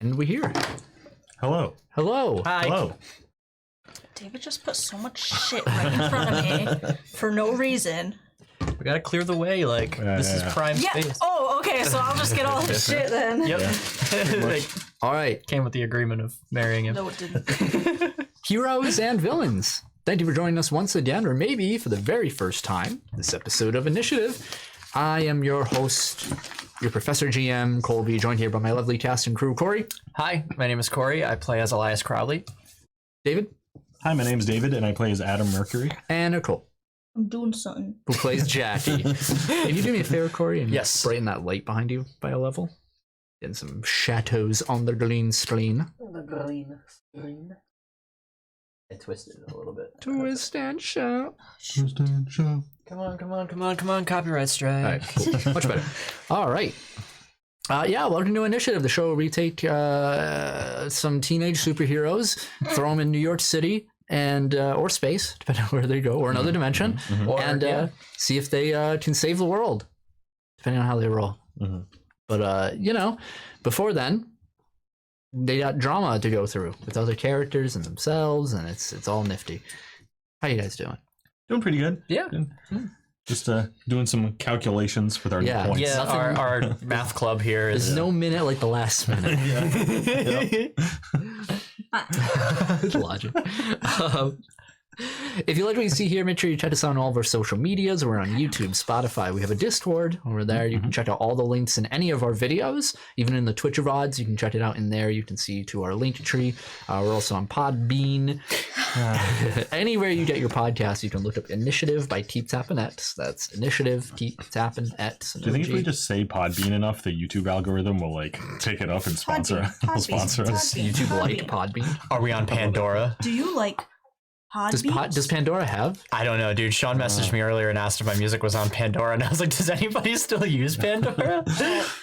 And we're here. Hello. Hello. Hi. Hello. David just put so much shit right in front of me for no reason. We gotta clear the way, like, this is prime space. Oh, okay, so I'll just get all this shit then. Yep. Like, All right. came with the agreement of marrying him. No, it didn't. Heroes and villains. Thank you for joining us once again, or maybe for the very first time, this episode of Initiative. I am your host, your Professor GM, Colby, joined here by my lovely cast and crew, Cory. Hi, my name is Cory. I play as Elias Crowley. David. Hi, my name's David, and I play as Adam Mercury. And Nicole, I'm doing something. who plays Jackie. Can you do me a favor, Cory, and Yes. brighten that light behind you by a level? Getting some shadows on the green screen. The green screen. I twisted it a little bit. Twist and shout. Come on, copyright strike. All right, cool. Much better. All right. Yeah, welcome to Initiative, the show where we take some teenage superheroes, throw them in New York City and or space, depending on where they go, or another dimension, Or, and see if they can save the world, depending on how they roll. But you know, before then, they got drama to go through with other characters and themselves, and it's all nifty. How you guys doing? Doing pretty good. Yeah. Just doing some calculations with our new Yeah. points. Yeah, our math club here is... There's no minute like the last minute. Logic. If you like what you see here, make sure you check us out on all of our social medias. We're on YouTube, Spotify. We have a Discord over there. You can check out all the links in any of our videos, even in the Twitch VODs. You can check it out in there. You can see to our link tree. We're also on Podbean. Anywhere you get your podcast, you can look up Initiative by Tappin. That's Initiative Tappin. Do you think if we just say Podbean enough, the YouTube algorithm will like pick it up and sponsor us? YouTube like Podbean? Are we on Pandora? Do you like Podbean? Does Pandora have? I don't know, dude. Sean messaged me earlier and asked if my music was on Pandora, and I was like, does anybody still use Pandora?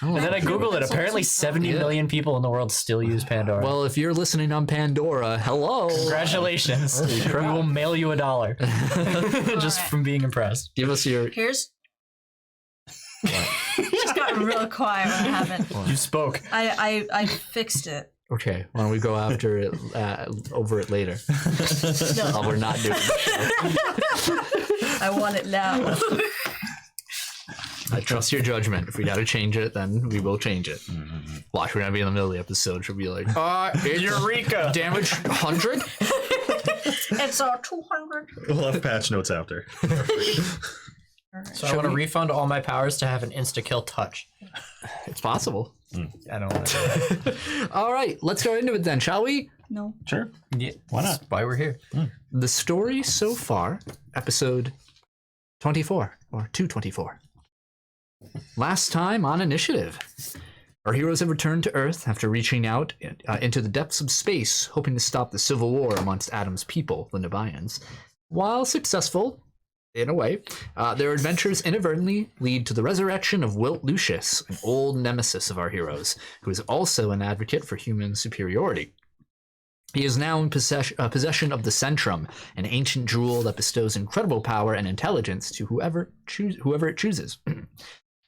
And then I Googled it. Apparently 70 million people in the world still use Pandora. Well, if you're listening on Pandora, hello. Congratulations. We will mail you $1 just from being impressed. Give us your... Here's... Just got real quiet when I haven't. You spoke. I fixed it. Okay, why don't we go after it, over it later? No. Oh, we're not doing it. I want it now. I trust your judgment. If we gotta change it, then we will change it. Watch, we're gonna be in the middle of the episode. She'll be like, Eureka! damage 100? It's our 200. We'll have patch notes after. So I want to refund all my powers to have an insta-kill touch. It's possible. I don't want to. All right, let's go into it then, shall we? No. Sure. Yeah, Why not? that's why we're here. The story so far, episode 24, or 224. Last time on Initiative. Our heroes have returned to Earth after reaching out into the depths of space, hoping to stop the civil war amongst Adam's people, the Nebians. While successful, in a way, their adventures inadvertently lead to the resurrection of Wilt Lucius, an old nemesis of our heroes, who is also an advocate for human superiority. He is now in possession of the Centrum, an ancient jewel that bestows incredible power and intelligence to whoever it chooses.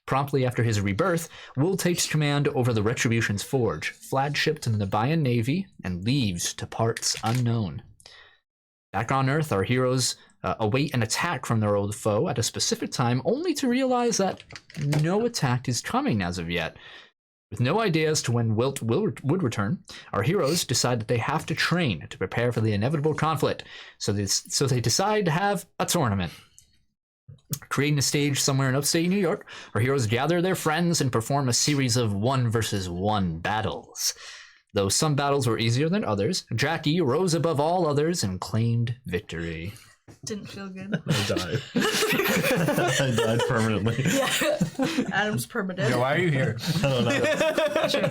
Promptly after his rebirth, Will takes command over the Retribution's Forge, flagship to the Nebian Navy, and leaves to parts unknown. Back on Earth, our heroes await an attack from their old foe at a specific time, only to realize that no attack is coming as of yet. With no idea as to when Wilt would return, our heroes decide that they have to train to prepare for the inevitable conflict, so they decide to have a tournament. Creating a stage somewhere in upstate New York, our heroes gather their friends and perform a series of 1-versus-1 battles. Though some battles were easier than others, Jackie rose above all others and claimed victory. Didn't feel good. I died. I died permanently. Yeah. Adam's permanent. Yo, why are you here? I don't know.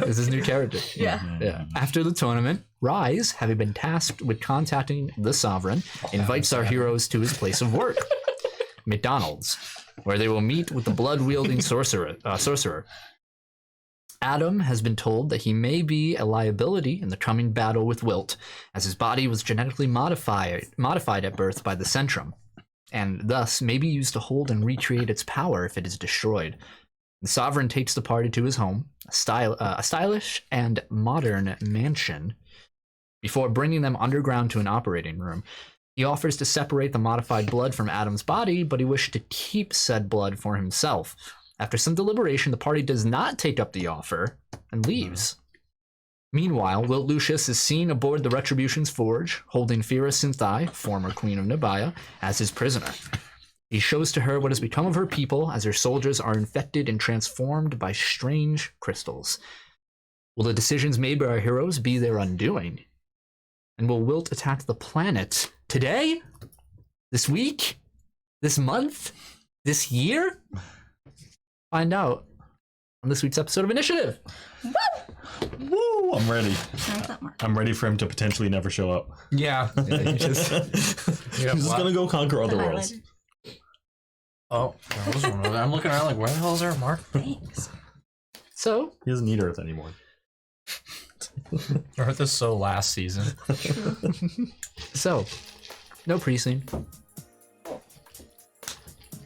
This is new character. Yeah. After the tournament, Rise, having been tasked with contacting the Sovereign, invites our heroes to his place of work, McDonald's, where they will meet with the blood-wielding sorcerer. Adam has been told that he may be a liability in the coming battle with Wilt, as his body was genetically modified at birth by the Centrum, and thus may be used to hold and recreate its power if it is destroyed. The Sovereign takes the party to his home, a stylish and modern mansion. Before bringing them underground to an operating room, he offers to separate the modified blood from Adam's body, but he wished to keep said blood for himself. After some deliberation, the party does not take up the offer and leaves. Meanwhile, Wilt Lucius is seen aboard the Retribution's Forge, holding Fira Synthai, former Queen of Nabaya, as his prisoner. He shows to her what has become of her people as her soldiers are infected and transformed by strange crystals. Will the decisions made by our heroes be their undoing? And will Wilt attack the planet today? This week? This month? This year? Find out on this week's episode of Initiative. Woo! I'm ready. There's that mark. I'm ready for him to potentially never show up. Yeah. You just, He's just gonna go conquer other worlds. Highlighted. Oh, there was one over there. I'm looking around like, where the hell is there a mark? Thanks. so, He doesn't need Earth anymore. Earth is so last season. no pre-scene.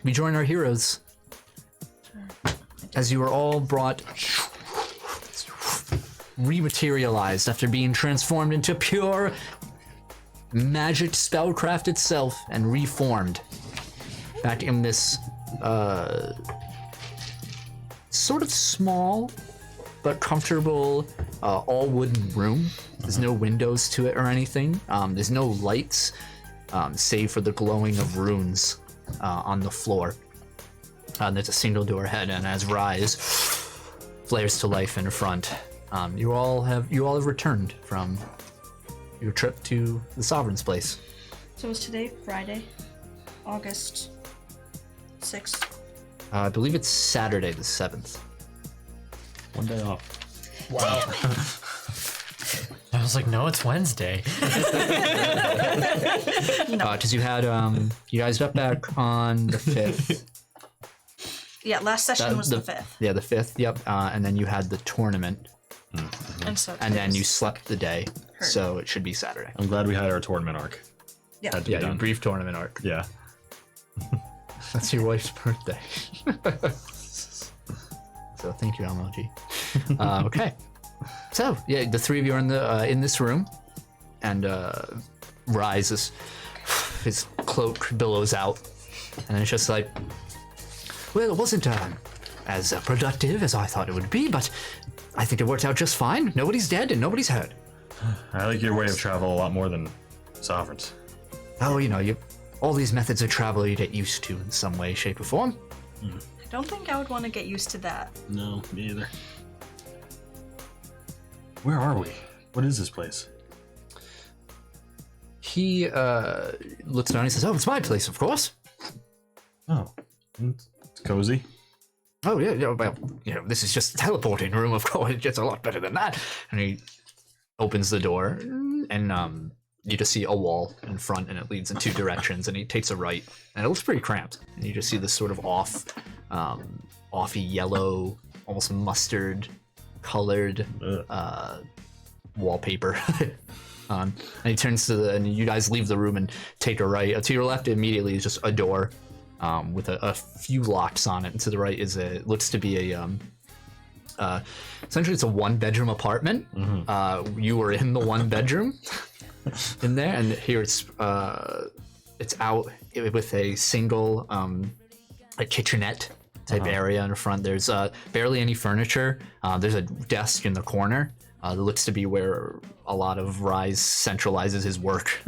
We join our heroes as you are all brought rematerialized after being transformed into pure magic spellcraft itself and reformed back in this sort of small but comfortable all wooden room. There's no windows to it or anything. There's no lights save for the glowing of runes on the floor. There's a single door ahead, and as Rise flares to life in front, you all have returned from your trip to the Sovereign's place. So is today Friday, August 6th? I believe it's Saturday the 7th. One day off. Wow. I was like, no, it's Wednesday. Because you had you guys got back on the 5th. Yeah, last session was the 5th. Yeah, the 5th. Yep. And then you had the tournament, And then you slept the day, so it should be Saturday. I'm glad we had our tournament arc. Yeah. Had to be Yeah, your done. brief tournament arc. Yeah. That's your wife's birthday. So thank you, MLG. Okay. So yeah, the three of you are in this room, and Rise his cloak billows out, and it's just like, well, it wasn't as productive as I thought it would be, but I think it worked out just fine. Nobody's dead and nobody's hurt. I like your way of travel a lot more than Sovereign's. Oh, all these methods of travel you get used to in some way, shape, or form. I don't think I would want to get used to that. No, me either. Where are we? What is this place? He looks down and he says, "Oh, it's my place, of course." Oh, it's cozy. Oh yeah, well, this is just a teleporting room, of course. It gets a lot better than that. And he opens the door, and you just see a wall in front, and it leads in two directions. And he takes a right, and it looks pretty cramped. And you just see this sort of offy yellow, almost mustard colored wallpaper. And he turns to and you guys leave the room and take a right. To your left immediately is just a door with a few locks on it, and to the right is looks to be a essentially it's a 1-bedroom apartment. You were in the 1-bedroom in there, and here it's out with a single a kitchenette type area in the front. There's barely any furniture. There's a desk in the corner that looks to be where a lot of Rise centralizes his work.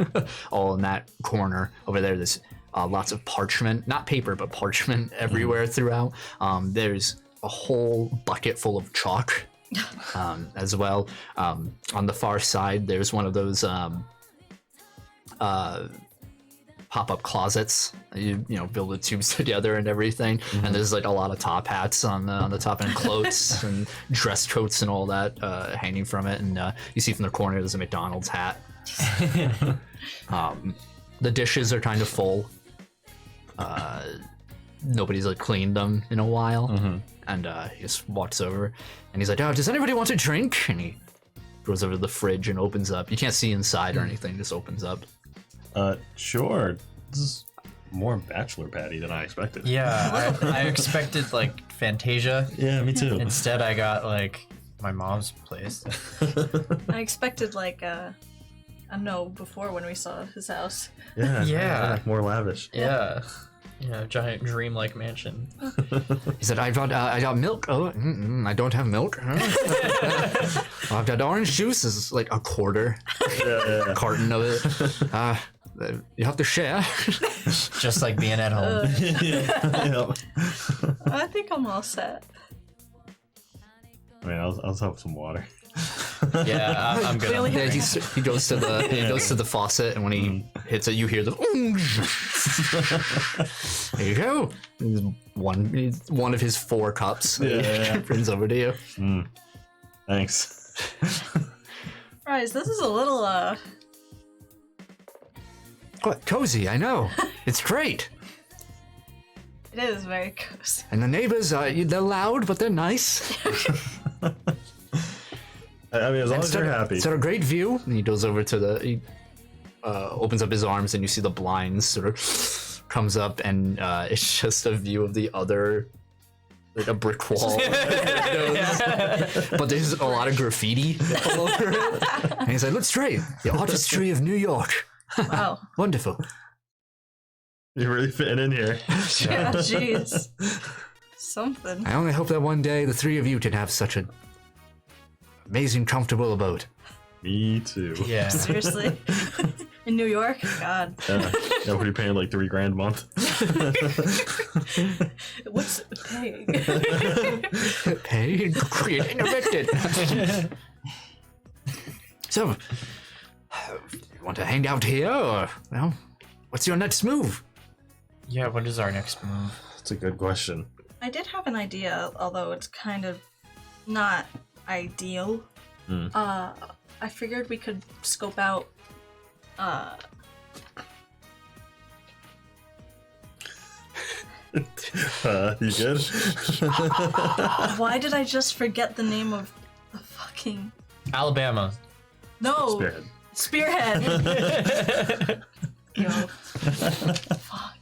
All in that corner over there. There's lots of parchment, not paper, but parchment everywhere throughout. There's a whole bucket full of chalk as well. On the far side, there's one of those pop-up closets. You build the tubes together and everything. And there's like a lot of top hats on the top, and cloaks and dress coats and all that hanging from it. And you see from the corner there's a McDonald's hat. The dishes are kind of full. Nobody's like cleaned them in a while. And he just walks over and he's like, "Oh, does anybody want a drink?" And he goes over to the fridge and opens up. You can't see inside or anything, just opens up. Sure. more bachelor patty than I expected. Yeah, I expected like Fantasia. Yeah, me too. Instead, I got like my mom's place. I expected like I don't know, before when we saw his house. Yeah. more lavish. Yeah. Giant dream-like mansion. He said, I got milk. Oh, I don't have milk. Huh? I've got orange juice. Is like a quarter carton of it. You have to share. Just like being at home. I think I'm all set. I mean, I'll have some water. Yeah, I'm good. Really? Yeah, he goes to the faucet, and when he hits it, you hear the. There you go. One of his 4 cups. Brings over to you. Thanks. Guys, this is a little What, cozy? I know. It's great. It is very cozy. And the neighbors, they're loud, but they're nice. I mean, as long as you're happy. It's got a great view. And he goes over to he opens up his arms, and you see the blinds sort of comes up, and it's just a view of the other, like a brick wall. But there's a lot of graffiti all over it. And he's like, "Look straight, the artistry of New York." Wow. Wonderful. You're really fitting in here. Yeah, jeez. Something. I only hope that one day the 3 of you can have such an amazing, comfortable abode. Me too. Yeah. Seriously. In New York? God. Yeah, what are you paying, like $3,000 a month? What's paying? Pay, creating evicted. So, you want to hang out here, or, well, what's your next move? Yeah, what is our next move? That's a good question. I did have an idea, although it's kind of not ideal. I figured we could scope out You good? why did I just forget the name of the fucking Alabama. no Spearhead. Yo. Fuck.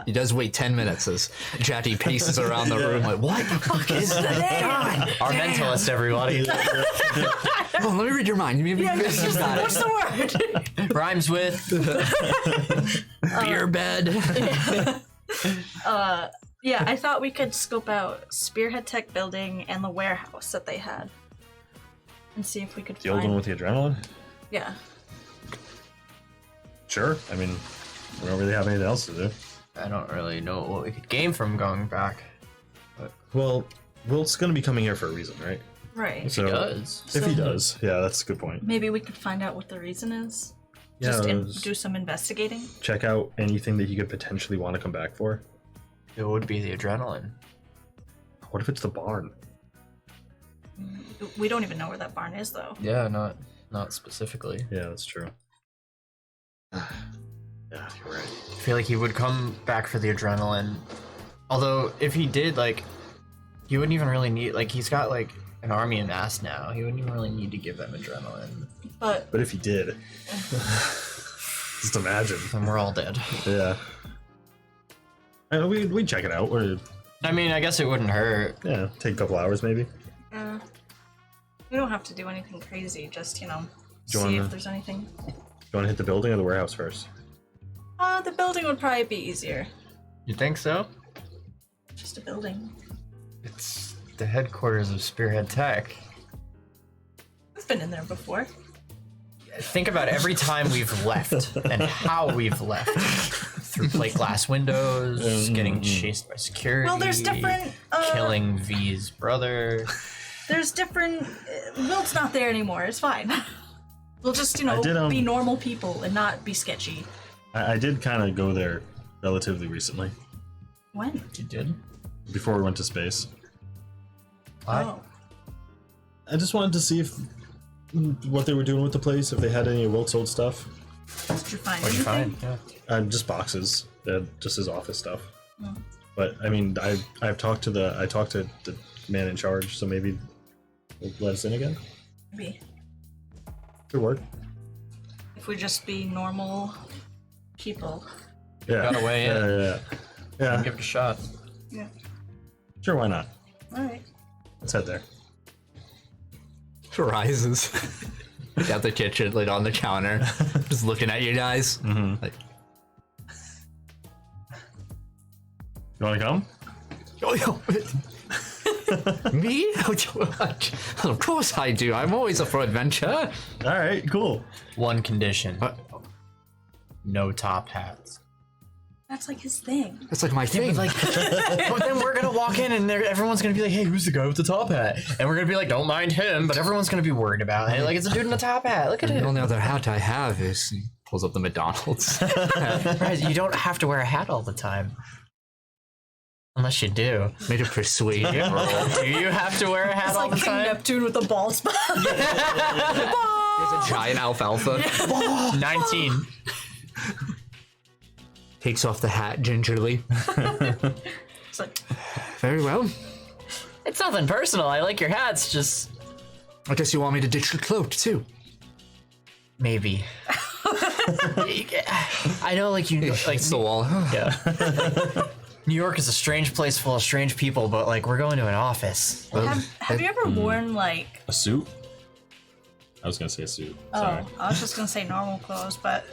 He does wait 10 minutes as Jackie paces around the room like, what the fuck is the name? Our mentalist, everybody. Oh, let me read your mind. What's the word? Rhymes with. Beer bed. Yeah, I thought we could scope out Spearhead Tech Building and the warehouse that they had, and see if we could The find. old one with the adrenaline? Yeah. Sure. I mean, we don't really have anything else to do. I don't really know what we could gain from going back. Well, Wilt's gonna be coming here for a reason, right? Right. So, Does. if he So- does, yeah, that's a good point. Maybe we could find out what the reason is. Yeah, Just do some investigating. check out anything that he could potentially want to come back for. It would be the adrenaline. What if it's the barn? We don't even know where that barn is, though. Yeah, not specifically. Yeah, that's true. Yeah, you're right. I feel like he would come back for the adrenaline. Although, if he did, like, he wouldn't even really need, like, he's got, like, an army of mass now. He wouldn't even really need to give them adrenaline. But But if he did, just imagine. Then we're all dead. Yeah. And we check it out. Or I mean, I guess it wouldn't hurt. yeah, take a couple hours maybe. we don't have to do anything crazy. Just, Do you see wanna- if there's anything. You want to hit the building or the warehouse first? The building would probably be easier. You think so? Just a building. It's the headquarters of Spearhead Tech. We've been in there before. Think about every time we've left and how we've left. Through plate glass windows, getting chased by security. Well, there's different. Killing V's brother. There's different. Wilt's not there anymore. It's fine. We'll just, I did, be normal people and not be sketchy. I did kind of go there relatively recently, When? You did? before we went to space. Why? Oh. I just wanted to see if what they were doing with the place, if they had any of Wilt's old stuff. Did you find What'd you anything? find? Yeah. Just boxes, just his office stuff. Oh. But I mean, I talked to the man in charge, so maybe he'll let us in again. Maybe. Could work. If we just be normal people. Yeah. Gotta weigh in. Yeah. Give it a shot. Yeah. Sure, why not? All right. Let's head there. Rises. At the kitchen, like on the counter, just looking at you guys. Like, You want to come? oh, me? Of course I do. I'm always up for adventure. All right, cool. One condition. No top hats. That's like his thing. That's like my thing. But then we're gonna walk in and everyone's gonna be like, "Hey, who's the guy with the top hat?" And we're gonna be like, "Don't mind him," but everyone's gonna be worried about it. Like, it's a dude in a top hat. Look at The him. only other hat I have is he pulls up the McDonald's. Right, you don't have to wear a hat all the time. Unless you do. Made a persuasion roll. Do you have to wear a hat It's all like the King time? Neptune with the ball spot. There's a giant alfalfa. 19. Takes off the hat gingerly. It's like, Very well. It's nothing personal. I like your hats, just I guess you want me to ditch the cloak too. maybe. I know, like, you like It's the wall. yeah. New York is a strange place full of strange people, but like we're going to an office. have you ever worn like? A suit? I was gonna say a suit. Sorry. Oh, I was just gonna say normal clothes, but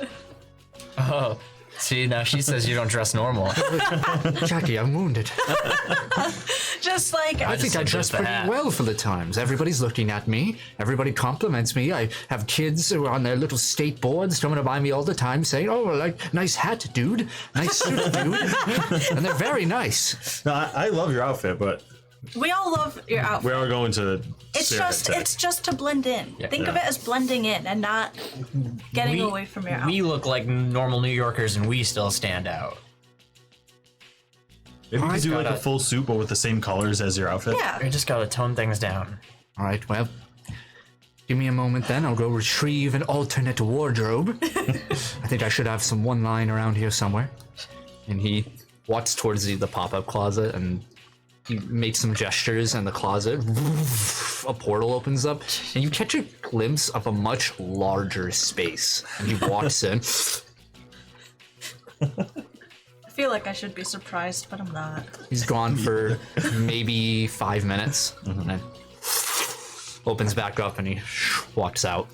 Oh, see, now she says you don't dress normal. Jackie, I'm wounded. just like I think I dress pretty well for the times. Everybody's looking at me. Everybody compliments me. I have kids who are on their little skateboards coming to buy me all the time saying, "Oh, like, nice hat, dude. Nice suit, dude." And they're very nice. No, I love your outfit, but we all love your outfit. we are going to. It's just to blend in. Think of it as blending in and not getting away from your outfit. We look like normal New Yorkers and we still stand out. Maybe you could do like gotta- a full suit, but with the same colors as your outfit. Yeah. We just gotta tone things down. All right, well, give me a moment then. I'll go retrieve an alternate wardrobe. I think I should have some one line around here somewhere. And he walks towards the pop-up closet and he makes some gestures in the closet. A portal opens up and you catch a glimpse of a much larger space. And he walks in. I feel like I should be surprised, but I'm not. He's gone for maybe 5 minutes. And then opens back up and he walks out.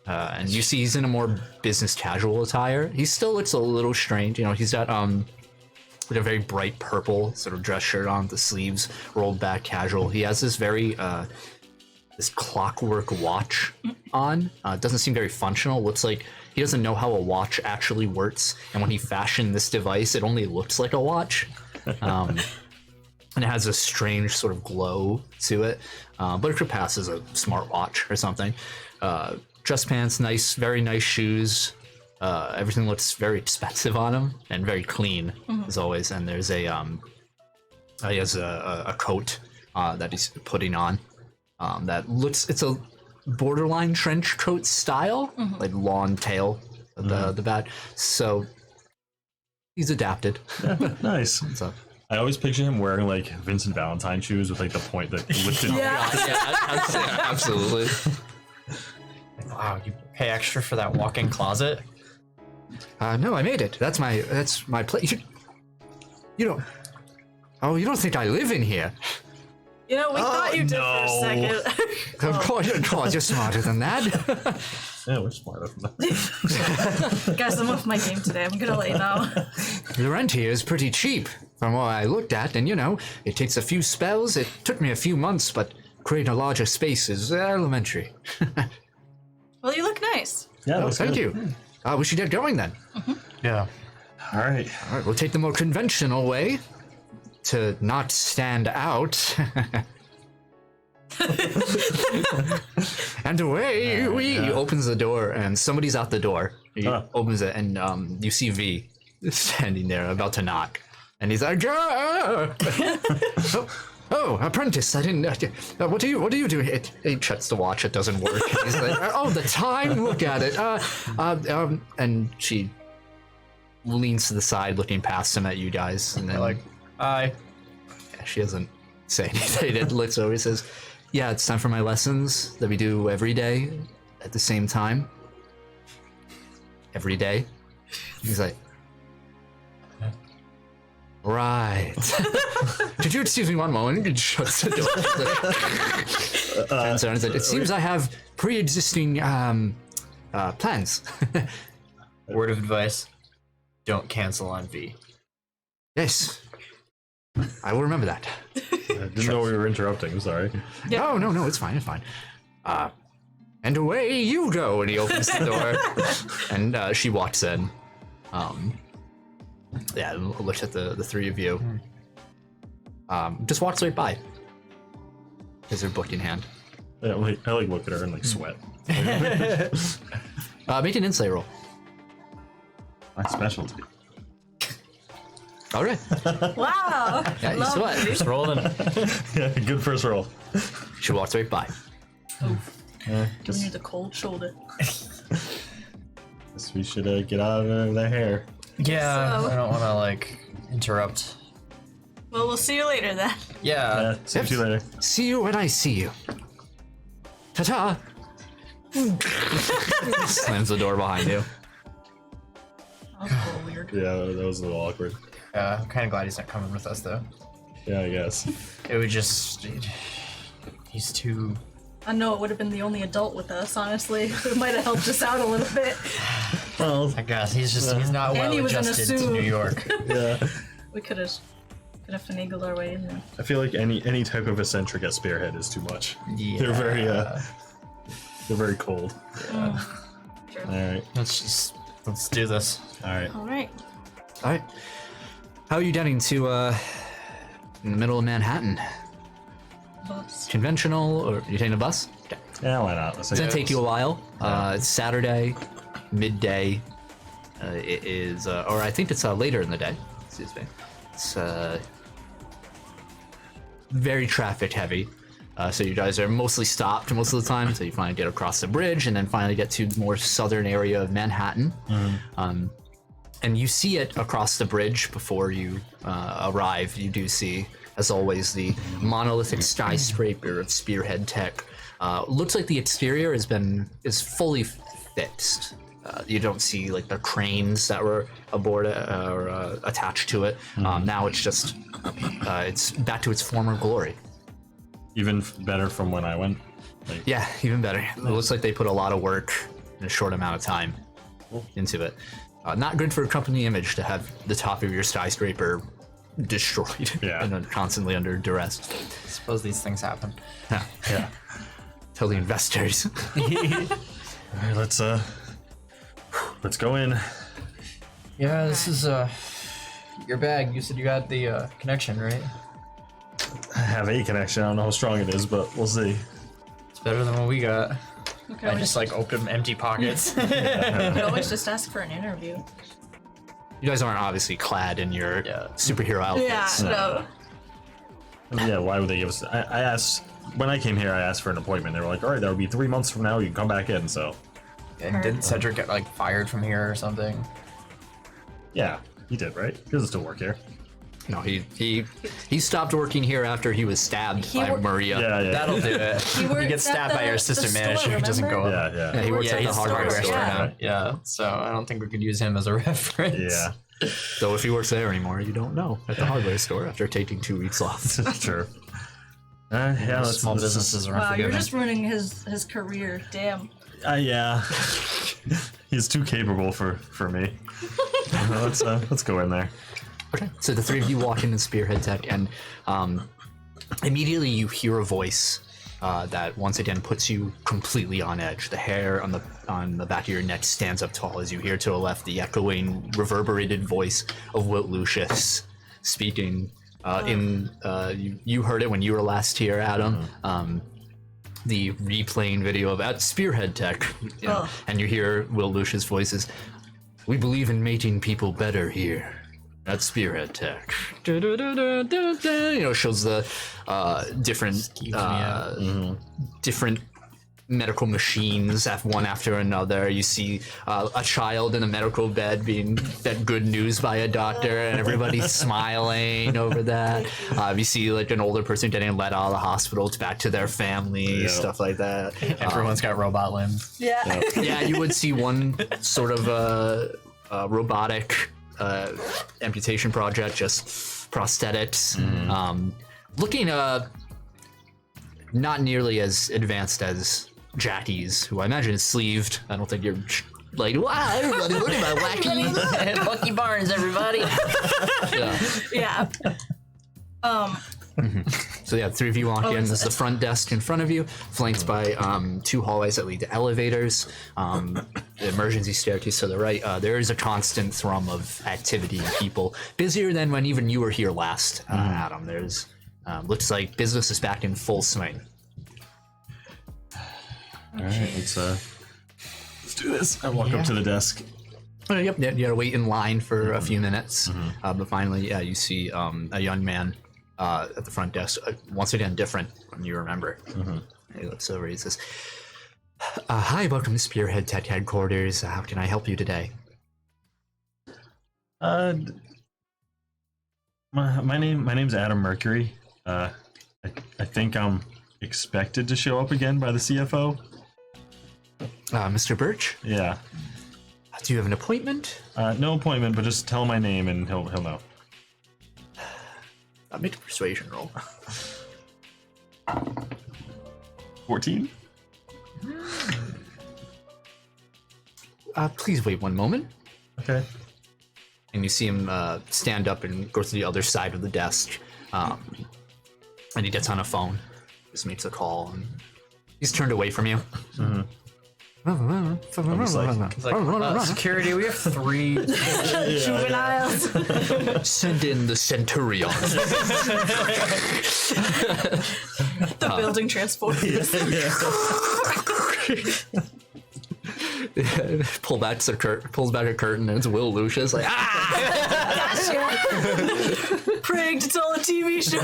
And you see he's in a more business casual attire. He still looks a little strange. You know, he's got like a very bright purple sort of dress shirt on, the sleeves rolled back casual. He has this very this clockwork watch on. It doesn't seem very functional. Looks like he doesn't know how a watch actually works. And when he fashioned this device, it only looks like a watch. And it has a strange sort of glow to it. But it could pass as a smartwatch or something. Dress pants, nice, very nice shoes. Everything looks very expensive on him and very clean as always. And there's he has a coat that he's putting on that looks, it's a borderline trench coat style, like long tail of the bat. So he's adapted. Nice. So I always picture him wearing like Vincent Valentine shoes with like the point that lifted. yeah, absolutely. Wow, you pay extra for that walk-in closet? No, I made it. That's my place. You don't. Oh, you don't think I live in here? You know, we thought you did no. for a second. Of course, you're smarter than that. Yeah, we're smarter than that. Guys, I'm off my game today. I'm gonna let you know. The rent here is pretty cheap, from what I looked at, and you know, it takes a few spells. It took me a few months, but creating a larger space is elementary. Well, you look nice. Yeah, Oh, that's thank good. you. We should get going then. Yeah. All right. All right, we'll take the more conventional way to not stand out. And away we. He opens the door, and somebody's out the door. He opens it, and you see V standing there, about to knock. And he's like, "Ah!" Oh, apprentice! I didn't. What do you do? He checks the watch. It doesn't work. He's like, "Oh, the time! Look at it." And she leans to the side, looking past him at you guys, and then Like, yeah, she doesn't say anything. It looks over. He says, "Yeah, it's time for my lessons that we do every day at the same time. Every day." He's like, Right. Could you excuse me one moment? It shuts the door. And so it seems I have pre-existing plans. Word of advice: don't cancel on V. Yes. I will remember that. I didn't know we were interrupting. I'm sorry. Yeah. No, it's fine, it's fine. And away you go, and he opens the door, and she walks in. Looks at the three of you. Just walks right by. Has her book in hand. I like look at her and like sweat. Make an insight roll. My specialty. All right. Wow. Yeah, you Lovely. sweat. Just rolling. Yeah, good first roll. She walks right by. Giving you the cold shoulder. Guess we should get out of their hair. Yeah, So- I don't want to like interrupt. Well, we'll see you later then. Yeah. See you later. See you when I see you. Ta-ta. Slams the door behind you. That was a little weird. Yeah, that was a little awkward. I'm kind of glad he's not coming with us though. Yeah, I guess. It would just. He's too. I know it would have been the only adult with us, honestly. It might have helped us out a little bit. Well, I guess he's not And well he was in a adjusted to suit. New York. yeah. We could have finagled our way in there. I feel like any type of eccentric at Spearhead is too much. Yeah. They're very cold. True. All right. Let's do this. All right. All right. All right. How are you getting to in the middle of Manhattan? Bus. Conventional, or you taking a bus? Okay. Yeah, why not? It's gonna take you a while. It's Saturday, midday. It is, or I think it's later in the day. Excuse me. It's very traffic heavy. So you guys are mostly stopped most of the time. So you finally get across the bridge, and then finally get to the more southern area of Manhattan. And you see it across the bridge before you arrive. You do see, as always, the monolithic skyscraper of Spearhead Tech. Looks like the exterior is fully fixed. You don't see like the cranes that were aboard it or attached to it. Now it's just it's back to its former glory. Even better from when I went. Like, Yeah, even better. It looks like they put a lot of work in a short amount of time into it. Not good for a company image to have the top of your skyscraper destroyed and constantly under duress. I suppose these things happen. Yeah. Tell the investors. all right, let's go in. Yeah, this is your bag. You said you got the connection, right? I have a connection. I don't know how strong it is, but we'll see. It's better than what we got. Okay, I just like open empty pockets. we could always just ask for an interview. You guys aren't obviously clad in your superhero outfits. Yeah, no. Yeah, why would they give us? I asked when I came here. I asked for an appointment. They were like, "All right, that would be 3 months from now. You can come back in." So, And didn't Cedric get like fired from here or something? yeah, he did, right? He doesn't still work here. No, he stopped working here after he was stabbed by wor- Maria. Yeah. That'll do it. He You works get stabbed at by your the assistant store, manager who doesn't go remember? up. Yeah. He works Yeah, at the he's hardware store, store yeah. now. Yeah, so I don't think we could use him as a reference. Yeah. So if he works there anymore, you don't know at the hardware store after taking 2 weeks off. Sure. Yeah, let's, Small let's businesses are Wow, you're unforgiving. just ruining his career. Damn. yeah. He's too capable for me. Let's go in there. Okay. So the three of you walk into Spearhead Tech, and immediately you hear a voice that once again puts you completely on edge. The hair on the back of your neck stands up tall as you hear to the left the echoing, reverberated voice of Wilt Lucius speaking. You heard it when you were last here, Adam. The replaying video of at Spearhead Tech, and you hear Will Lucius' voices. We believe in making people better here at Spearhead Tech. Shows the different medical machines one after another. You see a child in a medical bed being fed good news by a doctor, and everybody's smiling over that. You see like an older person getting led out of the hospital back to their family, stuff like that. Everyone's got robot limbs. Yeah. Yeah, you would see one sort of robotic amputation project, just prosthetics. Looking not nearly as advanced as Jackie's, who I imagine is sleeved. I don't think you're like, wow, everybody, look at my wacky. Lucky Barnes, everybody. Yeah. Yeah. So yeah, 3 of you walk in. This is the front desk in front of you, flanked by 2 hallways that lead to elevators. The emergency staircase to the right. There is a constant thrum of activity and people, busier than when even you were here last, Adam. There's looks like business is back in full swing. All right, let's do this. I walk up to the desk. Yep, you gotta wait in line for a few minutes, but finally, you see a young man at the front desk. Once again, different when you remember. He looks over. He says, "Hi, welcome to Spearhead Tech Headquarters. How can I help you today?" My name's Adam Mercury. I think I'm expected to show up again by the CFO. Mr. Birch, Yeah. do you have an appointment? No appointment, but just tell my name and he'll know. Make a persuasion roll. 14? Please wait one moment. Okay. And you see him stand up and go to the other side of the desk. And he gets on a phone, just makes a call, and he's turned away from you. Security, we have 3 Juveniles. Send in the Centurion. The building transport. Pulls back a curtain, and it's Will Lucius like, Pranked, it's all a TV show.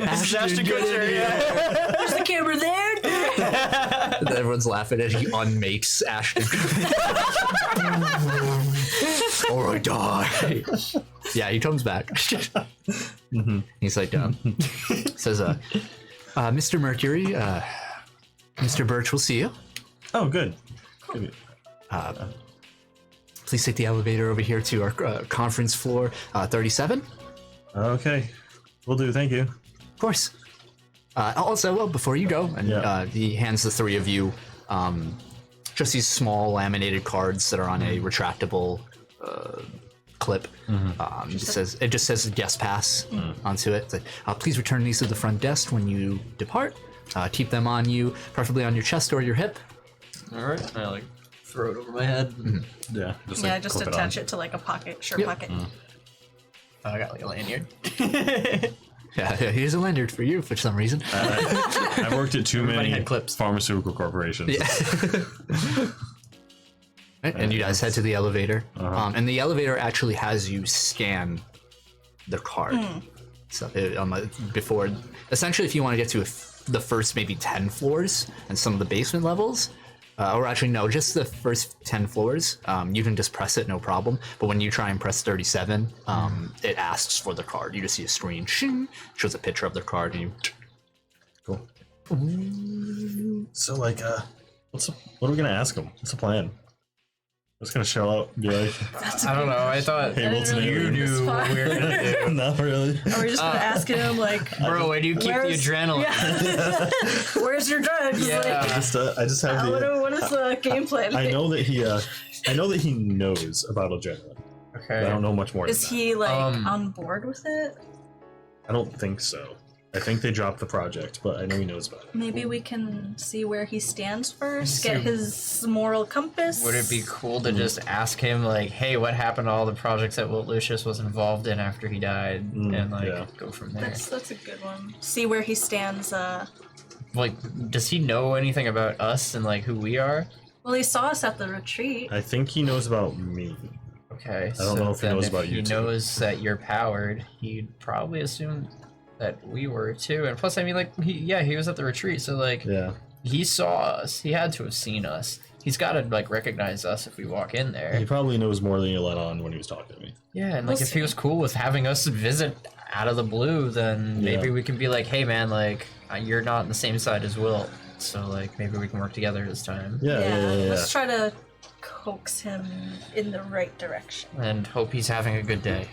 Ashton Kutcher, yeah. Is the camera there? And everyone's laughing as he unmakes Ashton. Or I die. Yeah, he comes back. He's like, says, Mr. Mercury, Mr. Birch will see you. Oh, good. Please take the elevator over here to our conference floor 37. Okay. Will do, thank you. Of course. Also, well, before you go, and he hands the 3 of you just these small laminated cards that are on a retractable clip. It just says guest pass onto it. It's like, please return these to the front desk when you depart. Keep them on you, preferably on your chest or your hip. All right, I like throw it over my head. Yeah. Just Just clip attach on. it to like a pocket, shirt pocket. Oh, I got like a lanyard. Yeah, here's a lanyard for you for some reason. I've worked at too many had clips. pharmaceutical corporations. And you guys head to the elevator. And the elevator actually has you scan the card. So before, essentially, if you want to get to the first maybe 10 floors and some of the basement levels, or actually no, just the first 10 floors, you can just press it, no problem. But when you try and press 37, it asks for the card. You just see a screen, shing, shows a picture of the card, and you. Cool. So, like, what are we gonna ask him? What's the plan? Just gonna show up, and be like, I don't know. I thought "Hey, what's really new?" read this what we were gonna do. Not really. Are we just gonna ask him like, Bro, where do you keep the Where's- adrenaline? where's your drugs? Yeah. Like, I just have the. what is the game plan? I know that he knows about adrenaline. But I Okay. don't know much more. Is than he like Um, on board with it? that. I don't think so. I think they dropped the project, but I know he knows about it. Maybe we can see where he stands first, So- get his moral compass. Would it be cool to just ask him, like, hey, what happened to all the projects that Wilt Lucius was involved in after he died? And, like, yeah. go from there. That's a good one. See where he stands. Like, does he know anything about us and, like, who we are? Well, he saw us at the retreat. I think he knows about me. Okay, I don't know if he then knows about you, he too. knows that you're powered, he'd probably assume that we were, too. And plus, I mean, like, he was at the retreat, so, like, Yeah. he saw us. He had to have seen us. He's got to, like, recognize us if we walk in there. He probably knows more than he let on when he was talking to me. Yeah, and We'll like if he was cool with having us visit out of the blue, then maybe Yeah. we can be like, hey man, like you're not on the same side as Will, so like maybe we can work together this time. Yeah. Let's try to coax him in the right direction. And hope he's having a good day.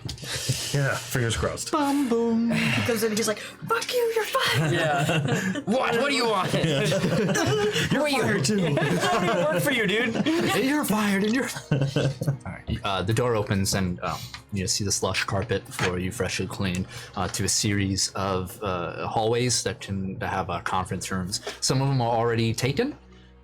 Yeah, fingers crossed. Boom, boom. He comes in and he's like, "Fuck you, you're fine." Yeah. What do you want? Who are you? Fire too. I don't even work for you, dude. You're fired, and you're. All right. The door opens, and you see this lush carpet floor you freshly cleaned to a series of hallways that have conference rooms. Some of them are already taken,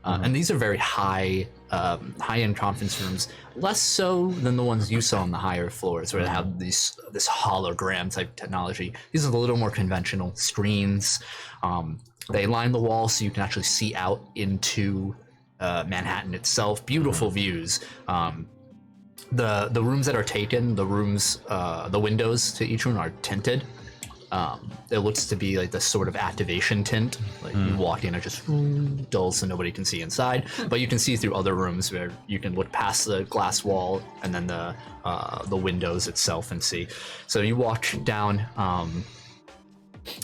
and these are very high-end conference rooms. Less so than the ones you saw on the higher floors, where they have this hologram type technology. These are a little more conventional screens. They line the walls so you can actually see out into Manhattan itself. Beautiful views. The rooms that are taken, the windows to each room are tinted. It looks to be like the sort of activation tint. Like you walk in, it just dulls so nobody can see inside. But you can see through other rooms where you can look past the glass wall and then the windows itself and see. So you walk down.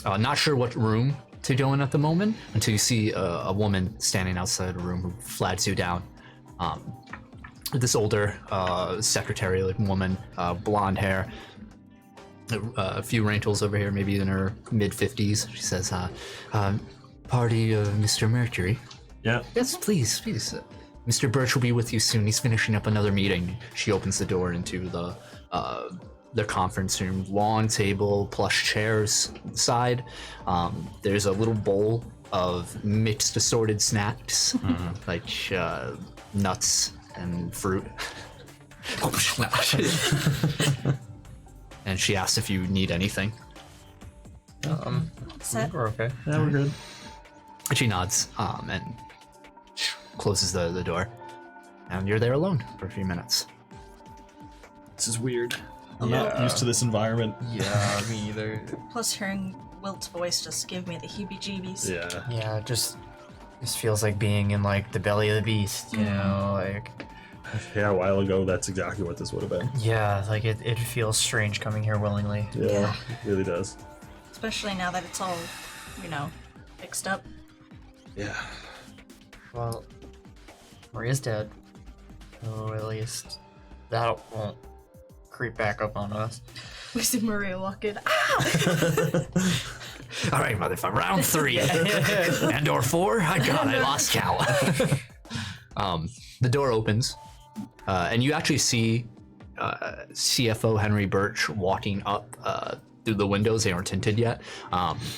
Not sure what room to go in at the moment until you see a woman standing outside a room who flags you down. This older secretary-like woman, blonde hair, a few wrinkles over here, maybe in her mid-50s. She says, "Party of Mr. Mercury." Yeah. Yes, please. Mr. Birch will be with you soon. He's finishing up another meeting. She opens the door into the conference room. Long table, plush chairs inside. There's a little bowl of mixed assorted snacks, like nuts and fruit. And she asks if you need anything. Set. We're okay. Yeah, we're good. She nods and closes the door. And you're there alone for a few minutes. This is weird. I'm not used to this environment. Yeah, me either. Plus, hearing Wilt's voice just gave me the heebie-jeebies. Yeah. Yeah, just feels like being in like the belly of the beast, you know, like. Yeah, a while ago, that's exactly what this would have been. Yeah, like it feels strange coming here willingly. Yeah, it really does. Especially now that it's all, fixed up. Yeah. Well, Maria's dead. So at least that won't creep back up on us. We see Maria walk in. All right, motherfucker. Round 3. And or 4. I lost count. The door opens, and you actually see CFO Henry Birch walking up through the windows. They aren't tinted yet.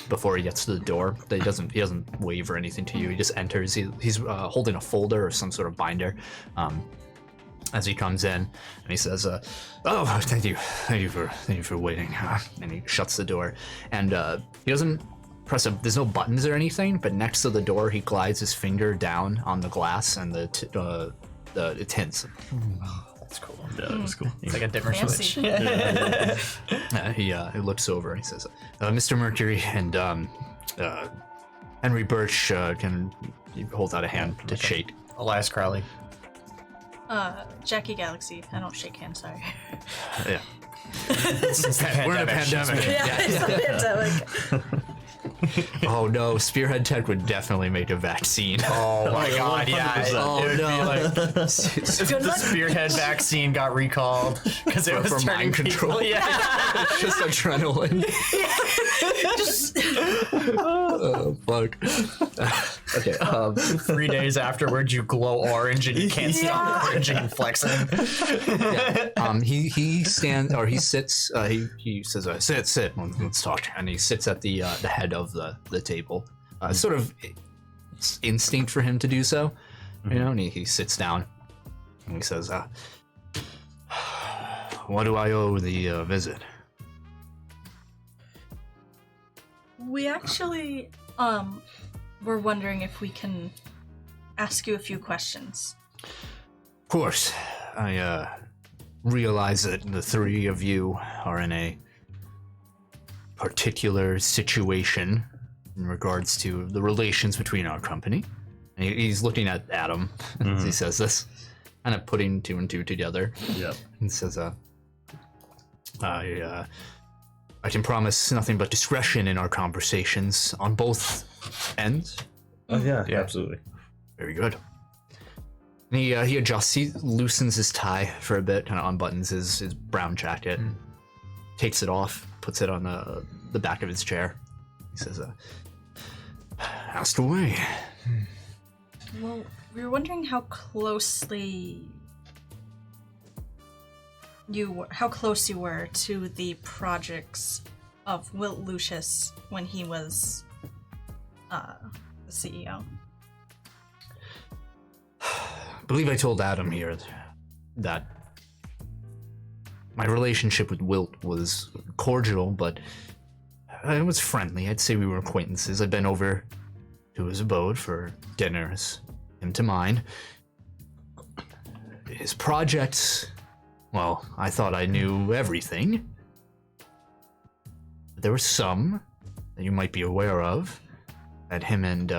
Before he gets to the door, he doesn't wave or anything to you. He just enters. He's holding a folder or some sort of binder. As he comes in, and he says, "Oh, thank you for waiting." And he shuts the door, and he doesn't press there's no buttons or anything, but next to the door, he glides his finger down on the glass, and the tints. That's cool. Yeah, that was cool. It's like a dimmer Fancy. switch. He looks over and he says, "Mr. Mercury and Henry Birch he holds out a hand to shake." Elias Crowley. Jackie Galaxy. I don't shake hands, sorry. Yeah. We're in a pandemic. It's a pandemic. Oh no, Spearhead Tech would definitely make a vaccine. Oh my god, yeah. 100%. Oh, It would no. be like, the Spearhead vaccine got recalled because it was For turning mind control. people- Yeah. Just adrenaline. Just Oh fuck. Okay. 3 days afterwards, you glow orange and you can't stop orange and flexing. He stands or he sits. He says, "Sit. Let's talk." And he sits at the head of the table. Sort of it's instinct for him to do so, And he sits down and he says, "What do I owe the visit?" We actually were wondering if we can ask you a few questions. Of course, I realize that the three of you are in a particular situation in regards to the relations between our company. And he's looking at Adam as he says this, kind of putting two and two together. Yeah. And says, I can promise nothing but discretion in our conversations on both ends. Oh yeah, absolutely. Very good. And he adjusts, he loosens his tie for a bit, kind of unbuttons his brown jacket, takes it off, puts it on the back of his chair. He says, asked away. Well, we were wondering how close you were to the projects of Wilt Lucius when he was the CEO. I believe I told Adam here that my relationship with Wilt was cordial, but it was friendly. I'd say we were acquaintances. I'd been over to his abode for dinners, him to mine. His projects, well, I thought I knew everything. There were some that you might be aware of that him and,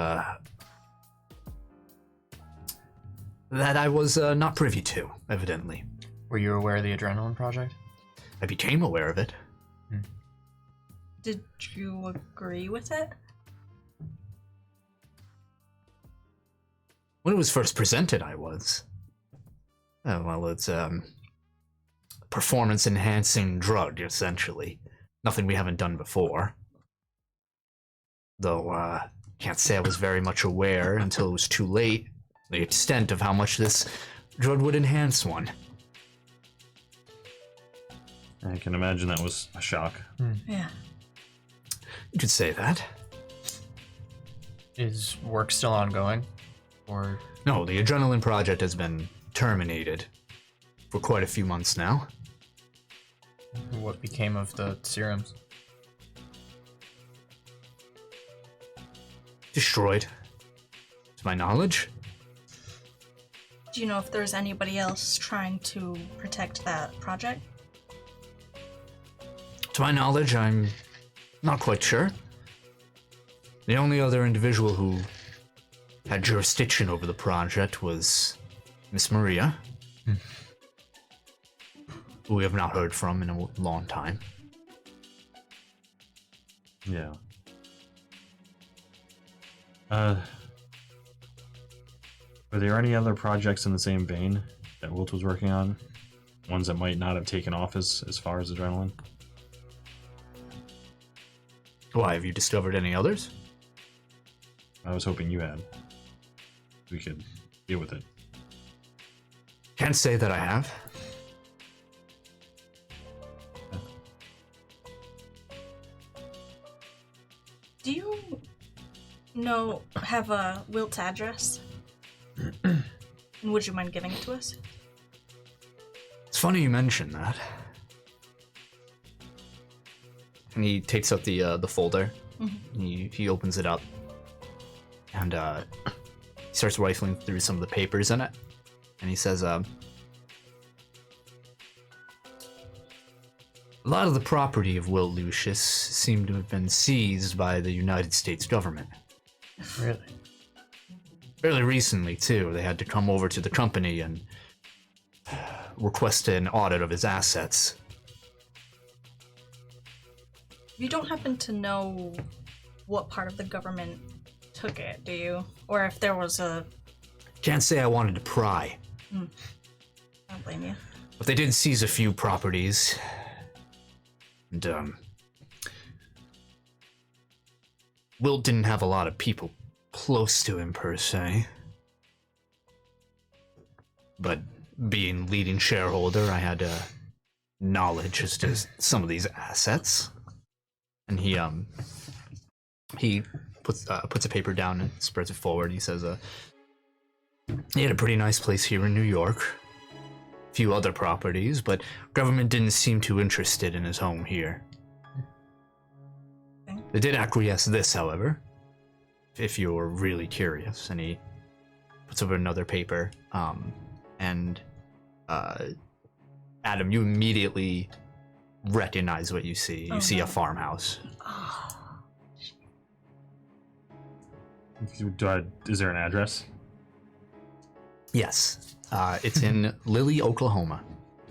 that I was not privy to, evidently. Were you aware of the Adrenaline Project? I became aware of it. Did you agree with it? When it was first presented, I was. Well, it's performance-enhancing drug, essentially. Nothing we haven't done before. Though, can't say I was very much aware until it was too late. The extent of how much this drug would enhance one. I can imagine that was a shock. Yeah. You could say that. Is work still ongoing? Or No, the Adrenaline Project has been terminated for quite a few months now. what became of the serums? Destroyed, to my knowledge. Do you know if there's anybody else trying to protect that project? To my knowledge, I'm not quite sure. The only other individual who had jurisdiction over the project was Miss Maria, who we have not heard from in a long time. Yeah. Were there any other projects in the same vein that Wilt was working on? Ones that might not have taken off as far as Adrenaline? Why, have you discovered any others? I was hoping you had. We could deal with it. Can't say that I have. Do you have a Wilt's address? And would you mind giving it to us? It's funny you mention that. And he takes out the folder. He opens it up. And he starts rifling through some of the papers in it. And he says, a lot of the property of Will Lucius seemed to have been seized by the United States government. Really? Fairly recently, too. They had to come over to the company and request an audit of his assets. You don't happen to know what part of the government took it, do you? Or if there was a... Can't say I wanted to pry. I don't blame you. But they did seize a few properties. And, Wilt didn't have a lot of people close to him, per se. But being leading shareholder, I had, knowledge as to some of these assets. And he puts a paper down and spreads it forward. He says, he had a pretty nice place here in New York. A few other properties, but government didn't seem too interested in his home here. Okay. They did acquiesce this, however, if you're really curious. And he puts over another paper, and Adam, you immediately recognize what you see. You see a farmhouse. Is there an address? Yes. It's in Lily, Oklahoma.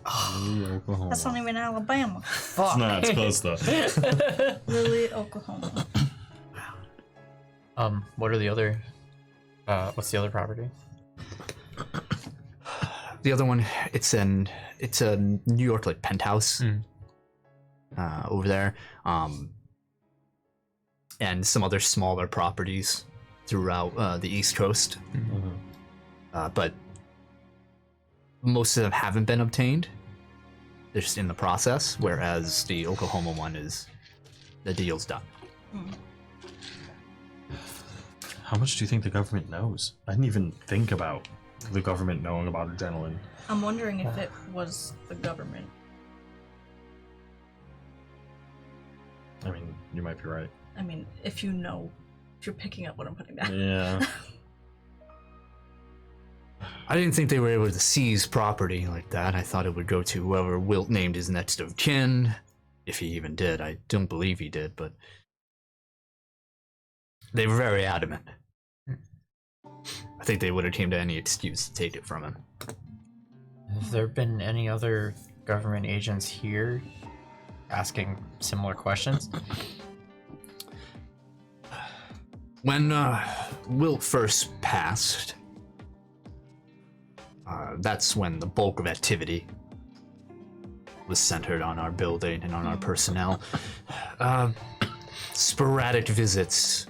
Oklahoma. That's not even Alabama. It's not. It's close though. Lily, Oklahoma. What are the other? What's the other property? The other one, it's a New York like penthouse over there, and some other smaller properties throughout the East Coast. But most of them haven't been obtained. They're just in the process, whereas the Oklahoma one the deal's done. How much do you think the government knows? I didn't even think about the government knowing about adrenaline. I'm wondering if it was the government. I mean, you might be right. I mean, if you're picking up what I'm putting down. Yeah. I didn't think they were able to seize property like that. I thought it would go to whoever Wilt named his next of kin, if he even did. I don't believe he did, but they were very adamant. I think they would have came to any excuse to take it from him. Have there been any other government agents here asking similar questions? When Wilt first passed, that's when the bulk of activity was centered on our building and on our personnel. Sporadic visits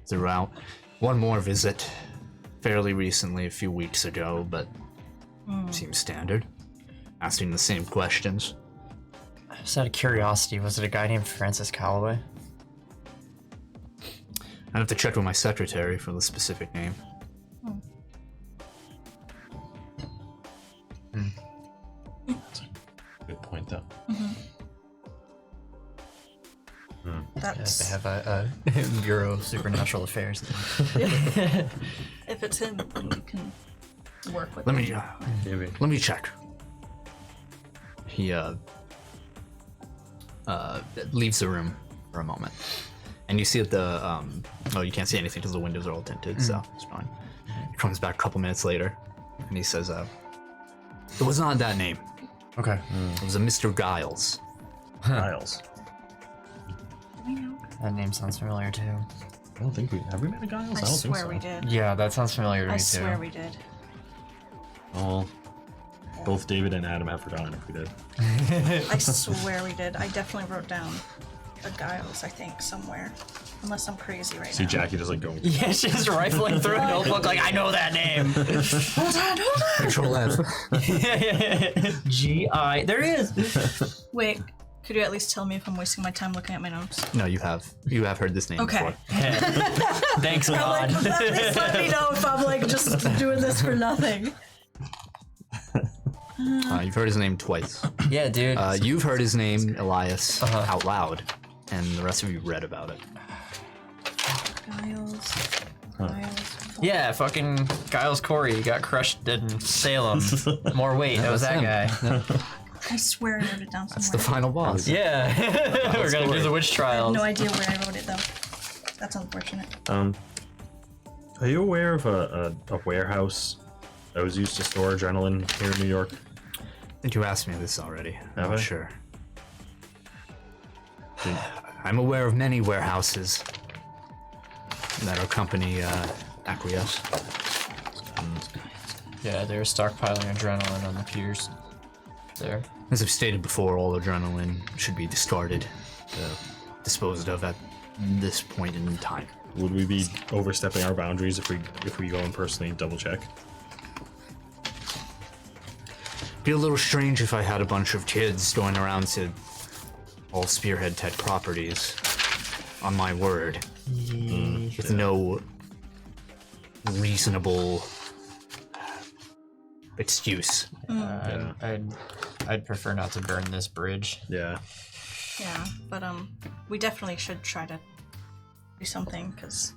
throughout. One more visit fairly recently, a few weeks ago, but seems standard. Asking the same questions. Just out of curiosity, was it a guy named Francis Calloway? I'd have to check with my secretary for the specific name. Good point, though. That's They have a Bureau of Supernatural Affairs. if it's him, then we can work with Let him. me Maybe. let me check. He leaves the room for a moment, and you see that the you can't see anything because the windows are all tinted, so it's fine. He comes back a couple minutes later, and he says, "It was not that name. Okay. It was a Mr. Giles." Giles. That name sounds familiar too. I don't think have we met a Giles? I don't think swear so. we did. Yeah, that sounds familiar to me I too. swear we did. Oh, both David and Adam have forgotten if we did. I swear we did. I definitely wrote down a Giles, I think, somewhere. Unless I'm crazy right See now. Jackie just like going. Yeah, she's just rifling through a notebook like, I know that name. Hold on. Control F. G-I. There he is. Wait, could you at least tell me if I'm wasting my time looking at my notes? No, you have heard this name Okay. before. Thanks, I'm God. like, at least let me know if I'm like just doing this for nothing. You've heard his name twice. Yeah, dude. You've heard his name, Elias, out loud, and the rest of you read about it. Giles. Yeah, fucking Giles Cory got crushed in Salem. More weight. That was that him. guy. I swear I wrote it down somewhere. That's the final boss. Yeah. We're gonna do Cory. the witch trials. No idea where I wrote it though. That's unfortunate. Are you aware of a warehouse that was used to store adrenaline here in New York? I think you asked me this already. I'm Have not I? sure. I'm aware of many warehouses that our company acquiesce. Yeah, they're stockpiling adrenaline on the piers. There. As I've stated before, all adrenaline should be discarded, disposed of at this point in time. Would we be overstepping our boundaries if we go and personally double check? Be a little strange if I had a bunch of kids going around to all Spearhead type properties. On my word, with no reasonable excuse. I'd prefer not to burn this bridge. Yeah. Yeah, but we definitely should try to do something because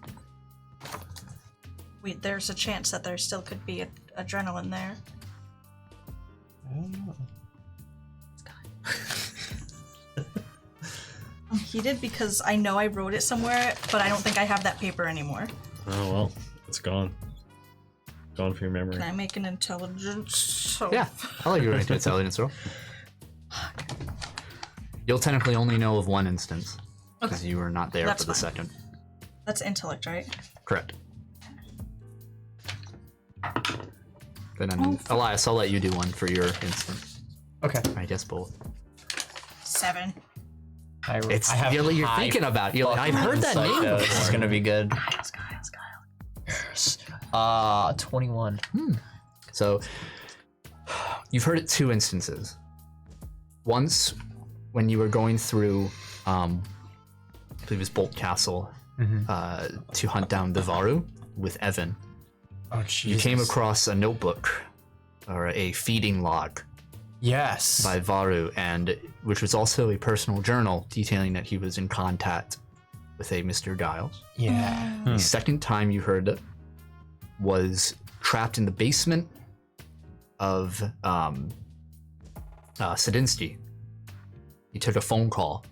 there's a chance that there still could be adrenaline there. I'm heated because I know I wrote it somewhere, but I don't think I have that paper anymore. Oh well, it's gone. Gone from your memory. Can I make an intelligence? Oh. Yeah, I'll let you write the intelligence roll. You'll technically only know of one instance, because Okay. you were not there That's for the fine. second. That's intellect, right? Correct. And then, Elias, I'll let you do one for your instant. Okay. I guess both. 7. It's I have you're high thinking about. You're like, I've heard that insight, name though. before. This is gonna be good. Yes. 21. So you've heard it 2 instances. Once when you were going through, I believe it was Bolt Castle, to hunt down the Varu with Evan. Oh, Jesus. You came across a notebook or a feeding log Yes. by Varu, and which was also a personal journal detailing that he was in contact with a Mr. Giles. Yeah. The second time you heard it was trapped in the basement of Sedinsky. He took a phone call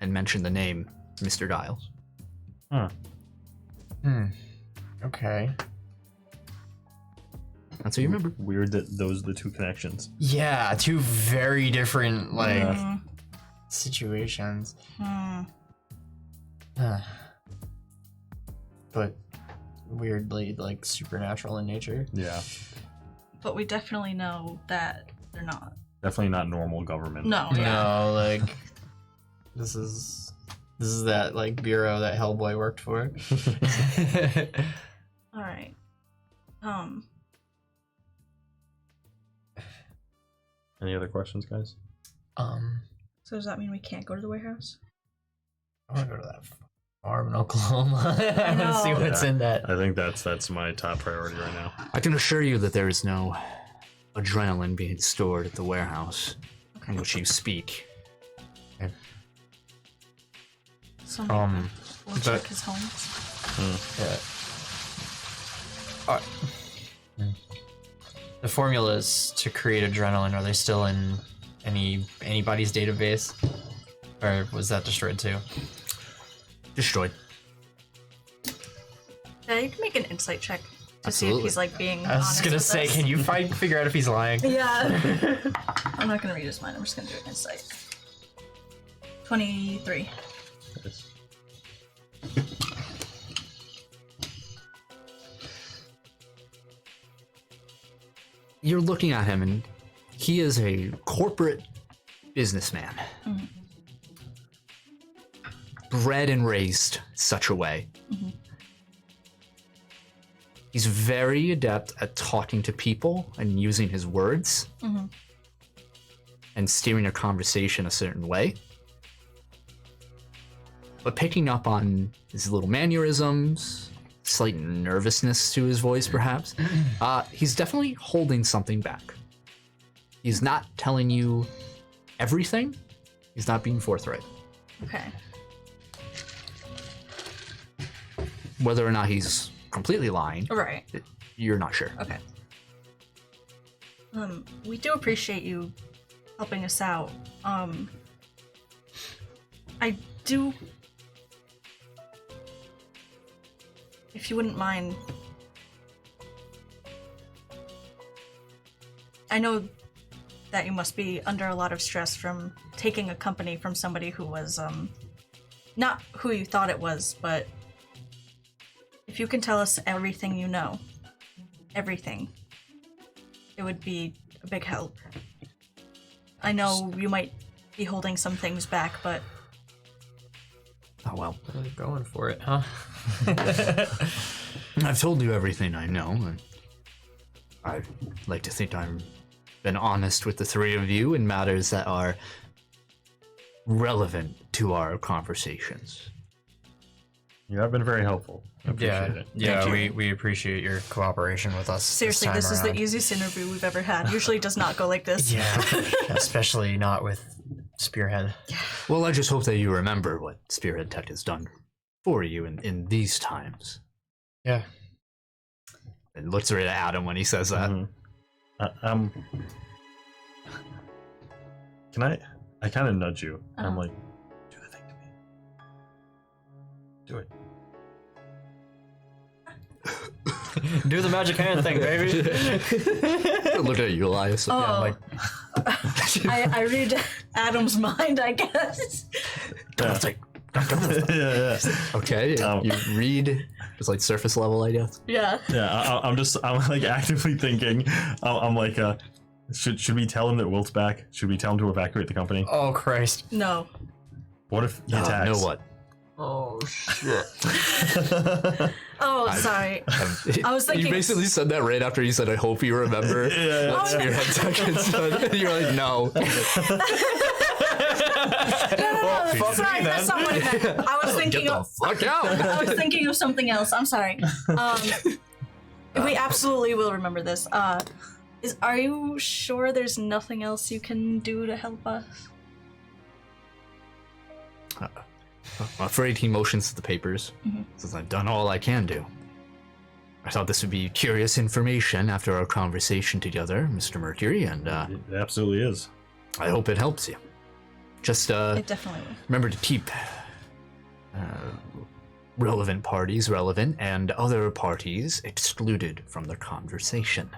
and mentioned the name Mr. Giles. Okay. That's what you remember. Weird that those are the 2 connections. Yeah, 2 very different situations. But weirdly like supernatural in nature. Yeah. But we definitely know that they're not. Definitely not normal government. No, yeah. No, like this is that like bureau that Hellboy worked for. All right. Any other questions, guys? So does that mean we can't go to the warehouse? I want to go to that farm in Oklahoma. I want to see know. what's in that. I think that's my top priority right now. I can assure you that there is no adrenaline being stored at the warehouse in which you speak. So we'll but- check his home. Yeah. The formulas to create adrenaline, are they still in anybody's database? Or was that destroyed too? Destroyed. Yeah, you can make an insight check to see Absolutely. if he's like being I was honest gonna with say, us. can you figure out if he's lying? Yeah. I'm not gonna read his mind. I'm just gonna do an insight. 23. Yes. You're looking at him, and he is a corporate businessman. Bred and raised such a way. He's very adept at talking to people and using his words and steering a conversation a certain way. But picking up on his little mannerisms, slight nervousness to his voice, perhaps, he's definitely holding something back. He's not telling you everything. He's not being forthright. Okay. Whether or not he's completely lying, Right. you're not sure. Okay. We do appreciate you helping us out. I do. If you wouldn't mind, I know that you must be under a lot of stress from taking a company from somebody who was not who you thought it was, but if you can tell us everything you know, everything, it would be a big help. I know you might be holding some things back, but Oh well. Really going for it, huh? I've told you everything I know, and I like to think I've been honest with the 3 of you in matters that are relevant to our conversations. You have been very helpful. I appreciate it. Yeah, Thank we appreciate your cooperation with us. seriously, this is the easiest interview we've ever had. Usually it does not go like this. Yeah, especially not with Spearhead. Well, I just hope that you remember what Spearhead Tech has done for you in these times. Yeah. And looks right at Adam when he says that. Can I kind of nudge you. I'm Uh-huh. like, do the thing to me. Do it. Do the magic hand thing, baby. Look at you, Elias. Oh, Yeah, like I read Adam's mind, I guess. Yeah. It's like, yeah. okay, Um, you read Just like surface level, I guess. Yeah. Yeah, I'm like actively thinking. I'm like, should we tell him that Wilt's back? Should we tell him to evacuate the company? Oh Christ. No. What if he attacks? Know what? Oh shit. Oh, sorry. I was thinking. You basically said that right after you said, "I hope you remember." Yeah. What Spearhead Tech had said. You're like, no. No, sorry, that's not what I meant. I was thinking Get the of. fuck out. I was thinking of something else. I'm sorry. We absolutely will remember this. Are you sure there's nothing else you can do to help us? I'm afraid he motions to the papers. Says, I've done all I can do. I thought this would be curious information after our conversation together, Mr. Mercury, and It absolutely is. I hope it helps you. Just It definitely will. remember to keep relevant parties relevant and other parties excluded from the conversation.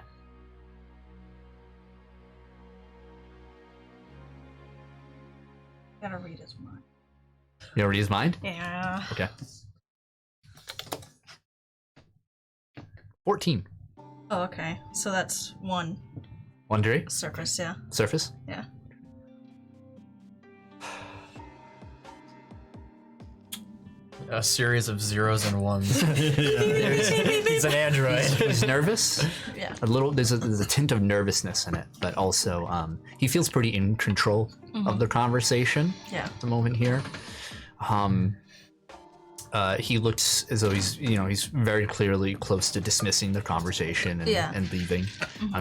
Gotta read his mind. You already his mind? Yeah. Okay. 14. Oh, okay. So that's one Wondering? surface, yeah. Surface? Yeah. A series of zeros and ones. Yeah. He's an android. He's nervous. Yeah. A little. There's a tint of nervousness in it, but also he feels pretty in control of the conversation Yeah. at the moment here. He looks as though he's very clearly close to dismissing the conversation and, Yeah. and leaving.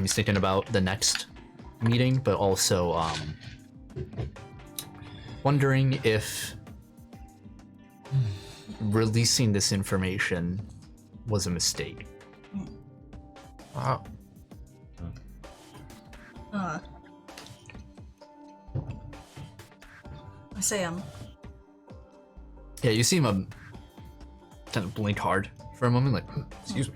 He's thinking about the next meeting, but also wondering if releasing this information was a mistake. Wow. I say Yeah, you see him kind of blink hard for a moment, like, excuse me.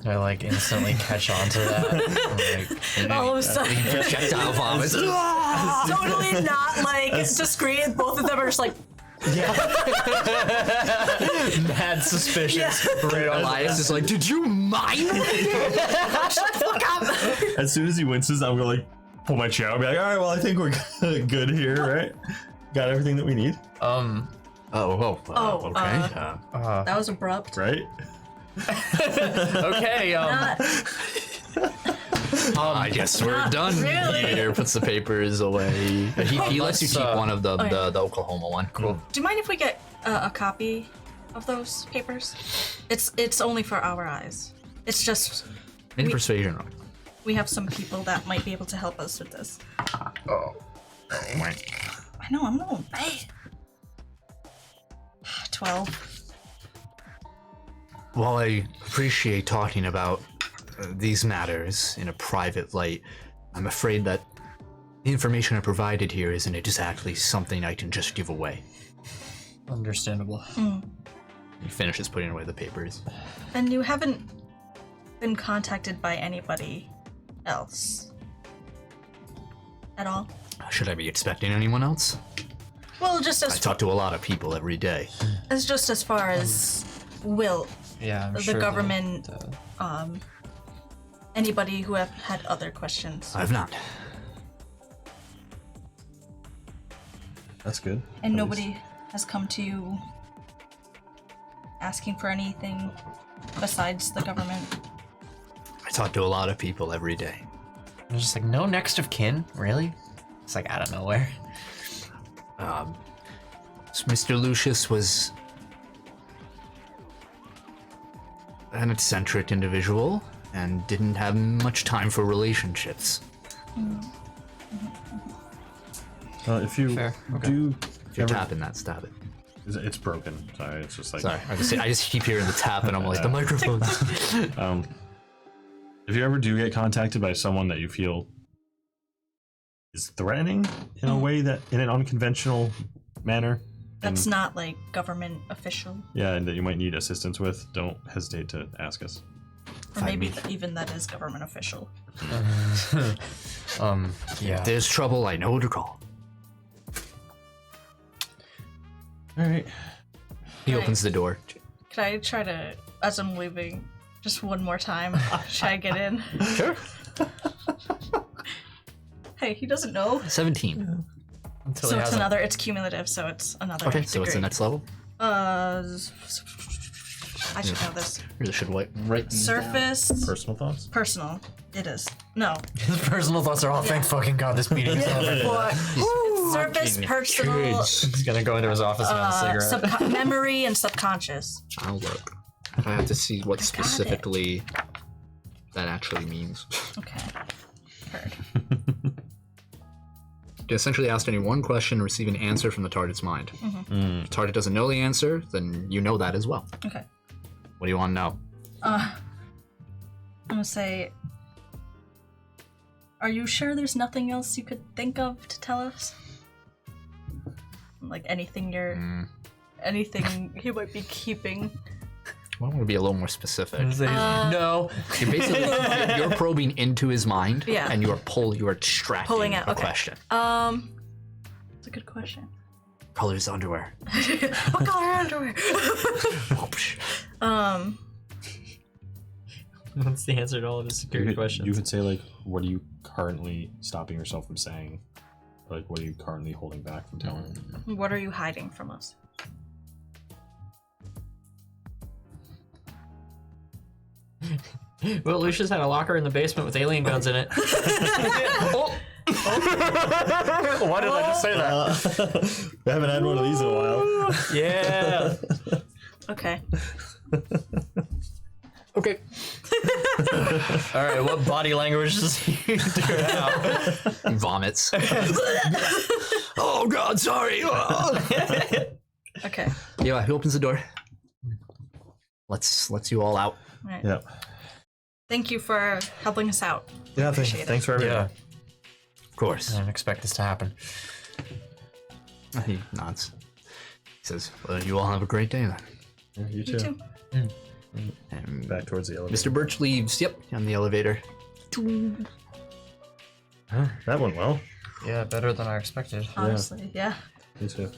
I like instantly catch on to that. Like, all of a sudden, Projectile vomit. totally not like discreet. Both of them are just like, mad suspicious. Right on. Elias is like, did you mind? shut the fuck up. As soon as he winces, I'm gonna like pull my chair out and be like, all right, well, I think we're good here, right? Got everything that we need, Okay. That was abrupt. right? Okay. I guess we're Not done really. here. Puts the papers away. He lets you let's, keep one of the Oklahoma one. Cool. Do you mind if we get a copy of those papers? It's only for our eyes. It's just In We- persuasion. we have some people that might be able to help us with this. Oh. I know, I'm not bad. 12. While I appreciate talking about these matters in a private light, I'm afraid that the information I provided here isn't exactly something I can just give away. Understandable. He finishes putting away the papers. And you haven't been contacted by anybody else at all? Should I be expecting anyone else? Well, just I as talk to a lot of people every day. as far as Will, Yeah, I'm the sure government, anybody who have had other questions. I've not. That's good. And At nobody has come to you asking for anything besides the government. I talk to a lot of people every day. I'm just like, no next of kin? Really? It's like out of nowhere. So Mr. Lucius was an eccentric individual and didn't have much time for relationships. If you Fair, okay. do, If you're ever- tapping that, stab it. it's broken. Sorry, it's just like. Sorry, I just keep hearing the tap and I'm like, the microphone. If you ever do get contacted by someone that you feel is threatening in a way that in an unconventional manner, That's not like government official, yeah, and that you might need assistance with, don't hesitate to ask us. or maybe even that is government official. Yeah. There's trouble, I know to call. All right. He Right. opens the door. Can I try to, as I'm leaving, just one more time, try to get in? Sure. Hey, he doesn't know. 17. Until So he it's has another, it's cumulative, so it's another Okay, so what's the degree. next level? I should know this. Really should write these down. Surface, Personal thoughts? personal. It is. No. his personal thoughts are all. Thank fucking God this meeting is over. Surface, personal, He's gonna go into his office and have a cigarette. memory, and subconscious. I'll look. I have to see what it. specifically that actually means. Okay. Heard. You can essentially ask any one question and receive an answer from the target's mind. If the target doesn't know the answer, then you know that as well. Okay. What do you want to know? I'm gonna say, are you sure there's nothing else you could think of to tell us? Like anything anything he might be keeping. I want to be a little more specific. No. You're basically you're probing into his mind, Yeah. and you are extracting Pulling out, a okay. question. It's a good question. Colors underwear. What color underwear? That's the answer to all of his security questions. You could say, like, what are you currently stopping yourself from saying? Like, what are you currently holding back from telling? What are you hiding from us? Well, Lucius had a locker in the basement with alien guns in it. Why did I just say that? We haven't had one of these in a while. Yeah. Okay. Okay. All right. What body language does he do now? Vomits. Oh God, sorry. Okay. Yeah, he opens the door. Lets you all out. All right. Yeah. Thank you for helping us out. Yeah, Appreciate it. thanks for everything. Yeah. Of course. I didn't expect this to happen. He nods. He says, "Well, you all have a great day then." Yeah, you You too. too. And Back towards the elevator. Mr. Birch leaves. Yep, on the elevator. Huh, that went well. Yeah, better than I expected. Honestly, yeah. Me too.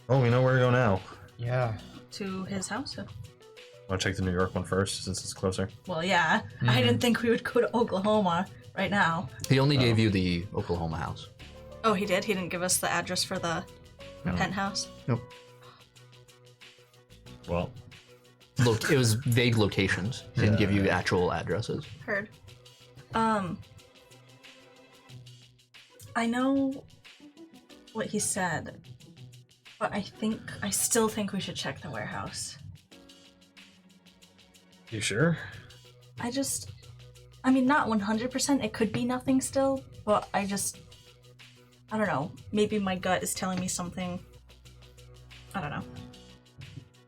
Oh, we know where to go now. Yeah. To his house. Want to check the New York one first, since it's closer? Well, yeah. I didn't think we would go to Oklahoma right now. He only gave you the Oklahoma house. Oh, he did? He didn't give us the address for the penthouse? Nope. Well, It was vague locations. He didn't give you actual addresses. Heard. I know what he said, but I still think we should check the warehouse. you sure? I mean, not 100%, it could be nothing still, but I don't know. Maybe my gut is telling me something. I don't know.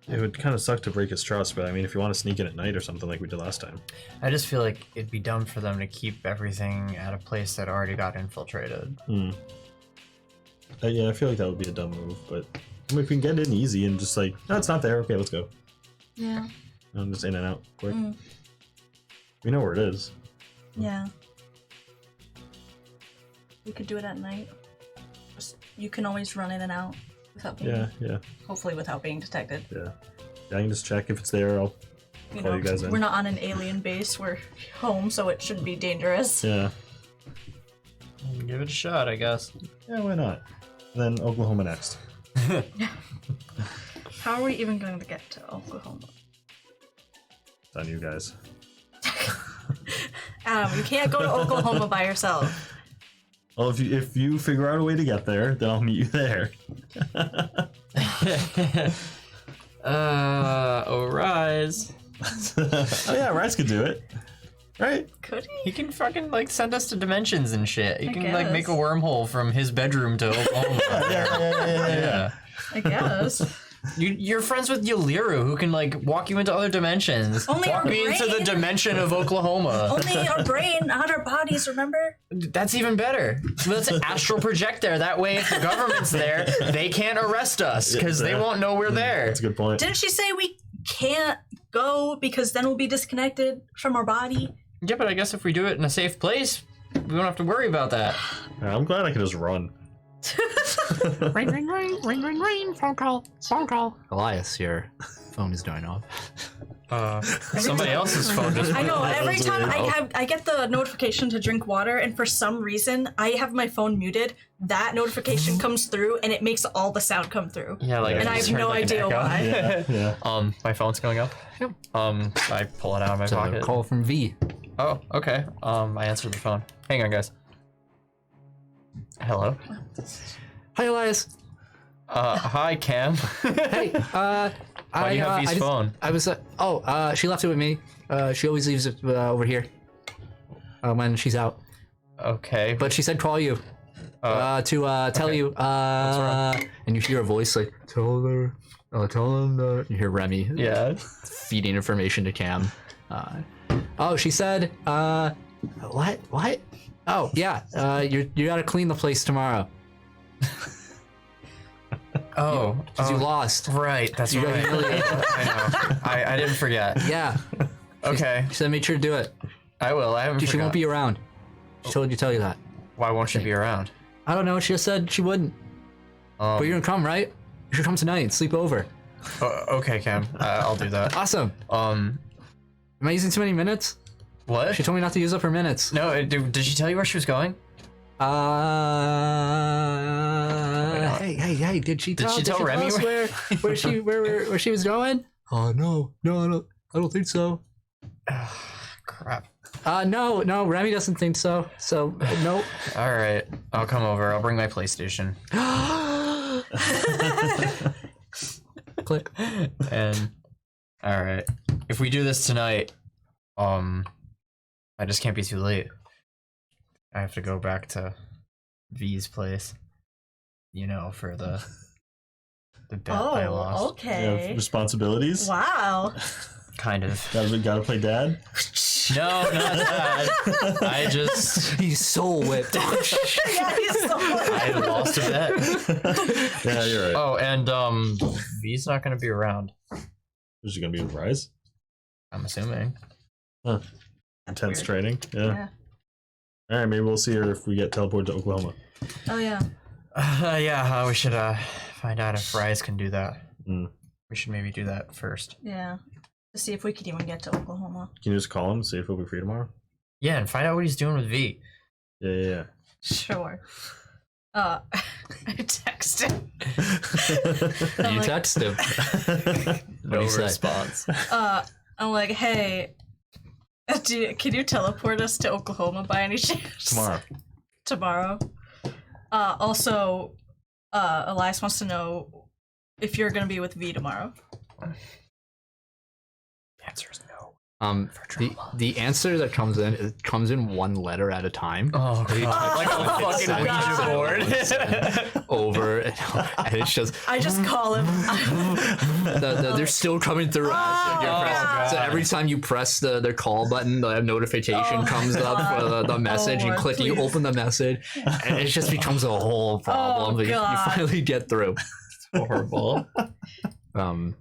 It would kind of suck to break his trust, but I mean, if you want to sneak in at night or something like we did last time. I just feel like it'd be dumb for them to keep everything at a place that already got infiltrated. Yeah, I feel like that would be a dumb move, but I mean, if we can get in easy and just like, no, it's not there. Okay, let's go. Yeah. And just in and out quick. We know where it is. Yeah. We could do it at night. You can always run in and out without being, Yeah. hopefully without being detected. Yeah, I can just check if it's there. I'll call you guys in. We're not on an alien base. We're home, so it shouldn't be dangerous. Yeah. Give it a shot, I guess. Yeah, why not? And then Oklahoma next. How are we even going to get to Oklahoma? It's on you guys. Adam, you can't go to Oklahoma by yourself. Well, if you figure out a way to get there, then I'll meet you there. Rise. Oh yeah, Rice could do it. Right? Could he? He can fucking like send us to dimensions and shit. He I can like make a guess. wormhole from his bedroom to Oklahoma. Yeah. I guess. You're friends with Yaliru, who can like walk you into other dimensions. Only walk our me into the brain. dimension of Oklahoma. Only our brain, not our bodies, remember? That's even better. Let's astral project there. That way, if the government's there, they can't arrest us because they won't know we're there. That's a good point. Didn't she say we can't go because then we'll be disconnected from our body? Yeah, but I guess if we do it in a safe place, we don't have to worry about that. I'm glad I can just run. Ring, ring, ring, ring, ring, ring. Phone call. Elias, your phone is going off. Somebody else's phone just. I know. Every time I get the notification to drink water, and for some reason I have my phone muted. That notification comes through, and it makes all the sound come through. Yeah, like. And I have no idea why. Yeah. My phone's going up. Yep. I pull it out of my It's a pocket. call from V. Oh, okay. I answered the phone. Hang on, guys. Hello. Hi, Elias. Hi, Cam. Hey, Why do you have V's phone? I was, she left it with me. She always leaves it over here when she's out. Okay. But she said call you to tell you. And you hear a voice like, tell them that. You hear Remy Yeah. feeding information to Cam. She said, what? Oh, yeah, you gotta clean the place tomorrow. Because you lost. Right, that's You right. got humiliated. I know. I didn't forget. Yeah. Okay, She said make sure to do it. I will. I haven't She forgot. won't be around. She told you to tell you that. Why won't she be around? I don't know. She just said she wouldn't. But you're gonna come, right? You should come tonight and sleep over. Okay, Cam. I'll do that. Awesome. Am I using too many minutes? What? She told me not to use up her minutes. No, did she tell you where she was going? Hey, did she tell Remy us where she was going? Oh, no, I don't think so. Crap. No, Remy doesn't think so. So, nope. All right, I'll come over. I'll bring my PlayStation. Click. And all right, if we do this tonight, I just can't be too late. I have to go back to V's place. For the bet I lost. You Okay. have responsibilities. Wow. Kind of. Gotta play dad. No, not that. I just He's soul whipped. Yeah, he's so I lost a bet. Yeah, you're right. Oh, and V's not gonna be around. Is she gonna be a rise? I'm assuming. Intense weird. training. Yeah. All right, maybe we'll see her if we get teleported to Oklahoma. Oh yeah. We should find out if Rise can do that. Mm. We should maybe do that first. Yeah. To see if we could even get to Oklahoma. Can you just call him, see if he'll be free tomorrow? Yeah, and find out what he's doing with V. Yeah. Sure. I text him. You text him. No do you say? response. I'm like, hey, can you teleport us to Oklahoma by any chance? Tomorrow. Also, Elias wants to know if you're gonna be with V tomorrow. The answer is no. The answer that comes in, it comes in one letter at a time. Oh, God. Like a fucking Ouija board. Over and it's just I just call him. they're still coming through. So every time you press their call button, the notification comes up for the message. You Lord, click, you please. open the message, and it just becomes a whole problem. But you God. finally get through. Horrible. Hello.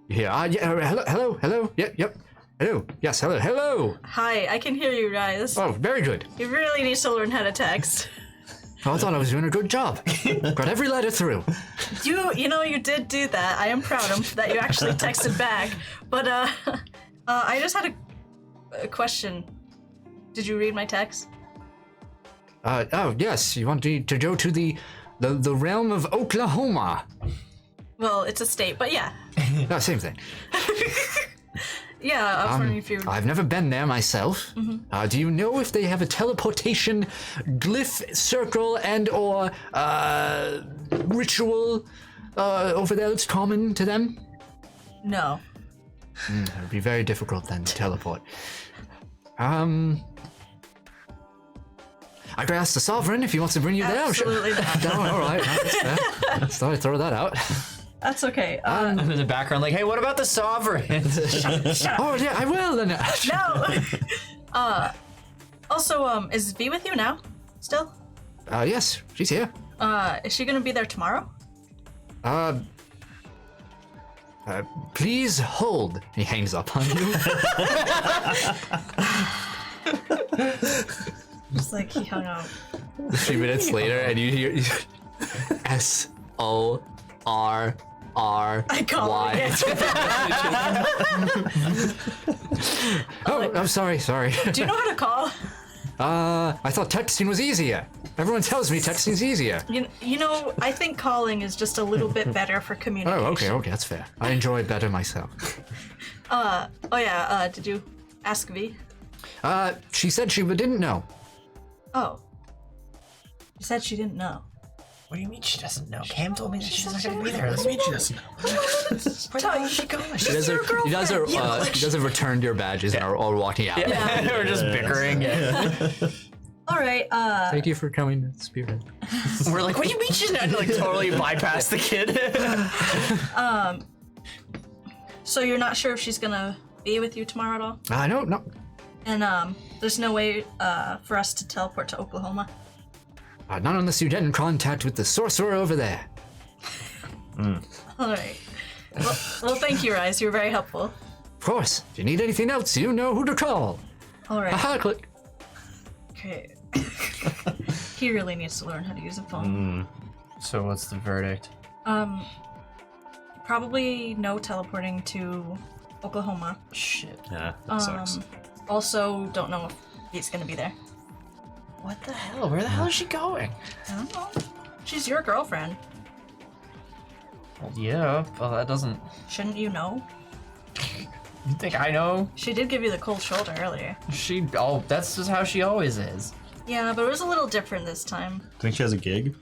Yep. Hello. Yes. Hello. Hi, I can hear you guys. Oh, very good. You really need to learn how to text. I thought I was doing a good job. Got every letter through. You did do that. I am proud of that you actually texted back. But I just had a question. Did you read my text? Oh yes. You want to go to the realm of Oklahoma? Well, it's a state, but yeah. No, same thing. Yeah, I was wondering if you... I've never been there myself. Do you know if they have a teleportation glyph, circle, and or ritual over there that's common to them? No. It would be very difficult then to teleport. I could ask the Sovereign if he wants to bring you there. Absolutely not. No, all right. That's fair. Just thought I'd throw that out. That's okay. I'm in the background like, hey, what about the Sovereign? Oh, yeah, I will then. No! Also, is V with you now? Still? Yes, she's here. Is she gonna be there tomorrow? Please hold. He hangs up on you. Just like he hung up. 3 minutes later, and you hear S-O-R-R-Y. I call it. Oh, I'm sorry. Do you know how to call? I thought texting was easier. Everyone tells me texting's easier. You know, I think calling is just a little bit better for communication. Oh, okay, that's fair. I enjoy it better myself. Did you ask V? She said she didn't know. Oh. She said she didn't know. What do you mean she doesn't know? Cam told me that she's not gonna be there. What do you mean she doesn't know? Where the hell is she going? You guys have returned your badges and are all walking out. Yeah. We're just bickering. All right. Thank you for coming to Spirit. We're like, what do you mean she's not? Like, totally bypass the kid. So you're not sure if she's gonna be with you tomorrow at all? No. And there's no way for us to teleport to Oklahoma. Not unless you get in contact with the sorcerer over there. All right. Well, thank you, Rise. You were very helpful. Of course. If you need anything else, you know who to call. All right. Aha, click. Okay. He really needs to learn how to use a phone. So what's the verdict? Probably no teleporting to Oklahoma. Shit. Yeah, that sucks. Also, don't know if he's gonna be there. What the hell? Where the hell is she going? I don't know. She's your girlfriend. Well, yeah, well, that doesn't... Shouldn't you know? You think I know? She did give you the cold shoulder earlier. That's just how she always is. Yeah, but it was a little different this time. Think she has a gig?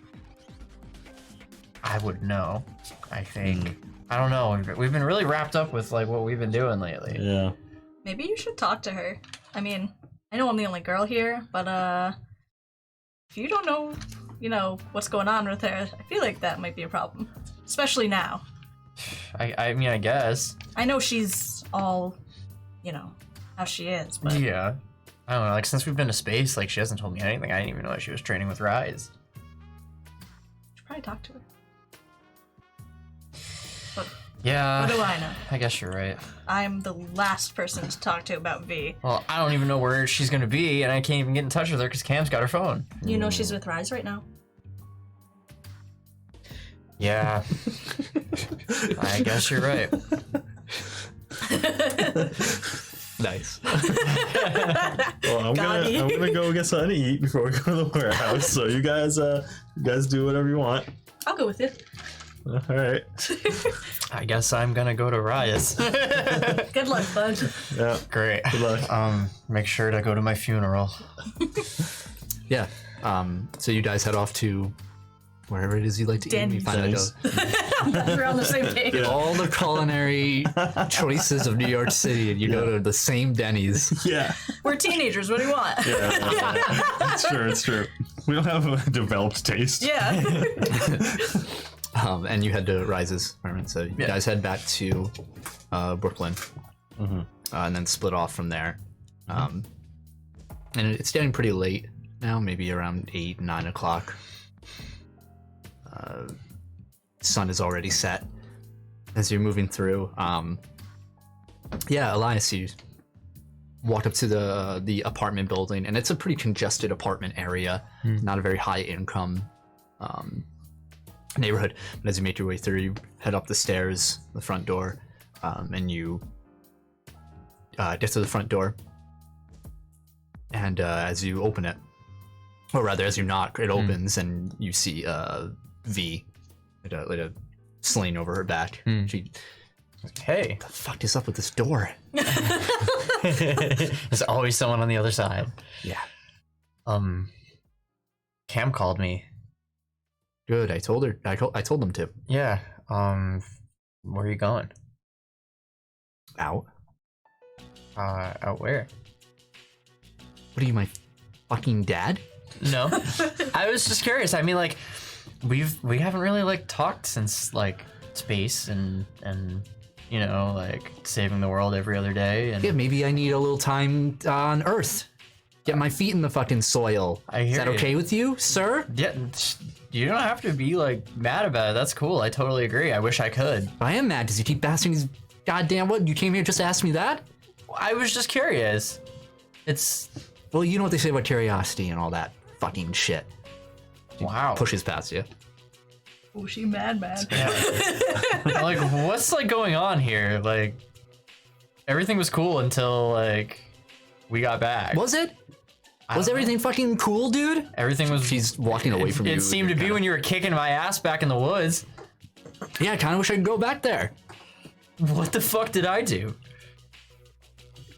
I would know, I think. I don't know. We've been really wrapped up with, like, what we've been doing lately. Yeah. Maybe you should talk to her. I mean, I know I'm the only girl here, but, if you don't know, what's going on with her, I feel like that might be a problem. Especially now. I mean, I guess. I know she's all, how she is, but... Yeah. I don't know, like, since we've been to space, like, she hasn't told me anything. I didn't even know that she was training with Rise. You should probably talk to her. But Yeah. what do I know? I guess you're right. I'm the last person to talk to about V. Well, I don't even know where she's gonna be, and I can't even get in touch with her because Cam's got her phone. You know she's with Rise right now? Yeah. I guess you're right. Nice. Well, I'm gonna go get something to eat before we go to the warehouse. So you guys do whatever you want. I'll go with you. All right. I guess I'm gonna go to Rise. Good luck, bud. Yeah. Great. Good luck. Make sure to go to my funeral. Yeah. So you guys head off to wherever it is you like to eat. Denny's. You find Denny's. We're on the same page. all the culinary choices of New York City, and you go to the same Denny's. Yeah. We're teenagers. What do you want? Yeah. It's true. We don't have a developed taste. Yeah. And you head to Rise's apartment. So you guys head back to Brooklyn, and then split off from there. And it's getting pretty late now, maybe around 8, 9 o'clock. Sun is already set as you're moving through. Elias, you walk up to the apartment building, and it's a pretty congested apartment area, not a very high income neighborhood. But as you make your way through, you head up the stairs, the front door, and you get to the front door. And as you open it, or rather, as you knock, it opens, and you see V, like a sling over her back. She, Hey. what the fuck is up with this door? There's always someone on the other side. Yeah. Cam called me. Good. I told her. I told them to. Yeah. Where are you going? Out. Out where? What are you, my fucking dad? No. I was just curious. I mean, like, we haven't really like talked since like space and like saving the world every other day. And Yeah, maybe I need a little time on Earth. Get my feet in the fucking soil. I hear Is that you. okay with you, sir? yeah, you don't have to be like mad about it. That's cool. I totally agree. I wish I could. I am mad because you keep asking these goddamn what? You came here just to ask me that? I was just curious. It's Well, you know what they say about curiosity and all that fucking shit. wow. Pushes past you. Oh, she mad, man. Like, what's like going on here? Like, everything was cool until like we got back. Was it? Was don't everything fucking cool, dude? Everything was. She's walking away from you. It seemed to be when you were kicking my ass back in the woods. Yeah, I kind of wish I could go back there. What the fuck did I do?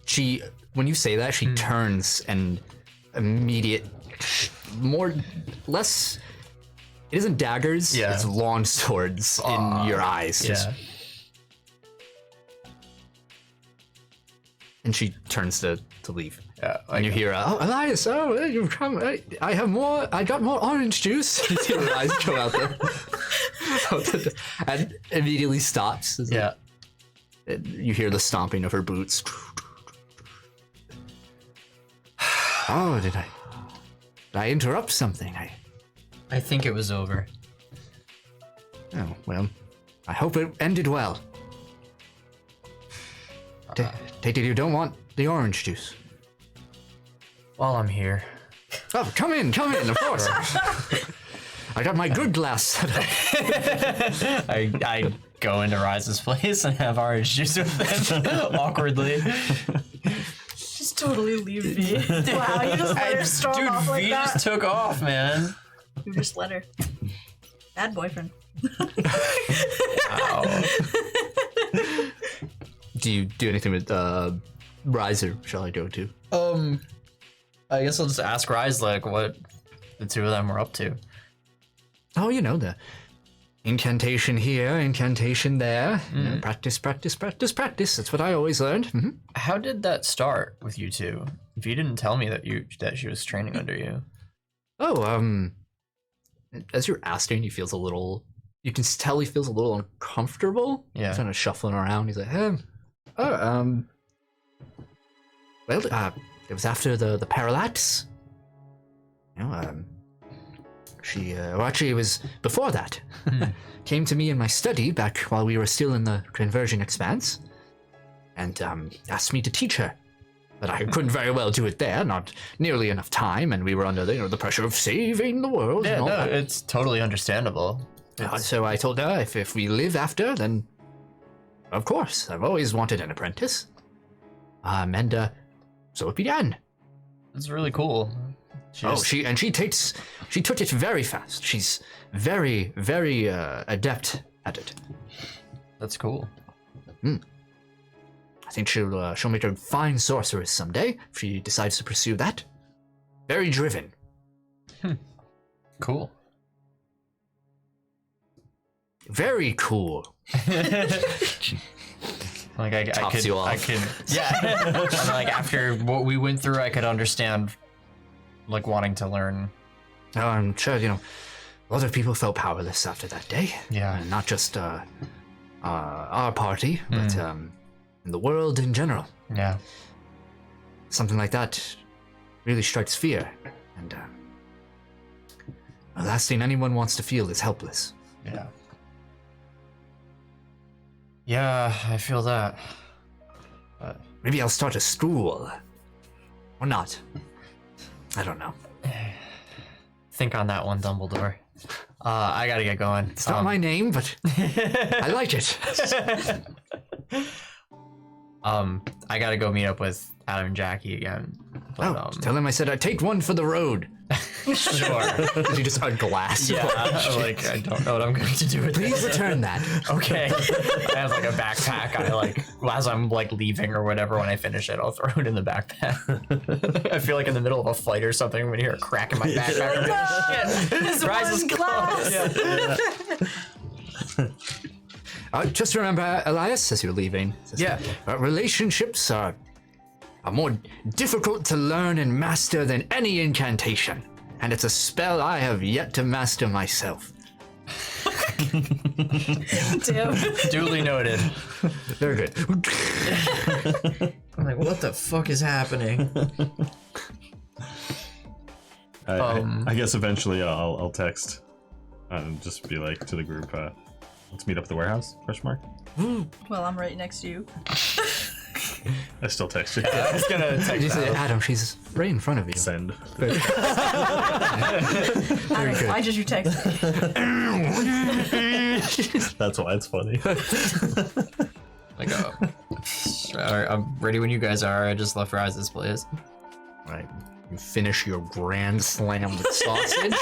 She, when you say that, she turns and less. It isn't daggers. Yeah. It's long swords in your eyes. Yeah. And she turns to leave. Yeah. And you hear, "Oh, Elias! Oh, you've come! I have more. I got more orange juice." You see her eyes go out there, and immediately stops. It's Yeah. like- you hear the stomping of her boots. Oh, did I interrupt something? I think it was over. Oh well, I hope it ended well. Take it you don't want the orange juice. While I'm here. Oh, come in, of course. I got my good glass set up. I go into Rise's place and have orange juice with him awkwardly. Just totally leave me. Wow, you just let her storm Dude, off like V that. just took off, man. You just let her. Bad boyfriend. Wow. Do you do anything with Rise, or shall I go to? I guess I'll just ask Rise like what the two of them were up to. Oh, you know, the incantation here, incantation there. You know, practice. That's what I always learned. Mm-hmm. How did that start with you two? If you didn't tell me that she was training under you. Oh, as you're asking, he feels a little. You can tell he feels a little uncomfortable. Yeah. He's kind of shuffling around. He's like, well, it was after the parallax. You know, actually, it was before that. Came to me in my study back while we were still in the conversion expanse, and asked me to teach her. But I couldn't very well do it there, not nearly enough time, and we were under the pressure of saving the world. Yeah, and all no, that. it's totally understandable. So I told her if we live after, then of course, I've always wanted an apprentice. And so it began. It's really cool. She took it very fast. She's very, very adept at it. That's cool. I think she'll make a fine sorceress someday if she decides to pursue that. Very driven. Cool. Very cool. Like I Tops could, you off. I could, yeah. And like after what we went through, I could understand, like wanting to learn. Oh, I'm sure a lot of people felt powerless after that day. Yeah. And not just our party, but in the world in general. Yeah. Something like that really strikes fear, and the last thing anyone wants to feel is helpless. Yeah. Yeah, I feel that. But Maybe I'll start a school. Or not. I don't know. think on that one, Dumbledore. I gotta get going. It's not my name, but I like it. I gotta go meet up with Adam and Jackie again. But, Tell him I said I'd take one for the road. sure. You just unglass. Yeah, like I don't know what I'm going to do with Please this. return that. Okay. I have like a backpack. I like as I'm like leaving or whatever, when I finish it, I'll throw it in the backpack. I feel like in the middle of a fight or something, I'm gonna hear a crack in my backpack. This Rise is one glass. Just remember, Elias, as you're leaving. Yeah. Relationships are more difficult to learn and master than any incantation. And it's a spell I have yet to master myself. Damn. Duly noted. Very good. I'm like, what the fuck is happening? I guess eventually I'll text and just be like to the group, let's meet up at the warehouse, ? Well, I'm right next to you. I still text you. I was gonna text You say, Adam. Adam, she's right in front of you. Send. Adam, why did you text me? That's why it's funny. Like, alright, I'm ready when you guys are. I just left Rise's place. Right. You finish your grand slam with sausage,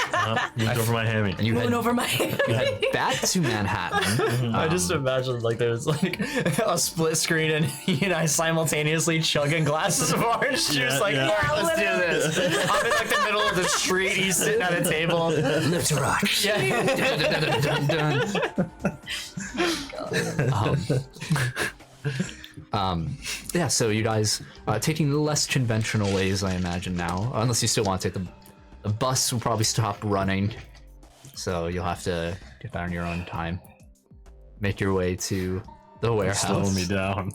Moved over my hammy. and you Moving head, over my you head back to Manhattan. I just imagine like there's like a split screen and he and I simultaneously chugging glasses of orange juice. Yeah, Like, yeah. alright, let's do this. I'm in like the middle of the street. He's sitting at a table. Lift a rock. Yeah. Yeah, so you guys taking the less conventional ways, I imagine now. Unless you still want to take the bus will probably stop running, so you'll have to get that on your own time. Make your way to the warehouse. Slowing me down.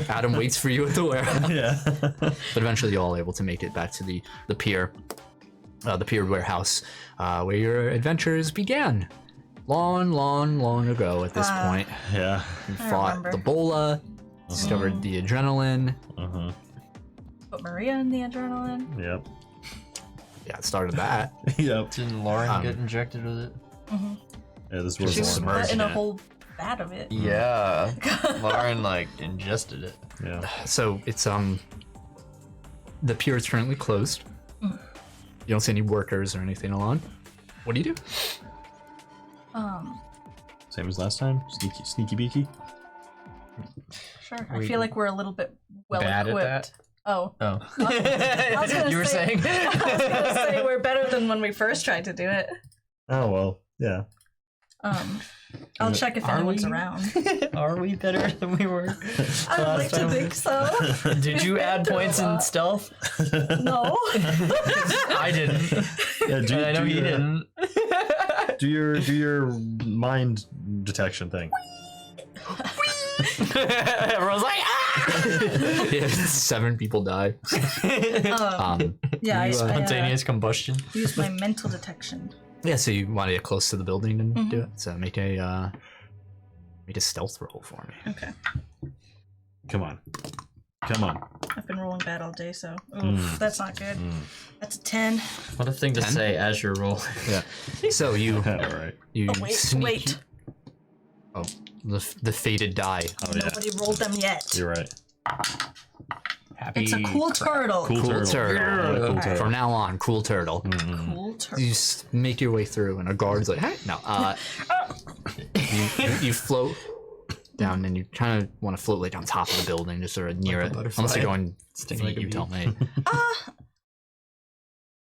Adam waits for you at the warehouse, Yeah. but eventually you're all able to make it back to the pier warehouse, where your adventures began. Long ago at this point. Yeah. You I fought remember. the bola, discovered the adrenaline. Uh-huh. Put Maria in the adrenaline. Yep. Yeah, it started that. Yep. Didn't Lauren get injected with it? Yeah, this was She was one. smart. In a Yeah. whole vat of it. Yeah. Lauren like ingested it. Yeah. So it's the pier is currently closed. You don't see any workers or anything along. What do you do? Same as last time. Sneaky beaky. Sure. I feel like we're a little bit well Bad equipped. at that? Oh. Oh. I was gonna You were say- saying? I was gonna say we're better than when we first tried to do it. Oh well. Yeah. I'll check if Are anyone's we? around. Are we better than we were? I would like to time. think so. Did you add points in stealth? No. I didn't. Yeah. And I know he didn't. Do your mind detection thing. Everyone's like, ah! Yeah, 7 people die. Yeah, I Spontaneous combustion. use my mental detection. Yeah, so you want to get close to the building and do it. So make a stealth roll for me. Okay. Come on. I've been rolling bad all day, so oof, that's not good. That's a 10. What a thing to 10? say as you're rolling. Yeah. So you All right. Oh, wait. Oh, the fated die. Oh yeah. Nobody rolled them yet. You're right. Happy. It's a cool turtle. Cool turtle. turtle. Cool turtle. From now on, cool turtle. Cool turtle. You make your way through, and a guard's like, "Hey, no." You float down, and you kind of want to float like on top of the building, just sort of near Like a it. butterfly. Unless you're going Sting feet, like a you bee. tell me.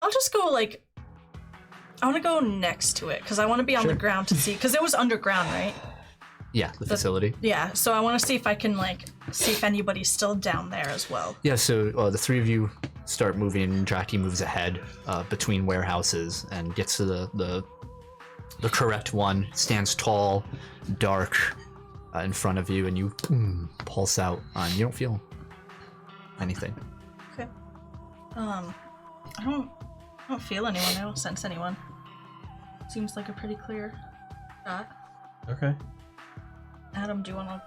I'll just go like. I want to go next to it because I want to be on the ground to see because it was underground, right? Yeah, the facility. Yeah. So I want to see if I can like see if anybody's still down there as well. Yeah, so the 3 of you start moving. Jackie moves ahead between warehouses and gets to the correct one. Stands tall, dark, in front of you, and you pulse out. You don't feel anything. Okay. I don't feel anyone. I don't sense anyone. Seems like a pretty clear shot. Okay. Adam, do you want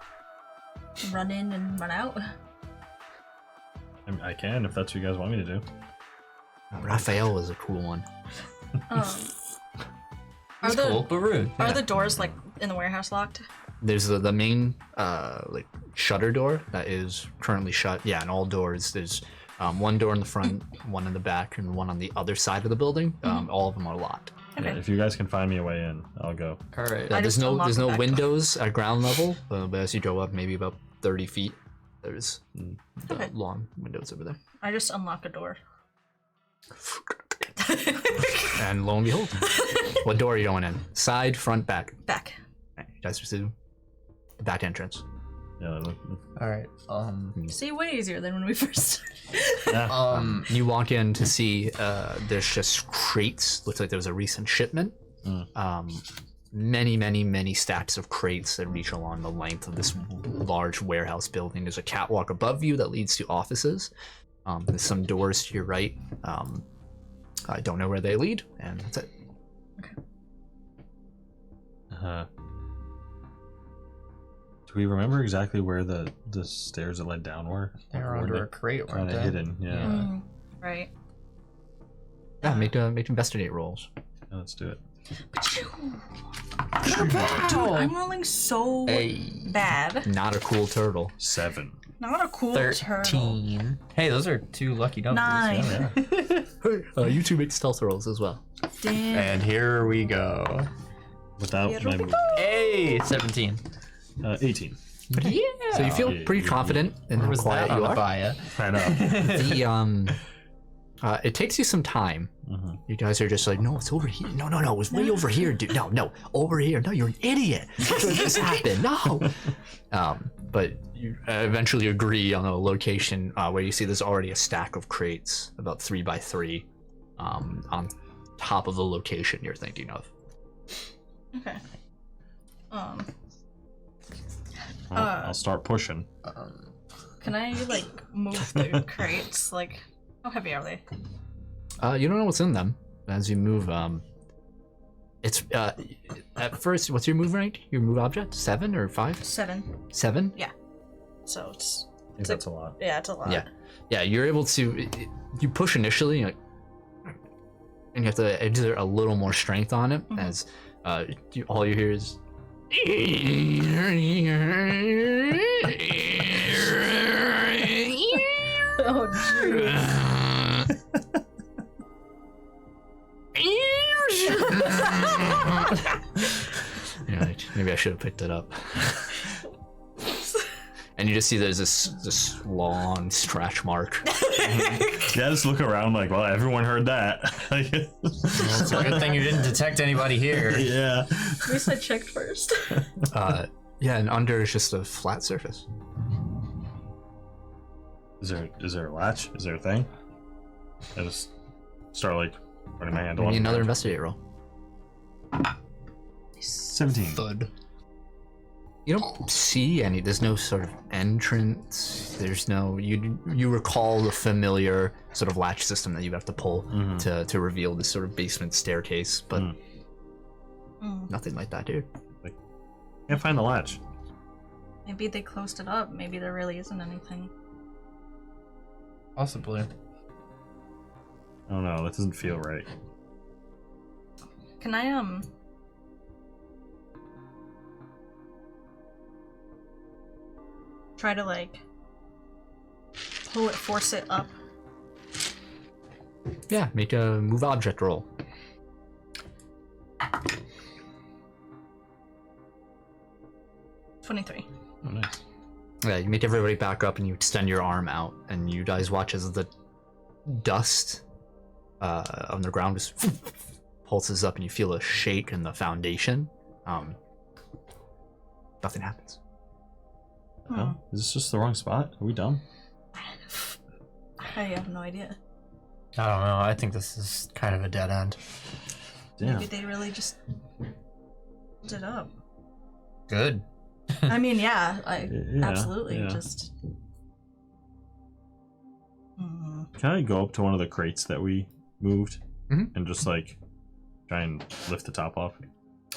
to run in and run out? I mean, I can if that's what you guys want me to do. Raphael was a cool one. Are It's the cool, but rude. are the doors like in the warehouse locked? There's the main like shutter door that is currently shut. Yeah, and all doors. There's one door in the front, one in the back, and one on the other side of the building. All of them are locked. Okay. Yeah, if you guys can find me a way in, I'll go. All right. Yeah, just there's unlock no the back door. windows at ground level, but as you go up maybe about 30 feet, there's Okay. long windows over there. I just unlock a door. And lo and behold, what door are you going in? Side, front, back? Back. Okay, you guys pursue the back entrance. Yeah. All right. See, way easier than when we first. You walk in to see there's just crates. Looks like there was a recent shipment. Many stacks of crates that reach along the length of this large warehouse building. There's a catwalk above you that leads to offices. There's some doors to your right. I don't know where they lead, and that's it. Do Do we remember exactly where the stairs that led down were? They were under a crate, weren't Kind of they? hidden. Yeah. Right. Yeah, make investigate rolls. Yeah, let's do it. Dude, I'm rolling so bad. Not a cool turtle. 7. Not a cool turtle. 13. Hey, those are 2 lucky numbers. 9. Yeah. You two make stealth rolls as well. Damn. And here we go. Without my move. Hey, 17. 18. Yeah. So you feel pretty confident in how quiet you are. Baya? I know. It takes you some time. Mm-hmm. You guys are just like, no, it's over here. No, it was way over here, dude. No, over here. No, you're an idiot. How could this happen? No. But you eventually agree on a location where you see there's already a stack of crates, about 3 by 3, on top of the location you're thinking of. Okay. I'll start pushing. Can I like move the crates? Like, how heavy are they? You don't know what's in them as you move. It's at first. What's your move rank? Your move object? 7 or 5? 7. 7? Yeah. So it's. I think that's a lot. Yeah, it's a lot. Yeah. You're able to. You push initially, like, and you have to exert a little more strength on it as all you hear is. Oh, jeez. Maybe I should have picked it up. And you just see there's this long scratch mark. Yeah, just look around like, well, everyone heard that. It's a good thing you didn't detect anybody here. Yeah. At least I checked first. Yeah, and under is just a flat surface. Is there a latch? Is there a thing? I just start like putting my handle on. Need another investigate roll. 17. Thud. You don't see any. There's no sort of entrance. There's no. You recall the familiar sort of latch system that you have to pull to reveal this sort of basement staircase, but nothing like that, dude. Can't find the latch. Maybe they closed it up. Maybe there really isn't anything. Possibly. Oh no, that doesn't feel right. Can I try to like force it up? Yeah, make a move object roll. $23. Oh nice. Yeah, you make everybody back up and you extend your arm out, and you guys watch as the dust on the ground just pulses up, and you feel a shake in the foundation. Nothing happens. Oh, is this just the wrong spot? Are we dumb? I have no idea. I don't know. I think this is kind of a dead end. Damn. Maybe they really just pulled it up. Good. I mean, yeah, Yeah, absolutely. yeah. Just. Can I go up to one of the crates that we moved Mhm. and just like try and lift the top off?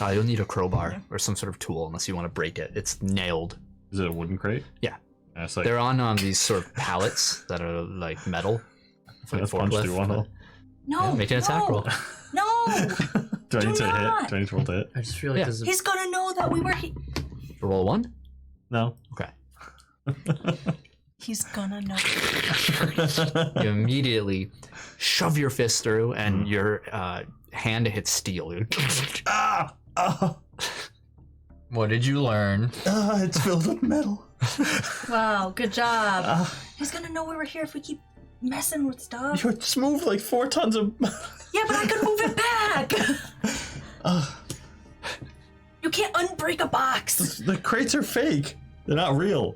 You'll need a crowbar or some sort of tool unless you want to break it. It's nailed. Is it a wooden crate? Yeah. And it's like, They're on these sort of pallets that are like metal. Like let's punch through one. forklift. No. Make an attack roll. No. Do I need to not. hit? Do I need to roll to hit? I just feel like Yeah. this is He's gonna know that we were here. Roll 1. No. Okay. He's gonna know. You immediately shove your fist through, and your hand hits steel. Ah! Ah! What did you learn? Ah! It's filled with metal. Wow, good job. He's gonna know we were here if we keep messing with stuff. You just moved like 4 tons of. Yeah, but I could move it back. You can't unbreak a box. The crates are fake. They're not real.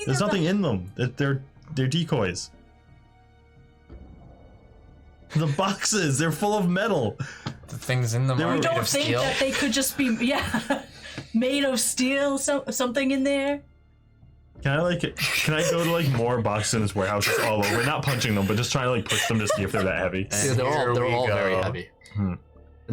There's nothing in them. They're decoys. The boxes, they're full of metal. The things in them They are were- made Don't of think steel. that they could just be made of steel. Something in there. Can I go to like more boxes in this warehouse just all over? Not punching them, but just trying to like push them to see if they're that heavy. Yeah, they're Here all we very go. heavy. And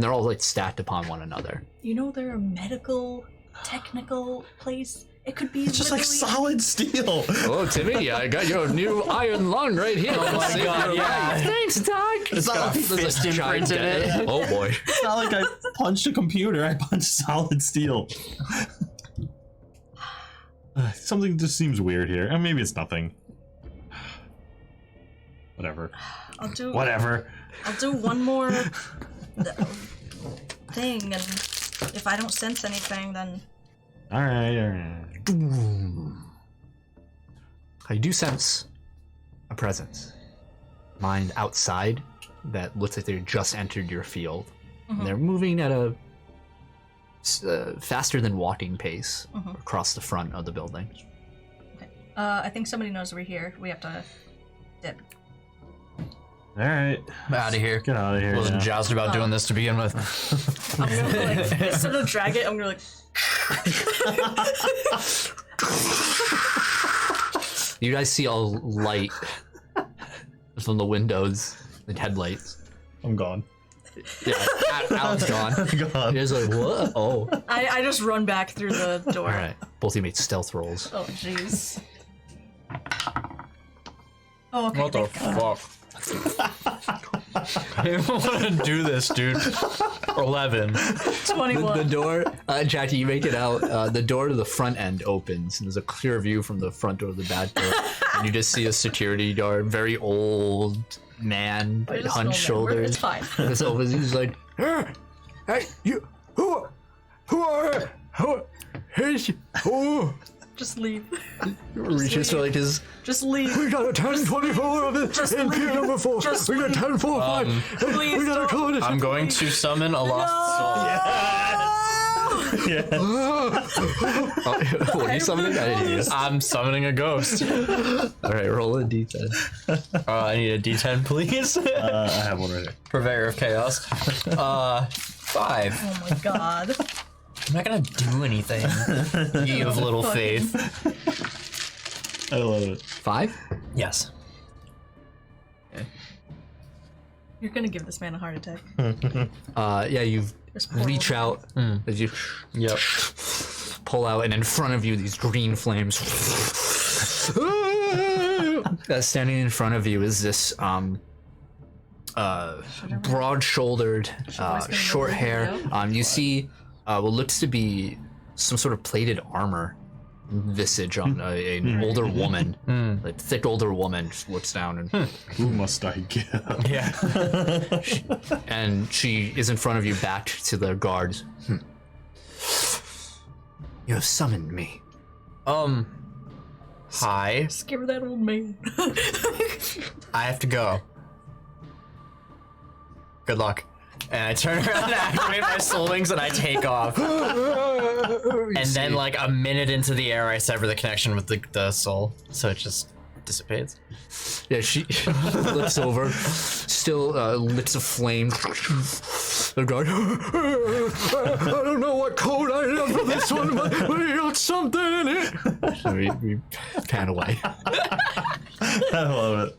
they're all like stacked upon one another. You know they're a medical, technical place. It could be It's just like literally- solid steel. Oh, Timmy, I got your new iron lung right here. Oh my god, yeah. Thanks, Doc. It's not like Fist imprinted it. Oh boy. It's not like I punched a computer. I punched solid steel. Something just seems weird here. And maybe it's nothing. Whatever. Whatever. I'll do one more thing, and if I don't sense anything, then Alright. I do sense a presence. Mind outside that looks like they just entered your field. And they're moving at a faster than walking pace across the front of the building. okay. I think somebody knows we're here. We have to dip. Alright. Out of here. Get out of here. Wasn't now. jazzed about doing this to begin with. I'm gonna like instead of drag it, I'm gonna like. You guys see a light from the windows, the headlights. I'm gone. Yeah, Alan's gone. I'm gone. You guys are like, what? Oh. I just run back through the door. All right. Both of you made stealth rolls. Oh jeez. Oh, okay. What the thank God. fuck? I don't want to do this, dude. 11. 21. The door, Jackie, you make it out. The door to the front end opens, and there's a clear view from the front door to the back door. And you just see a security guard, very old man, We're just hunched snowmen. shoulders. It's fine. This opens. He's like, hey, you, who are, hey, oh. Just leave. Reaches for like his. Just leave. We got a 1024 of it Just in pier leave. number 4. Just We got leave. 1045. Please We got a don't. code. I'm going to summon a lost soul. Yeah. What are you summoning? I didn't hear you. I'm summoning a ghost. Alright, roll a d10. I need a D10, please. I have one right here. Purveyor of chaos. 5. Oh my god. I'm not gonna do anything. You have little faith. I love it. 5? Yes. You're gonna give this man a heart attack. Yeah, you This poor reach old out as you Yep. pull out, and in front of you, these green flames. Standing in front of you is this broad-shouldered, short hair. You see what looks to be some sort of plated armor visage on an older woman. Like thick older woman just looks down and Who must I kill? Yeah. and she is in front of you, back to the guards. You have summoned me. Hi. Scare that old man. I have to go. Good luck. And I turn around and activate my soul wings and I take off. And then like a minute into the air, I sever the connection with the soul. So it just dissipates. Yeah, she looks over, still licks a flame. The guard, I don't know what code I have for this one, but we got something in it. So we pan away. I love it.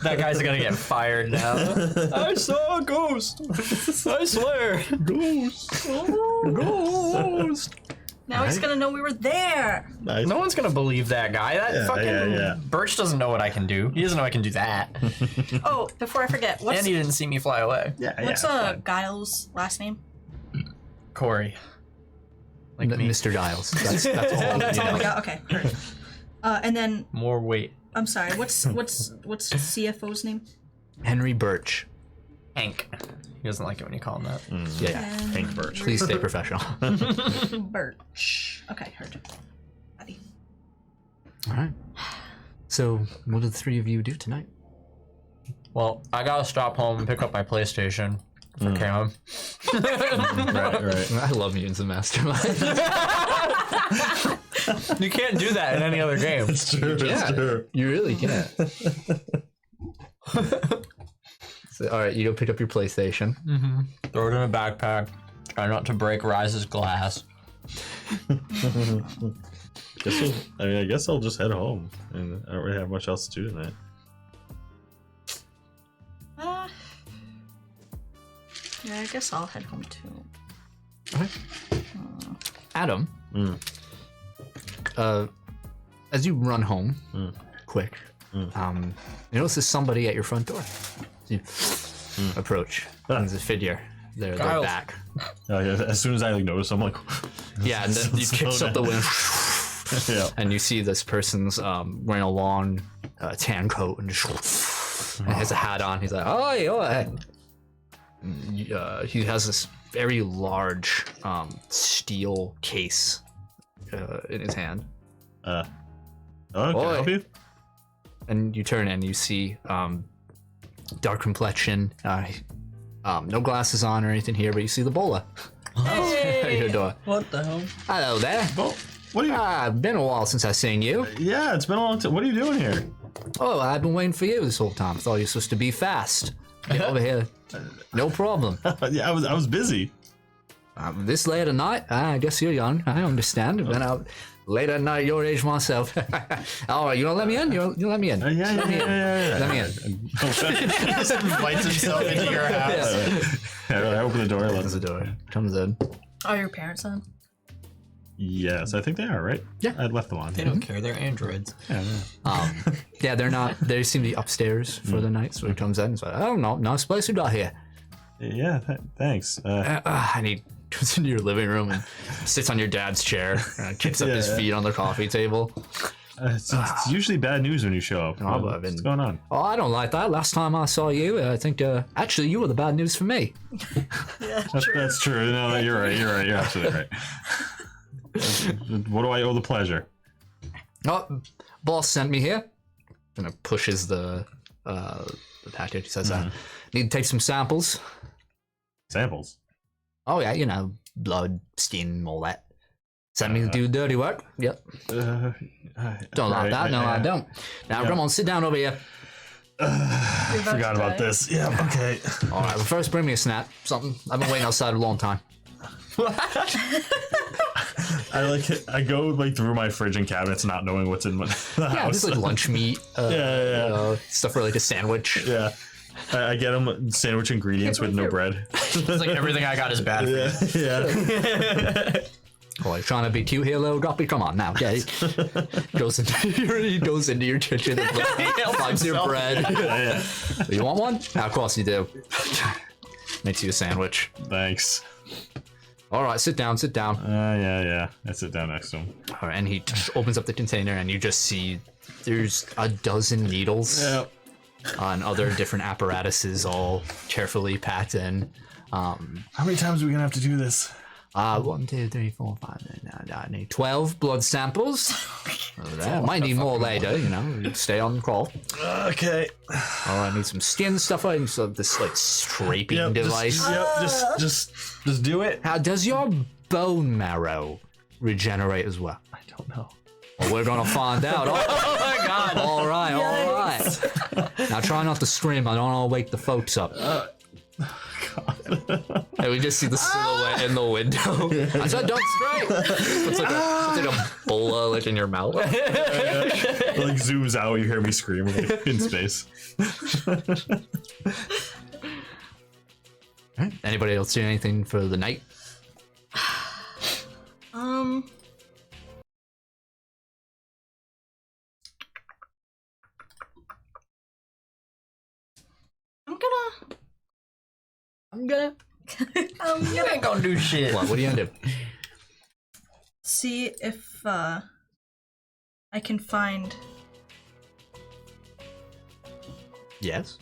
That guy's gonna get fired now. I saw a ghost. I swear. Ghost. Ghost. Now he's gonna know we were there. Nice. No one's gonna believe that guy. That fucking yeah. Birch doesn't know what I can do. He doesn't know I can do that. Oh, before I forget, what's And he didn't see me fly away. what's Giles' last name? Corey. Like me. Mr. Giles. That's all. That's You all know. we got. Okay. Perfect. And then More weight. I'm sorry. What's CFO's name? Henry Birch. Hank. He doesn't like it when you call him that. Yeah. Hank Birch. Please stay professional. Birch. Okay, heard. Buddy. All right. So, what do the three of you do tonight? Well, I gotta stop home and pick up my PlayStation for Cam. Right. I love Mutants Masterminds. You can't do that in any other game. It's true. It's true. You really can't. So, all right, you go pick up your PlayStation. Throw it in a backpack. Try not to break Rise's glass. I guess I'll just head home, and I don't really have much else to do tonight. Yeah, I guess I'll head home too. Okay. Adam, as you run home, quick, you notice there's somebody at your front door. You approach. There's a figure. They're back. As soon as I notice, I'm like, yeah, and then you kicks up the wind. yeah. And you see this person's wearing a long tan coat and has a hat on. He's like, oh, he has this very large steel case in his hand. Can I help you? And you turn and you see dark complexion, no glasses on or anything here, but you see the bola. At your door. What the hell? Hello there. Well, what are you? Been a while since I've seen you. Yeah, it's been a long time. What are you doing here? Oh, I've been waiting for you this whole time. Thought you were supposed to be fast. Get over here. No problem. Yeah, I was busy. This late at night? I guess you're young. I understand. I've been out late at night, your age myself. All right, you want to let me in? You let me in? Yeah. Let me in. He just invites himself into your house. I open the door. Opens the door. Comes in. Are your parents on? Yes, I think they are, right? Yeah. I left them on. They don't care. They're androids. Yeah, they're not. They seem to be upstairs for the night. So he comes in. He's like, oh no, nice place you got here. Yeah, thanks. And he goes into your living room and sits on your dad's chair, kicks up his feet on the coffee table. It's usually bad news when you show up. What's going on? Oh, I don't like that. Last time I saw you, I think actually you were the bad news for me. That's true. No, you're right. You're absolutely right. What do I owe the pleasure? Oh, boss sent me here. And it pushes the package. He says, need to take some samples. Samples? Oh yeah, you know, blood, skin, all that. Send me to do dirty work. Yep. Don't like that. No, I don't. Now, come on, sit down over here. Forgot about this. Yeah, okay. All right, well, first bring me a snack. Something. I've been waiting outside a long time. I go like through my fridge and cabinets not knowing what's in the house. Yeah, just like lunch meat. Stuff for like a sandwich. Yeah. I get them sandwich ingredients with no bread. It's like everything I got is bad for you. Yeah. Oh, you're trying to be cute here, little Guppy? Come on now, okay? He goes into your kitchen and finds your bread. Yeah. You want one? Of course you do. Makes you a sandwich. Thanks. All right, sit down. Yeah. I sit down next to him. All right, and he opens up the container and you just see there's a dozen needles on other different apparatuses all carefully packed in. How many times are we gonna have to do this? 1, 2, 3, 4, 5, 9, 10, 12 blood samples. Might need more later, you know. Stay on call. Okay. Oh, I need some skin stuff. I need this like scraping device. Just do it. How does your bone marrow regenerate as well? I don't know. Well, we're gonna find out. Oh my god. All right. Now try not to scream. I don't want to wake the folks up. And we just see the silhouette in the window. I said, don't scream. It's like a bola like in your mouth. It like zooms out. You hear me scream like, in space. Right. Anybody else do anything for the night? You ain't gonna do shit. What are you gonna do? See if I can find. Yes.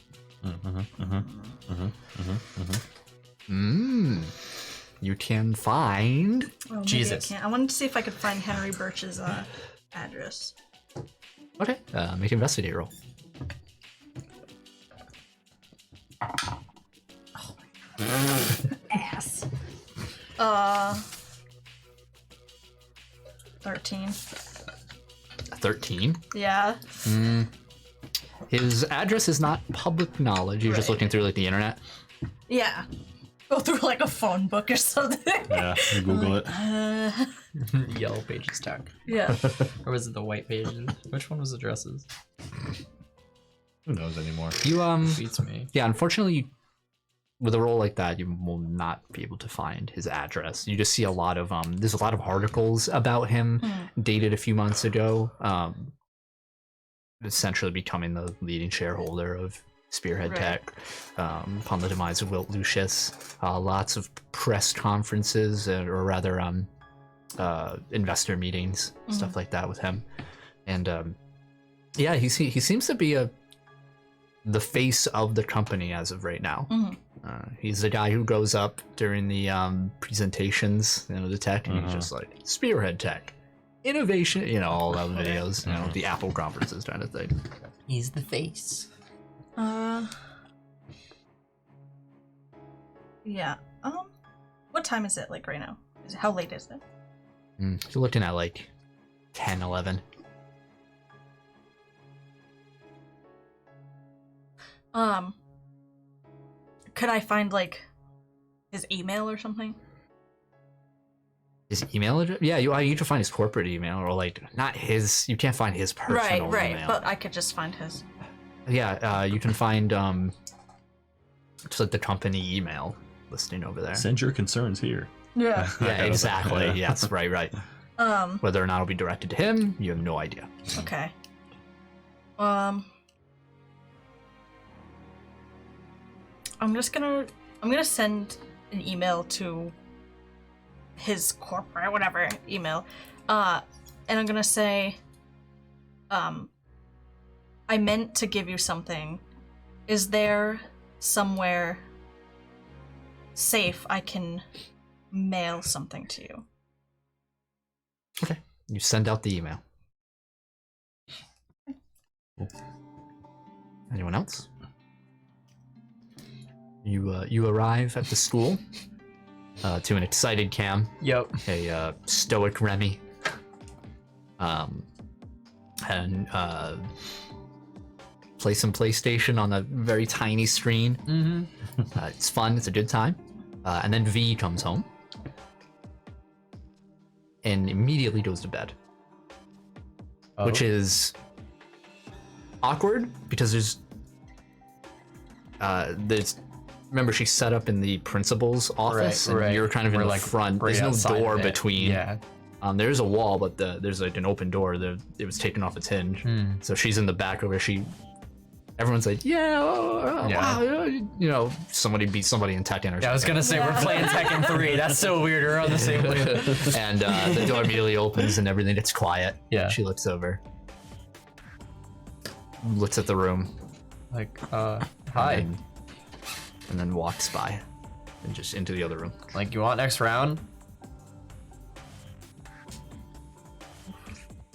You can find. Oh, maybe Jesus. I can't. I wanted to see if I could find Henry Birch's address. Okay. Make an investigate roll. Ass. 13. 13. Yeah. His address is not public knowledge. You're just looking through like the internet. Yeah. Go through like a phone book or something. Yeah, you Google it. Yellow pages stuck. Yeah. Or was it the white pages? Which one was addresses? Who knows anymore? You Beats me. Yeah, unfortunately, you with a role like that, you will not be able to find his address. You just see a lot of there's a lot of articles about him dated a few months ago, essentially becoming the leading shareholder of Spearhead Tech upon the demise of Wilt Lucius. Lots of press conferences, or rather investor meetings, stuff like that with him. And yeah, he seems to be the face of the company as of right now. He's the guy who goes up during the presentations, the tech, and he's just like, Spearhead Tech, innovation, all those videos, the Apple conferences kind of thing. He's the face. Yeah. What time is it like right now? How late is it? You're looking at like 10, 11. Could I find like his email or something? His email address? Yeah, you can find his corporate email, or like not his. You can't find his personal email. But I could just find his. Yeah, you can find just like the company email listing over there. Send your concerns here. Yeah. Yeah, exactly. Yes, right. Whether or not it'll be directed to him, you have no idea. Okay. I'm gonna send an email to his corporate whatever email, and I'm gonna say, I meant to give you something. Is there somewhere safe I can mail something to you? Okay. You send out the email. Anyone else? You arrive at the school to an excited Cam. Yep. A stoic Remy. And play some PlayStation on a very tiny screen. It's fun. It's a good time. And then V comes home and immediately goes to bed, which is awkward because there's remember she's set up in the principal's office, and you're kind of in the front. There's no door between. Yeah. There's a wall, but there's like an open door. It was taken off its hinge, so she's in the back over. Everyone's like, wow, somebody beat somebody in Tekken or something. Yeah, I was gonna say we're playing Tekken 3. That's so weird. We're on the same wave. And the door immediately opens and everything gets quiet. Yeah. She looks over, looks at the room, Like, hi. And then walks by and just into the other room. Like, you want next round?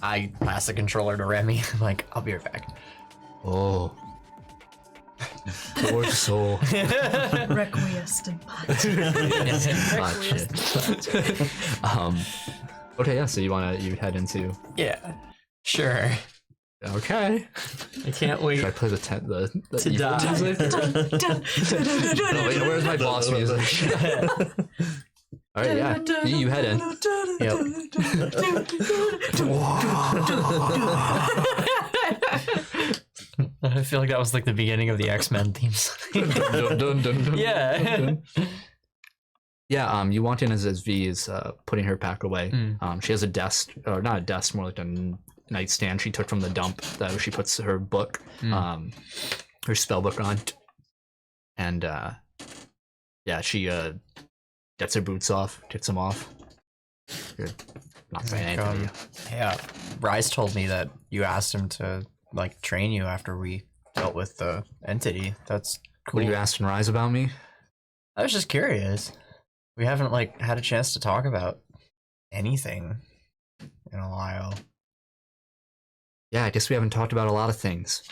I pass the controller to Remy. I'm like, I'll be right back. Oh. Poor soul. Requiesced in Okay, yeah, so you head into... Yeah, sure. Okay. I can't wait. Should I play the to evil die. music? No, wait, where's my boss music? Alright, yeah. You head in. I feel like that was like the beginning of the X-Men themes. Yeah. Yeah, you walk in as V is putting her pack away. She has a desk, or not a desk, more like a nightstand she took from the dump that she puts her book, her spell book on. And yeah, she gets her boots off, kicks them off. You're not saying anything to you. Yeah, Rise told me that you asked him to like train you after we dealt with the entity. That's cool. What are you asking Rise about me? I was just curious. We haven't like had a chance to talk about anything in a while. Yeah, I guess we haven't talked about a lot of things.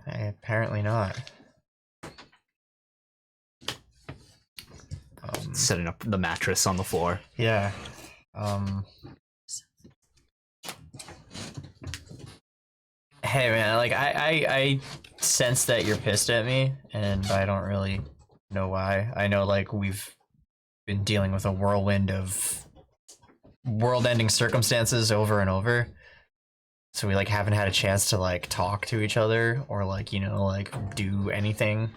Apparently not. Setting up the mattress on the floor. Yeah. Hey man, like I sense that you're pissed at me, and I don't really know why. I know like we've been dealing with a whirlwind of world-ending circumstances over and over. So we like haven't had a chance to like talk to each other or like, like do anything.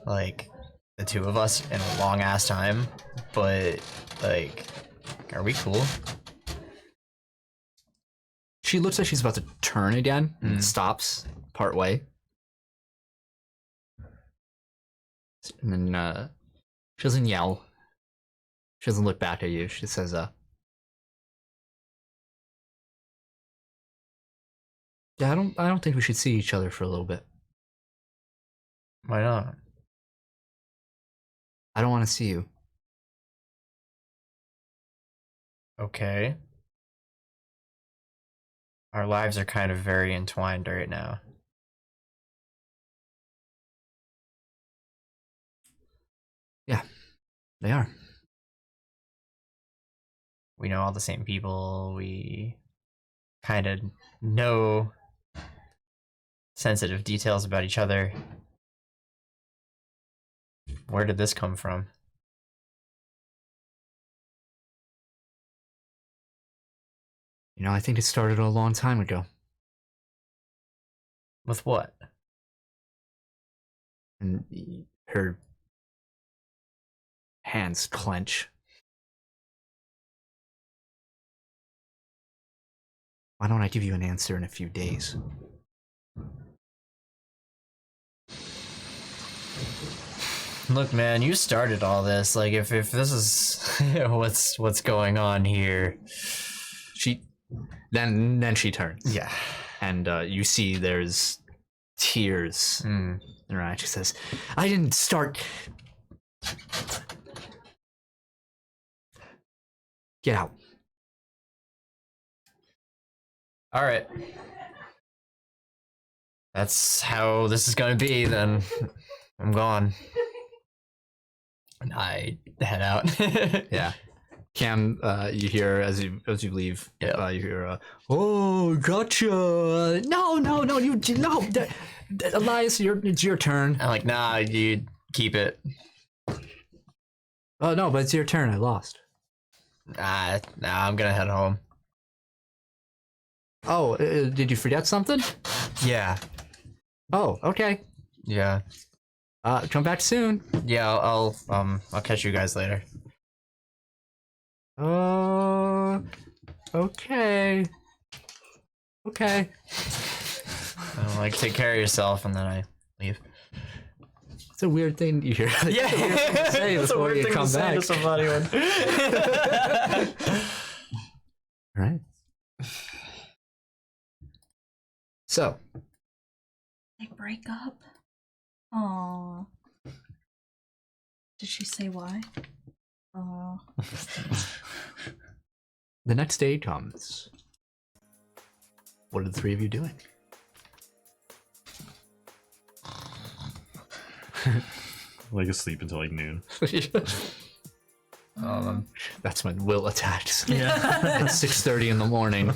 like the two of us in a long ass time, but like, are we cool? She looks like she's about to turn again and stops part way. And then she doesn't yell. She doesn't look back at you. She says, yeah, I don't think we should see each other for a little bit. Why not? I don't want to see you. Okay. Our lives are kind of very entwined right now. Yeah, they are. We know all the same people. We kind of know sensitive details about each other. Where did this come from? You know, I think it started a long time ago. With what? And her hands clench. Why don't I give you an answer in a few days? Look, man, you started all this. Like, if this is what's going on here, then she turns. yeah. And you see there's tears in her eyes. She says, I didn't start. Get out. All right. That's how this is gonna be. Then I'm gone. And I head out. Yeah. Cam, you hear as you leave. Yeah. You hear, "Oh, gotcha! No, you no, Elias, it's your turn." I'm like, nah, you keep it. Oh no, but it's your turn. I lost. Nah, I'm gonna head home. Oh, did you forget something? Yeah. Oh, okay. Yeah. Come back soon. Yeah. I'll catch you guys later. Okay. Okay. I'm like, take care of yourself, and then I leave. It's a weird thing you hear. Yeah, Say it's a before weird you thing come to say back. to somebody. All right. So, They break up. Aww. Did she say why? Aww. the next day comes. What are the three of you doing? Like asleep until like noon. That's when Will attacks. Yeah. At 6:30 in the morning.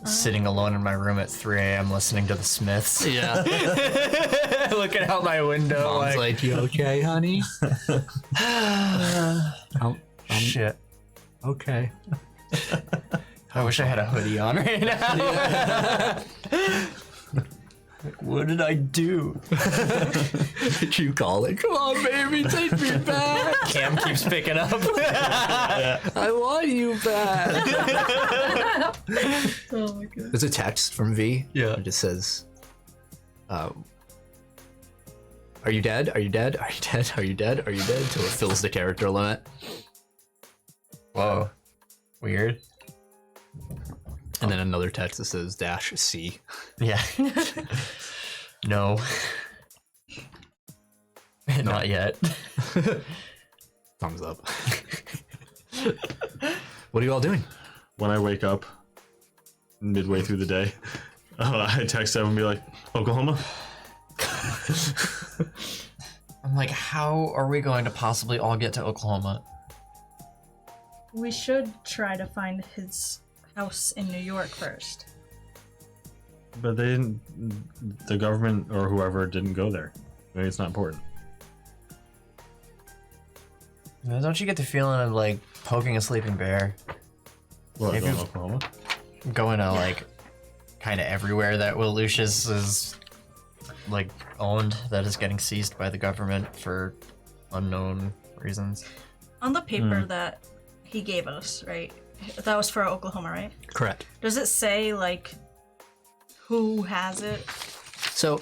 Sitting alone in my room at 3 a.m. listening to the Smiths. Yeah. Looking out my window. Mom's like, you okay, honey? Shit. Okay. I wish I had a hoodie on right now. Like, what did I do? You call it. Come on, baby, take me back. Cam keeps picking up. I want you back. Oh my god. There's a text from V. Yeah. It just says, are you dead? Are you dead? Are you dead? Are you dead? Are you dead? Till it fills the character limit. Whoa. Weird. And then another text that says -C. Yeah. No. Not yet. Thumbs up. What are you all doing? When I wake up midway through the day, I text them and be like, Oklahoma? I'm like, how are we going to possibly all get to Oklahoma? We should try to find his house in New York first. But they didn't, the government or whoever didn't go there. Maybe it's not important. Don't you get the feeling of like poking a sleeping bear? What, Maybe- going to Oklahoma? Going to like kind of everywhere that Will Lucius is like owned that is getting seized by the government for unknown reasons. On the paper that he gave us, right? That was for Oklahoma, right? Correct. Does it say like who has it? So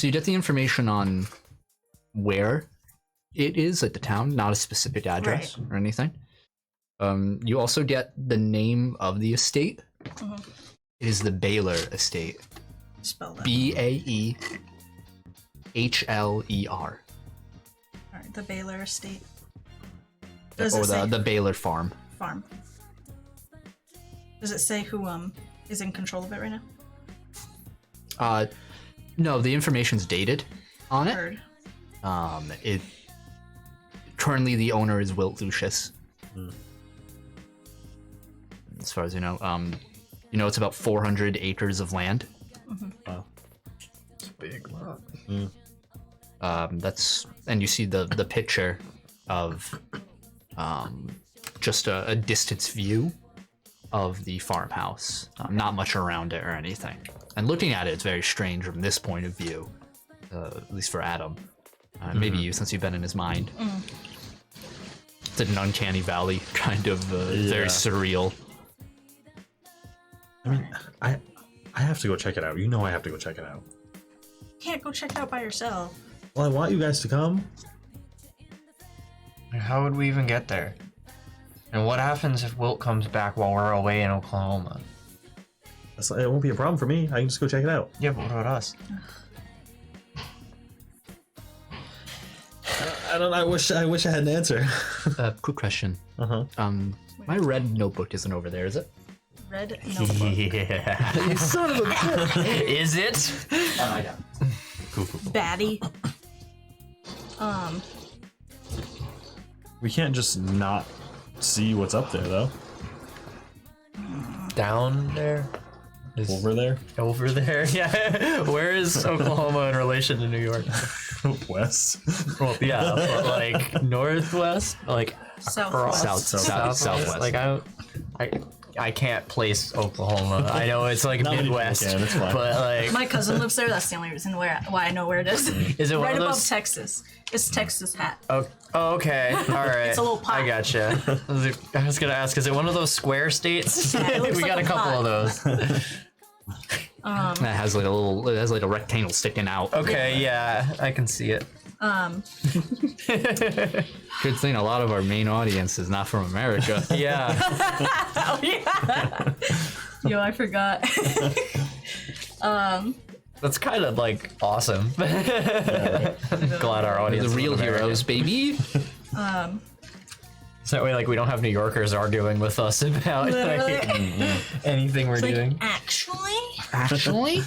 you get the information on where it is at the town, not a specific address or anything. You also get the name of the estate. It is the Baylor Estate. Spell that. Baehler. Alright, the Baylor Estate. Or Does it say the Baylor Farm. farm? Does it say who is in control of it right now? No, the information's dated on it. Heard. It currently the owner is Wilt Lucius. As far as you know, it's about 400 acres of land. Wow. It's a big lot. And you see the picture of just a distance view of the farmhouse. Not much around it or anything. And looking at it, it's very strange from this point of view, at least for Adam. Maybe you, since you've been in his mind. It's an uncanny valley, kind of very surreal. I mean, I have to go check it out. You know I have to go check it out. You can't go check it out by yourself. Well, I want you guys to come. How would we even get there? And what happens if Wilt comes back while we're away in Oklahoma? It won't be a problem for me. I can just go check it out. Yeah, but what about us? I don't. I wish I had an answer. Quick question. Uh-huh. My red notebook isn't over there, is it? Red notebook. Yeah. You son of a bitch! Is it? I got it. Cool. Baddie. We can't just not see what's up there, though. Down there? Over there? Over there? Yeah. Where is Oklahoma in relation to New York? West? Well, yeah, but like northwest, like Southwest. Southwest. Like I can't place Oklahoma. I know it's like Not many people Midwest, can, it's fine. but like, My cousin lives there. That's the only reason why I know where it is. is it one Right of above those? Texas. It's Texas hat. Oh, okay, all right. It's a little pot. I gotcha. I was gonna ask, is it one of those square states? Yeah, it looks We like got a a couple pot. of those. That has like a rectangle sticking out. Okay, yeah, I can see it. Good thing a lot of our main audience is not from America. Yeah. Oh yeah. Yo, I forgot. That's kind of like awesome. Glad our audience The is real American. heroes, baby. So that way, like, we don't have New Yorkers arguing with us about like, anything we're doing. Actually. Actually,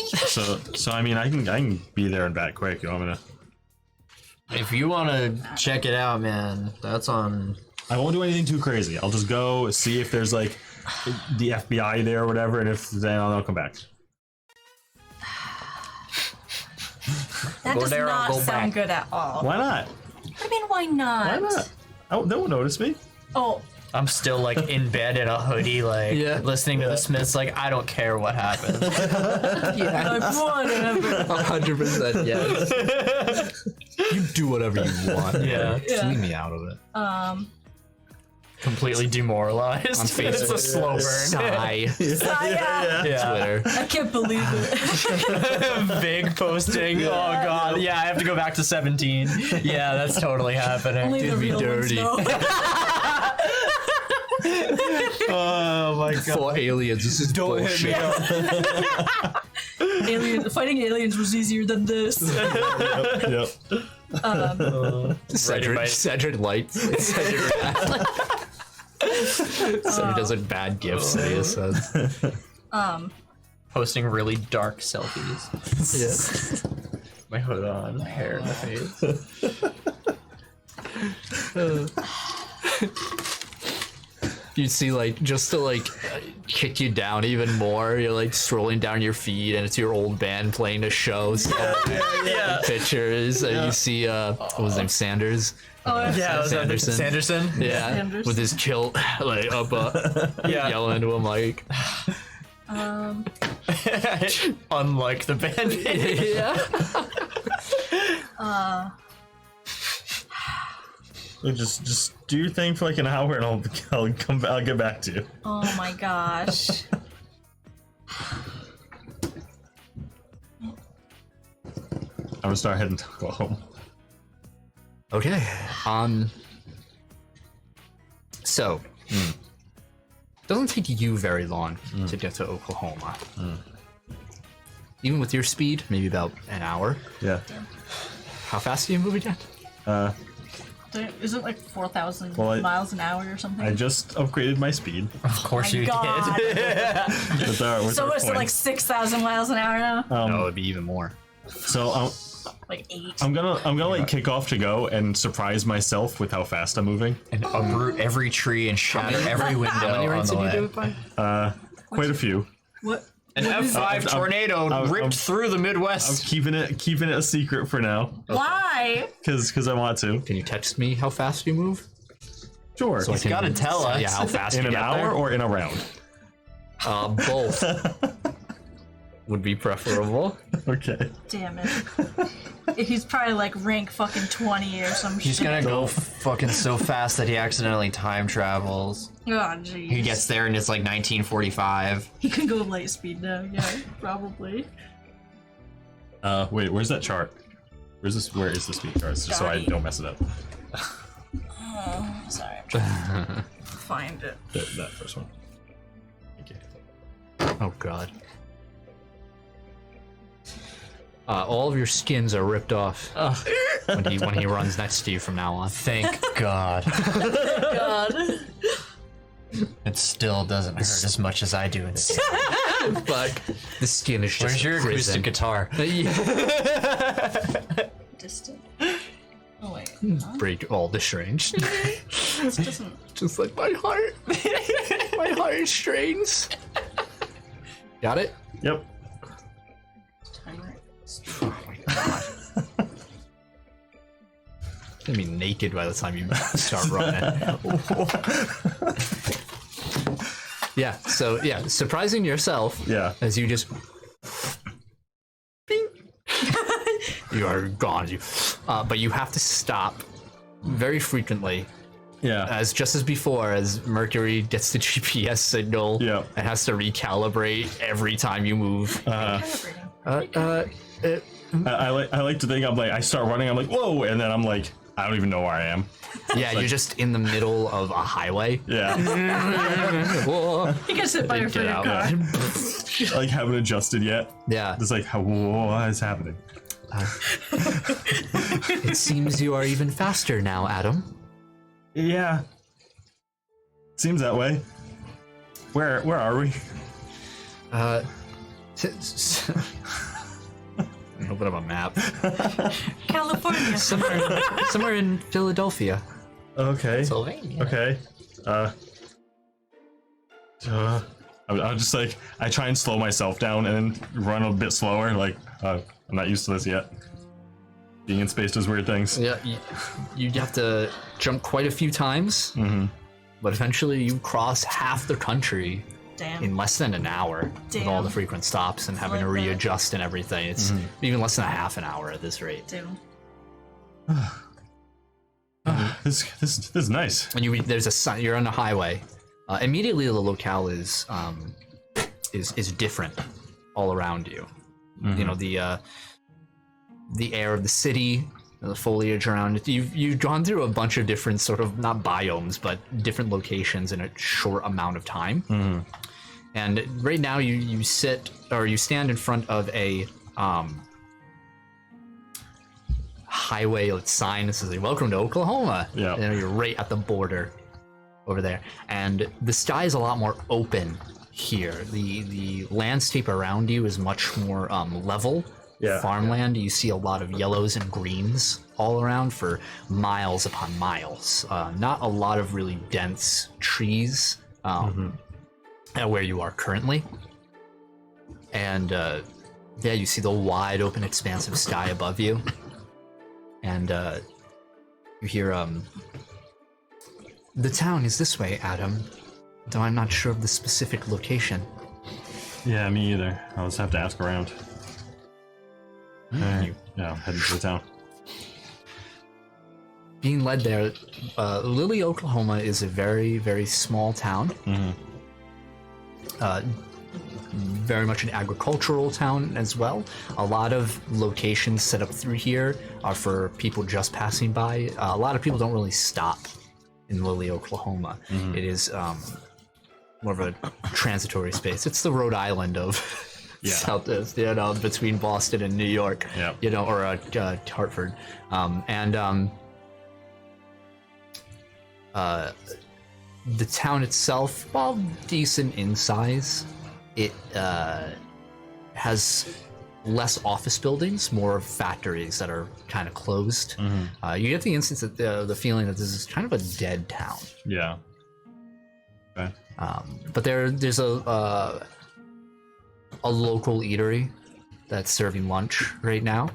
So I mean, I can be there and back quick. You want me to? If you want to check it out, man, that's on. I won't do anything too crazy. I'll just go see if there's like the FBI there or whatever, and if then I'll come back. That Go does there or not go sound back. good at all. Why not? I mean, why not? Why not? Oh, they won't notice me. Oh, I'm still like in bed in a hoodie, like listening to the Smiths. Like, I don't care what happens. yeah, like, whatever. 100%. Yes. You do whatever you want. Yeah. Just leave me out of it. Completely demoralized. On Facebook. It's a slow burn. Sigh. Yeah. Yeah. Twitter. I can't believe it. Big posting. Oh god. Yeah, I have to go back to 17. Yeah, that's totally happening. Only the Did me real dirty. ones know. Oh my god. For aliens, this is Don't hit me bullshit. up. Fighting aliens was easier than this. Yep. Cedric lights. Cedric does like bad gifts that he says. Posting really dark selfies. Yeah. My hood on, hair in the face. You'd see like just to like kick you down even more. You're like scrolling down your feed, and it's your old band playing a show. So Yeah. pictures, and you see what was his name, Sanders. Yeah, was that Sanderson. Sanderson? Yeah, Sanders. with his kilt like up, Yeah. yelling into a mic. Unlike the band-aid. Yeah. Just do your thing for like an hour, and I'll come. I'll get back to you. Oh my gosh. I'm gonna start heading to go home. Okay. So, doesn't take you very long to get to Oklahoma. Even with your speed, maybe about an hour. Yeah. How fast do you move again? Is it like 4,000 Well, miles an hour or something? I just upgraded my speed. Of course you God. did. With our So is it like points. 6,000 miles an hour now? No, it'd be even more. So Like 8. I'm gonna like kick off to go and surprise myself with how fast I'm moving. And uproot every tree and shatter every window How many on rounds the did you do way. it by? Quite a few. What? An F5 tornado ripped through the I'm Midwest. keeping it a secret for now, Why? because I want to. Can you text me how fast you move? Sure. So I He's can- gotta tell us. Yeah, how fast In you an get hour there? or in a round? Both would be preferable. Okay. Damn it. He's probably like rank fucking 20 or some shit. He's gonna go fucking so fast that he accidentally time travels. Oh, jeez. He gets there and it's like 1945. He can go light speed now, yeah, probably. Wait, where's that chart? Where is the speed chart? Just so I Sorry. don't mess it up. Sorry, I'm trying to find it. That first one. Okay. Oh god. All of your skins are ripped off when he runs next to you from now on. Thank God. God. It still doesn't hurt as much as I do in this game. But the skin is just Where's your prison. acoustic guitar? Distant. Oh wait. Break all the strings. This doesn't. Just like my heart. My heartstrings. Got it? Yep. Timer. Oh my god. Gonna be naked by the time you start running. Yeah, so yeah, surprising yourself. Yeah. As you just Bing. You are gone. But you have to stop very frequently. Yeah. As just as before, as Mercury gets the GPS signal, Yeah. it has to recalibrate every time you move. Calibrating. I like to think I'm like I start running, I'm like whoa, and then I'm like I don't even know where I am. Yeah, you're just in the middle of a highway. Yeah. Whoa. You can sit by your Get favorite out. car. Like haven't adjusted yet. Yeah, It's like what is happening? it seems you are even faster now, Adam. Yeah. Seems that way. Where are we? A little bit of a map. California. Somewhere in Philadelphia. Okay. Pennsylvania. Okay. I'm just like I try and slow myself down and then run a bit slower. Like I'm not used to this yet. Being in space does weird things. Yeah, you have to jump quite a few times, but eventually you cross half the country Damn. in less than an hour with all Damn. the frequent stops and having to Like that. readjust and everything. It's even less than a half an hour at this rate. Damn. This is nice. And there's a sign. You're on a highway. Immediately, the locale is different all around you. You know the air of the city, the foliage around it. You've gone through a bunch of different sort of not biomes, but different locations in a short amount of time. And right now, you stand in front of a highway sign that says "Welcome to Oklahoma." Yeah. You know, you're right at the border over there, and the sky is a lot more open here. The landscape around you is much more level. Yeah. Farmland. You see a lot of yellows and greens all around for miles upon miles. Not a lot of really dense trees where you are currently. And yeah, you see the wide open expanse of sky above you. And you hear the town is this way, Adam, though I'm not sure of the specific location. Yeah, me either. I'll just have to ask around. Alright, yeah, I'm heading to the town. Being led there, Lily, Oklahoma is a very, very small town. Very much an agricultural town as well. A lot of locations set up through here are for people just passing by. A lot of people don't really stop in Lily, Oklahoma. It is more of a transitory space. It's the Rhode Island of South, between Boston and New York, or Hartford. The town itself, while decent in size, it has less office buildings, more factories that are kind of closed. You get the instance that the feeling that this is kind of a dead town. Yeah. Okay. But there's a local eatery that's serving lunch right now.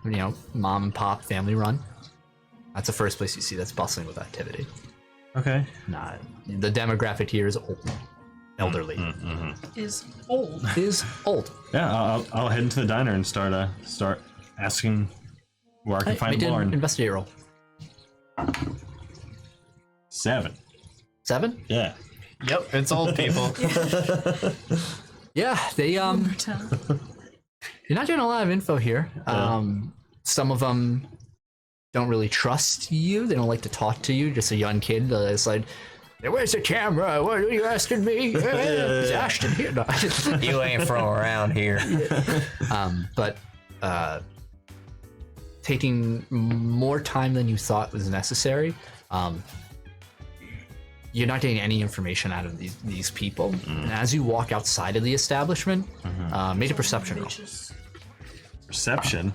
You know, mom and pop, family run. That's the first place you see that's bustling with activity. Okay. Nah, the demographic here is old, elderly. Is old. Is old. Yeah, I'll head into the diner and start asking where I can find Make an Lauren. investigate roll. 7. 7? Yeah. Yep, it's old people. Yeah, they You're not getting a lot of info here. Some of them don't really trust you. They don't like to talk to you. Just a young kid that's like, "Where's the camera? What are you asking me? Is Ashton here?" No. You ain't from around here. But taking more time than you thought was necessary. You're not getting any information out of these people. And as you walk outside of the establishment, make a perception roll. Perception?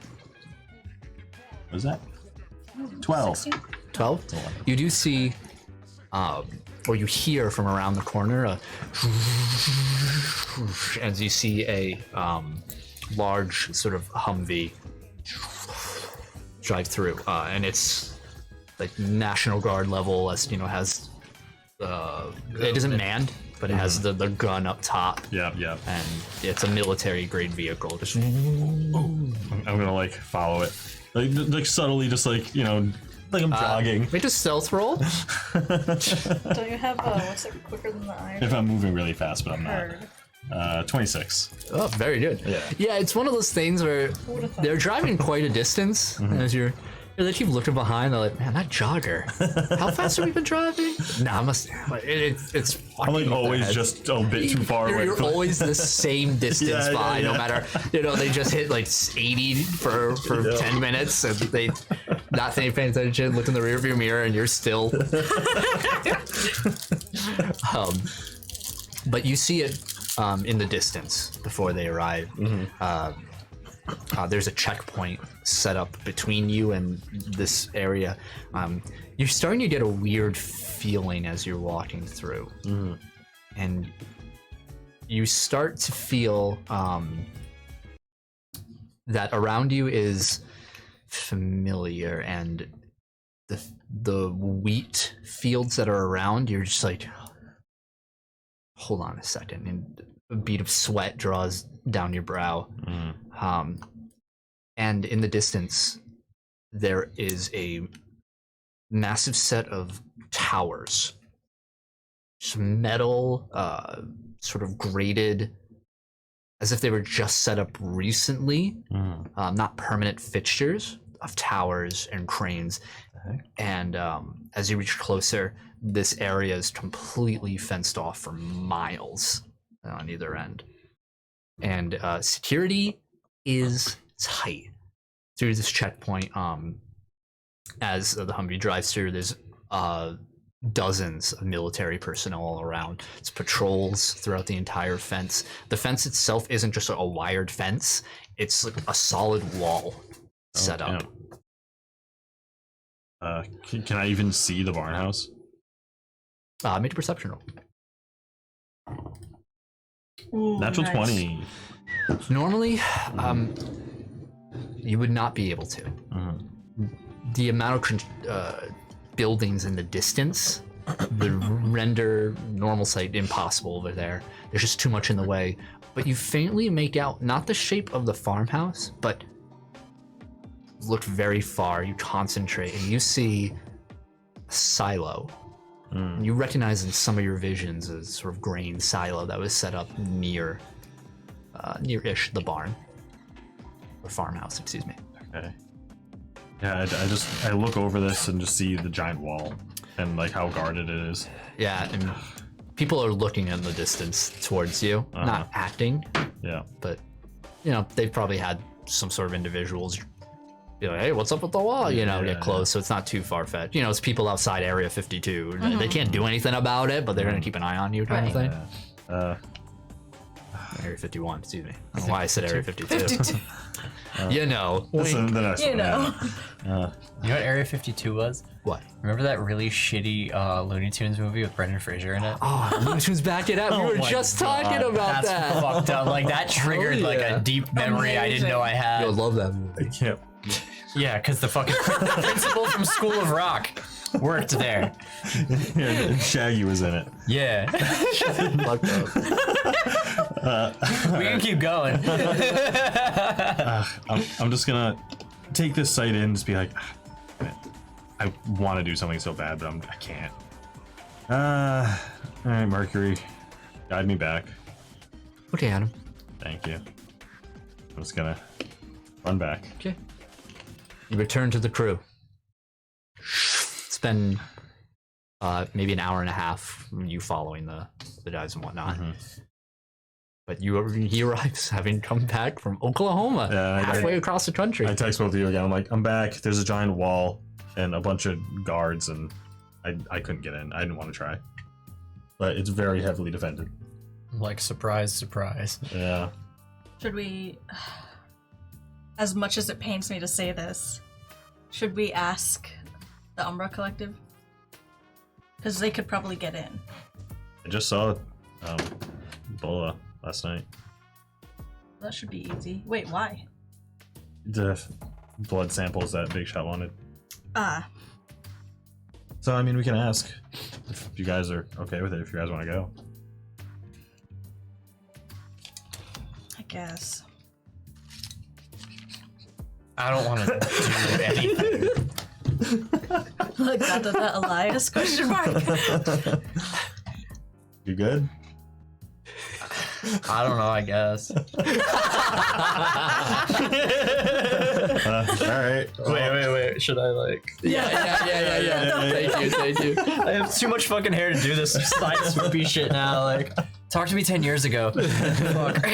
What is that? 12. 12? You do see, or you hear from around the corner, as you see a large sort of Humvee drive through, and it's like National Guard level, as you know, has it isn't manned, but it has the gun up top. Yeah. And it's a military grade vehicle. Just I'm gonna like follow it, like subtly, just like like I'm jogging. make a stealth roll. Don't you have what's it quicker than the eye? If I'm moving really fast, but I'm Heard. not. 26. Oh, very good. Yeah, it's one of those things where they're driving quite a distance, and as they keep looking behind, they're like, "Man, that jogger! How fast have we been driving?" Nah, it's fucking. I'm like always ahead. just a bit too far away. You're always the same distance by, no matter they just hit like 80 for 10 minutes, and they not paying attention, look in the rearview mirror, and you're still. But you see it in the distance before they arrive. There's a checkpoint set up between you and this area. You're starting to get a weird feeling as you're walking through, and you start to feel that around you is familiar, and the wheat fields that are around, you're just like, hold on a second, and a bead of sweat draws down your brow. And in the distance, there is a massive set of towers. Some metal, sort of grated, as if they were just set up recently. Not permanent fixtures of towers and cranes. And as you reach closer, this area is completely fenced off for miles on either end. And security is tight through this checkpoint. As the Humvee drives through, there's dozens of military personnel all around. It's patrols throughout the entire fence. The fence itself isn't just a wired fence, it's like a solid wall set up. Can I even see the barn house? Make a perception roll. Ooh, Natural nice. 20. Normally, you would not be able to. The amount of buildings in the distance would render normal sight impossible over there. there's just too much in the way. But you faintly make out not the shape of the farmhouse, but look very far. You concentrate and you see a silo. You recognize in some of your visions a sort of grain silo that was set up near-ish the barn. Or farmhouse, excuse me. Okay. Yeah, I look over this and just see the giant wall and like how guarded it is. Yeah, and people are looking in the distance towards you, not acting. Yeah. But, you know, they've probably had some sort of individuals be like, hey, what's up with the wall? You know, get close, so it's not too far-fetched. You know, it's people outside Area 52. They can't do anything about it, but they're going to keep an eye on you kind of thing. Area 51, excuse me. I don't know why I said Area 52. You know. You know. You know what Area 52 was? What? Remember that really shitty Looney Tunes movie with Brendan Fraser in it? Oh, Looney Tunes back it up. We were just talking about That's that. fucked up. Like, that triggered like a deep memory I didn't know I had. I love that movie. I can't. Yeah, because the fucking principal from School of Rock worked there. And Shaggy was in it. Yeah. Fucked up. We can keep going. I'm just gonna take this site in and just be like, I want to do something so bad, but I can't. All right, Mercury, guide me back. Okay, Adam. Thank you. I'm just gonna run back. Okay. You return to the crew. It's been maybe an hour and a half you following the guys and whatnot. But he arrives having come back from Oklahoma, halfway across the country. I text both of you again. I'm like, I'm back. There's a giant wall and a bunch of guards, and I couldn't get in. I didn't want to try. But it's very heavily defended. Like, surprise, surprise. Yeah. Should we, as much as it pains me to say this, should we ask the Umbra Collective? Because they could probably get in. I just saw Bola last night. That should be easy. Wait, why? The blood samples that Big Shot wanted. Ah. So, I mean, we can ask if you guys are okay with it, if you guys want to go. I guess. I don't want to do anything. Like that Elias question mark. You good? I don't know, I guess. Alright. Wait. Should I, like... Yeah. Thank you. I have too much fucking hair to do this side swoopy shit now. Like, talk to me 10 years ago. Fuck.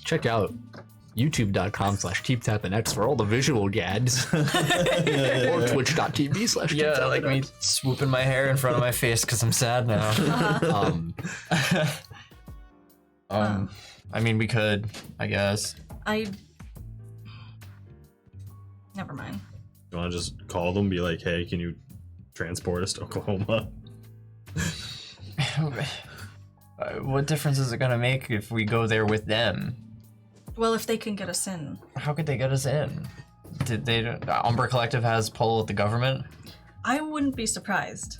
Check out youtube.com/keeptappinx for all the visual gags. Or twitch.tv/keeptappinx. Yeah, like me swooping my hair in front of my face because I'm sad now. I mean, we could, I guess. Never mind. You want to just call them, be like, hey, can you transport us to Oklahoma? What difference is it gonna make if we go there with them? Well, if they can get us in. How could they get us in? Did they? Umbra Collective has pull with the government. I wouldn't be surprised.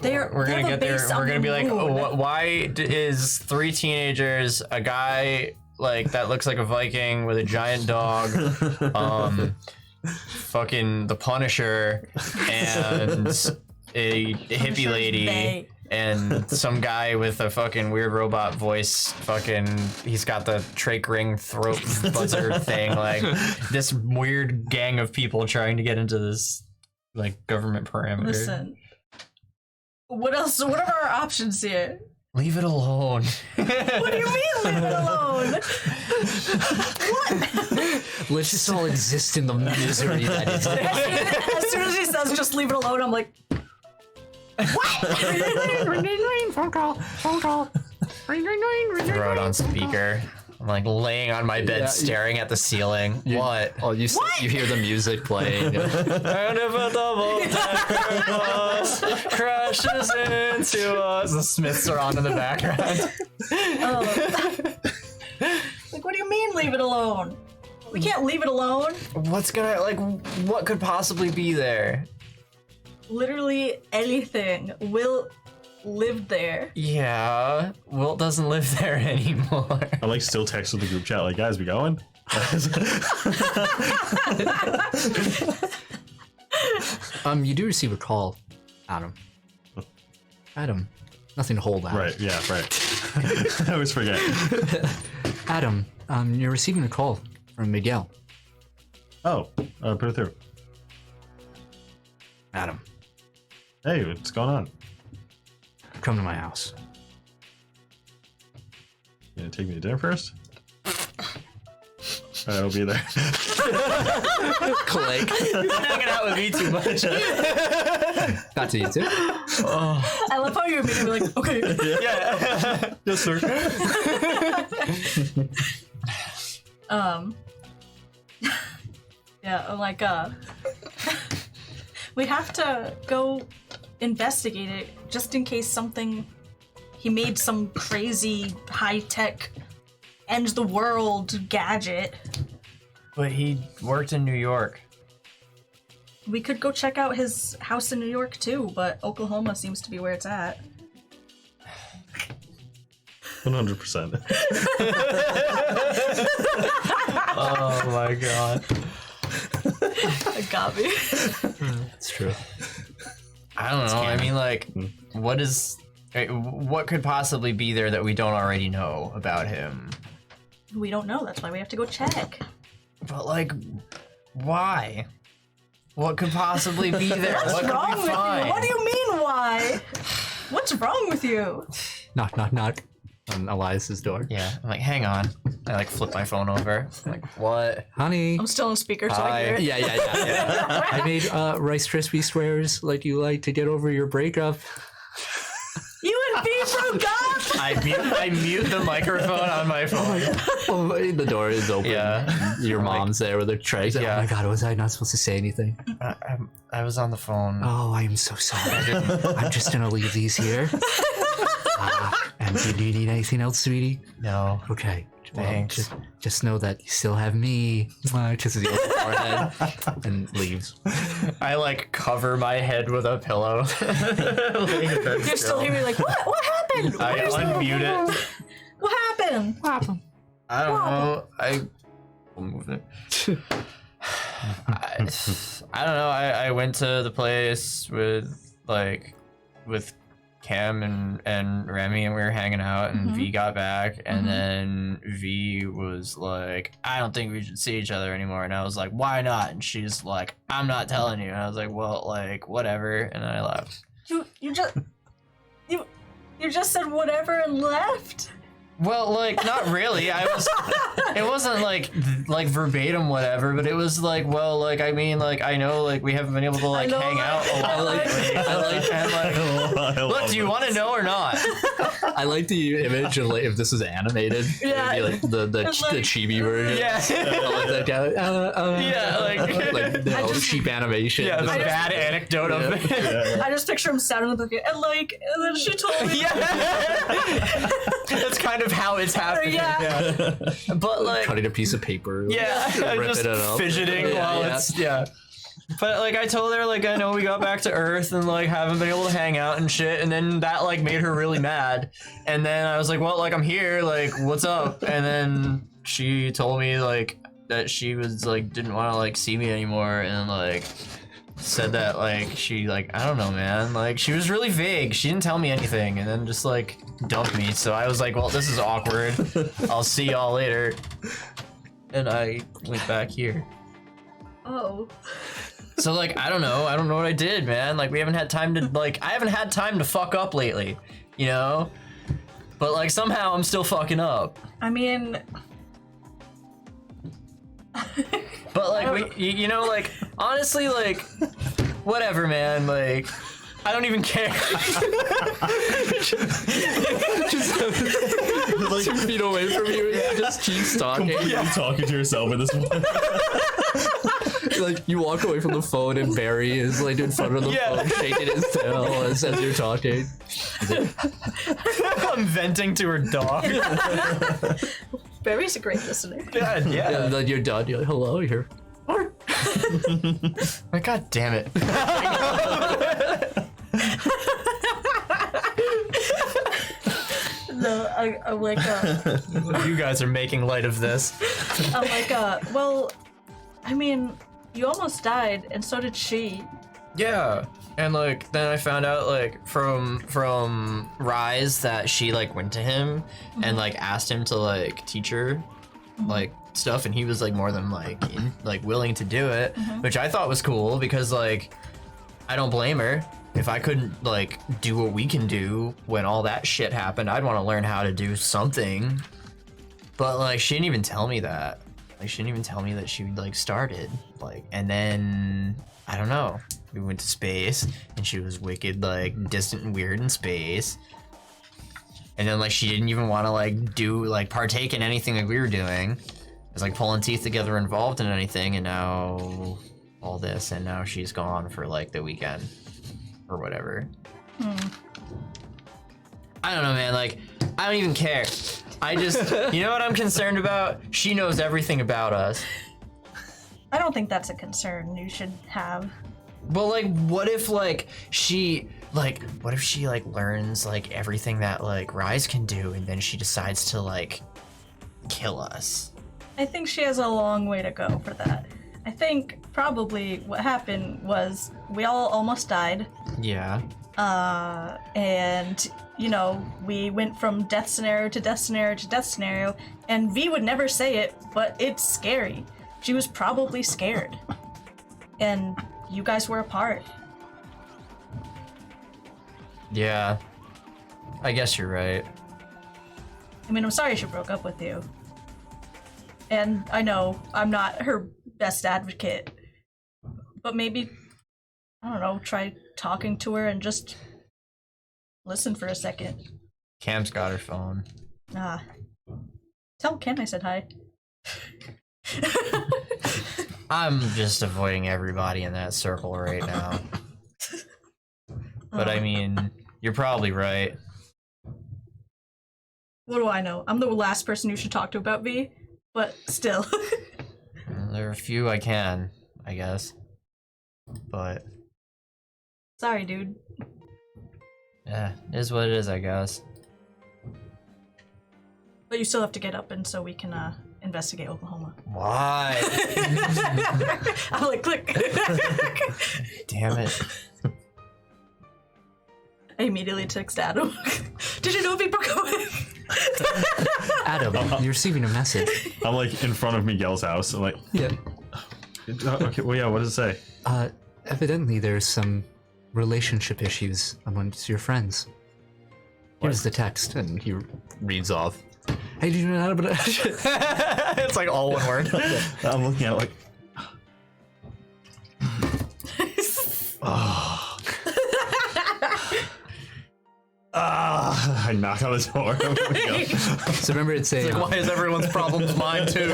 We're gonna get there. We're gonna be like, oh, why is 3 teenagers, a guy like that looks like a Viking with a giant dog, fucking the Punisher, and a hippie lady, and some guy with a fucking weird robot voice, he's got the trach ring throat buzzer thing, like this weird gang of people trying to get into this like government parameter. Listen, what else? What are our options here? Leave it alone. What do you mean, leave it alone? What? Let's just all exist in the misery that is. As soon as he says just leave it alone, I'm like, what? Phone call. Throw it on speaker. I'm like laying on my bed staring at the ceiling. What? Oh, you hear the music playing. And if a double-decker bus crashes into us. The Smiths are on in the background. Like, what do you mean leave it alone? We can't leave it alone. What could possibly be there? Literally anything. lived there. Yeah, Wilt doesn't live there anymore. I like still text with the group chat like, guys, we going? You do receive a call, Adam. Adam, nothing to hold out. Right, yeah, right. I always forget. Adam, you're receiving a call from Miguel. Oh, put it through. Adam, Hey, what's going on? come to my house. You gonna take me to dinner first? I'll be there. Click. Hanging out with me too much. Not to you too. I love how you immediately like, okay. Yeah. Yes, sir. Yeah, like, we have to go investigate it just in case he made some crazy high-tech end the world gadget. But he worked in New York. We could go check out his house in New York too, but Oklahoma seems to be where it's at. 100%. Oh my god. It got me. It's true. I don't know. I mean, like, what could possibly be there that we don't already know about him? We don't know, that's why we have to go check. But like, why? What could possibly be there? What's what wrong could we with find? you? What do you mean, why? What's wrong with you? Knock, knock, knock on Elias's door. Yeah, I'm like, hang on. I like flip my phone over. I'm like, what? Honey. I'm still on speaker, so I hear it. Yeah. I made Rice Krispie squares like you like to get over your breakup. You and me broke up? I mute the microphone on my phone. Oh, the door is open. Yeah. Your mom's there with her trays. Yeah. Oh my god, was I not supposed to say anything? I was on the phone. Oh, I am so sorry. I'm just gonna leave these here. And do you need anything else, sweetie? No. Okay. Thanks. Just know that you still have me. Kisses you on the forehead and leaves. I like cover my head with a pillow. You're still hearing like, what happened? I unmute it. What happened? I don't know. We'll move it. I don't know. I went to the place with Cam and Remy, and we were hanging out, and V got back, and then V was like, I don't think we should see each other anymore. And I was like, why not? And she's like, I'm not telling you. And I was like, well, like, whatever. And I left. You just said whatever and left? Well, like, not really. It wasn't like verbatim whatever, but it was like, well, like, I mean, like, I know, like, we haven't been able to, like, hang out a lot. Look, do you want to know or not? I like the image of, like, if this is animated, Yeah. it'd be like the chibi version. Yeah. Like that guy, Yeah, like cheap animation. yeah, the bad anecdote of it. Yeah. I just picture him sounding like it, and then she told me. Yeah. That's kind of how it's happening. Yeah. But, like, Cutting a piece of paper. yeah, I'm ripping just it up. fidgeting while it's, yeah. But, like, I told her, like, I know we got back to Earth and, like, haven't been able to hang out and shit, and then that, like, made her really mad. And then I was like, well, like, I'm here, like, what's up? And then she told me, like, that she was, like, didn't want to, like, see me anymore, and, like, said that, like, she, like, I don't know, man, like, she was really vague. She didn't tell me anything, and then just, like, dumped me. So I was like, well, this is awkward. I'll see y'all later. And I went back here. Oh. So, like, I don't know what I did, man. Like, we haven't had time to, like, I haven't had time to fuck up lately, you know? But, like, somehow I'm still fucking up. I mean, But, like, you know, like, honestly, like, whatever, man. Like, I don't even care. Like 2 feet away from you, and he just keeps talking. Completely talking to yourself at this point. Like, you walk away from the phone, and Barry is like in front of the phone, shaking his tail as you're talking. I'm venting to her dog. Barry's a great listener. God, yeah. And then you're done. You're like, hello, you're. Like, God damn it. No, I'm like, You guys are making light of this. I'm like, well, I mean, you almost died, and so did she. Yeah, and like then I found out like from Rise that she like went to him and like asked him to like teach her like stuff, and he was like more than like willing to do it, which I thought was cool because like I don't blame her. If I couldn't like do what we can do when all that shit happened, I'd want to learn how to do something. But like she didn't even tell me that. Like she didn't even tell me that she like started. Like and then I don't know. We went to space and she was wicked like distant and weird in space. And then like she didn't even want to like do like partake in anything that we were doing. It was like pulling teeth together involved in anything, and now all this, and now she's gone for like the weekend or whatever. I don't know, man. Like, I don't even care. I just, you know what I'm concerned about? She knows everything about us. I don't think that's a concern you should have. But like, what if like she like learns like everything that like Rise can do, and then she decides to like kill us? I think she has a long way to go for that. I think probably what happened was we all almost died. Yeah. And you know, we went from death scenario to death scenario to death scenario, and V would never say it, but it's scary. She was probably scared. And you guys were apart. Yeah. I guess you're right. I mean, I'm sorry she broke up with you. And I know I'm not her best advocate, but maybe, I don't know, try talking to her and just listen for a second. Cam's got her phone. Tell Cam I said hi. I'm just avoiding everybody in that circle right now. But I mean, you're probably right. What do I know? I'm the last person you should talk to about V, but still. There are a few I can, I guess. But Sorry, dude. yeah, it is what it is, I guess. But you still have to get up, and so we can investigate Oklahoma. Why? I'm like, click. Damn it. I immediately text Adam. Did you know V broke up with? Adam, you're receiving a message. I'm like in front of Miguel's house. I'm like, Yeah. okay, well, yeah, what does it say? Evidently there's some relationship issues amongst your friends. Here's the text, and he reads off. Hey, did you know about it? It's like all one word. I'm looking at it like, I knock on the door. So remember it's a... Why is everyone's problems mine too?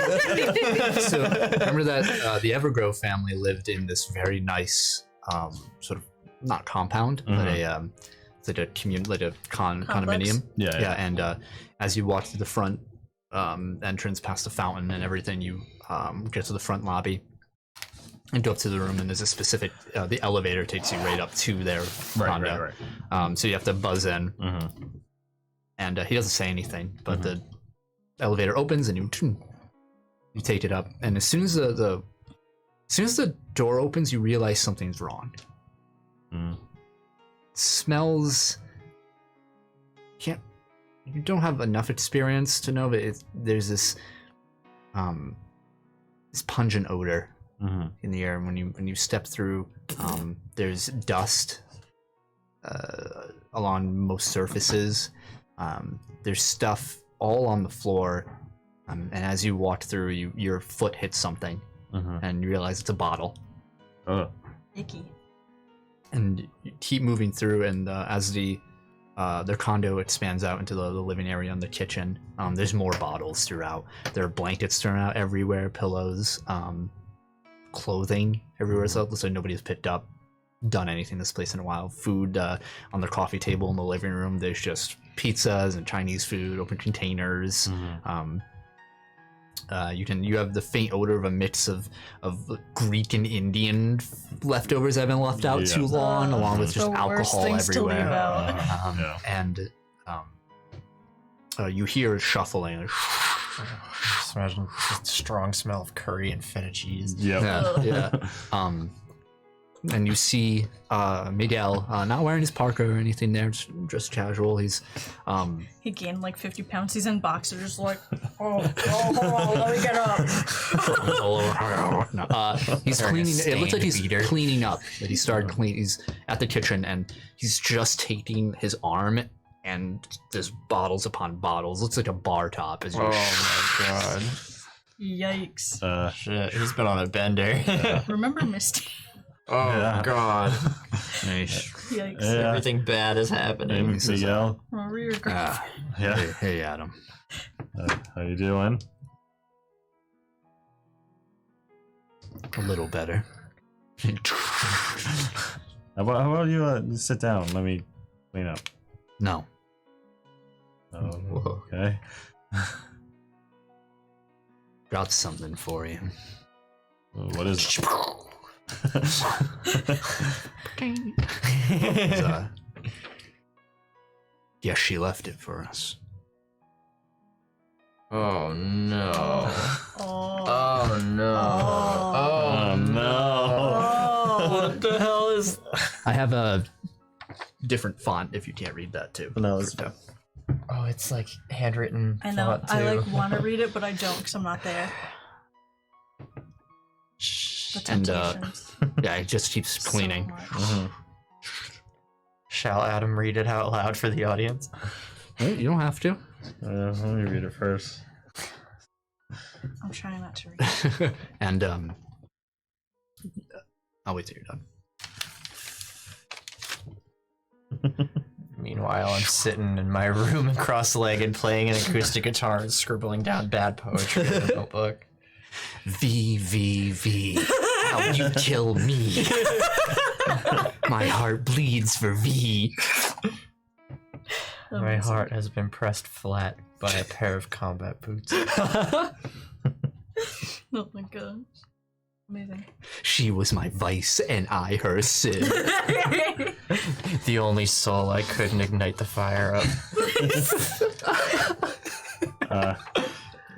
So remember that the Evergrow family lived in this very nice sort of, not compound, but a it's like a condominium. Yeah. And as you walk through the front entrance past the fountain and everything, you get to the front lobby and go up to the room, and there's a specific the elevator takes you right up to their condo. Right. So you have to buzz in, and he doesn't say anything, but the elevator opens and you take it up, and as soon as the door opens, you realize something's wrong. Smells. You don't have enough experience to know, but there's this pungent odor in the air. When you step through, there's dust along most surfaces. There's stuff all on the floor, and as you walk through, your foot hits something, and you realize it's a bottle. Icky. And you keep moving through, and as their condo expands out into the living area and the kitchen, there's more bottles throughout. There are blankets thrown out everywhere, pillows, clothing everywhere. So it looks like nobody's done anything in this place in a while. Food on the coffee table in the living room. There's just pizzas and Chinese food, open containers. You have the faint odor of a mix of Greek and Indian leftovers that have been left out too long, along with just The worst alcohol things to leave everywhere. out. you hear shuffling. Just imagine the strong smell of curry and feta cheese. Yep. Yeah. And you see Miguel not wearing his parka or anything there, just casual. He's He gained like 50 pounds. He's in boxers, like, hold on, let me get up. he's Wearing a cleaning. It looks like he's stained beater. cleaning up. That he started clean. He's at the kitchen and he's just taking his arm and there's bottles upon bottles. Looks like a bar top. As you Oh my god. Yikes. Shit, he's been on a bender. Remember Misty? Oh Yeah. god. Yikes. Yeah. Everything bad is happening. Miguel. Remember your girl? Yeah. Hey, Adam. How you doing? A little better. How about you sit down? Let me clean up. No. Oh, Whoa. okay. Got something for you. What is it? Yes, she left it for us. Oh no. Oh. Oh no. Oh no. What the hell is I have a different font if you can't read that too. No, it's Oh, it's like handwritten. I know. font, I too. like want to read it, but I don't because I'm not there. The And temptations. yeah, it just keeps cleaning. So much. Shall Adam read it out loud for the audience? You don't have to. let me read it first. I'm trying not to read. And I'll wait till you're done. Meanwhile, I'm sitting in my room cross-legged playing an acoustic guitar and scribbling down bad poetry in a notebook. V. How'd you kill me? My heart bleeds for V. My heart has been pressed flat by a pair of combat boots. Oh my god. Amazing. She was my vice and I her sin. The only soul I couldn't ignite the fire of.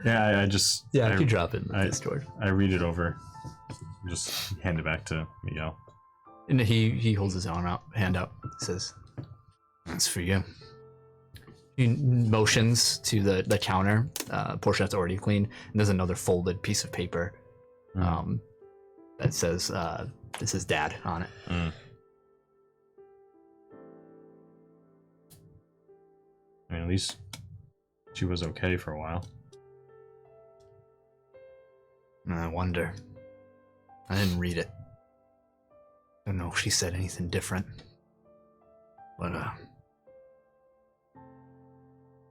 Yeah, I just Yeah, I, you drop it in I- the Discord. I read it over. Just hand it back to Miguel. And he holds his hand out, says, "That's for you." He motions to the counter, portion that's already clean, and there's another folded piece of paper that says, "This is Dad" on it. I mean, at least she was okay for a while. I wonder. I didn't read it. Don't know if she said anything different. But,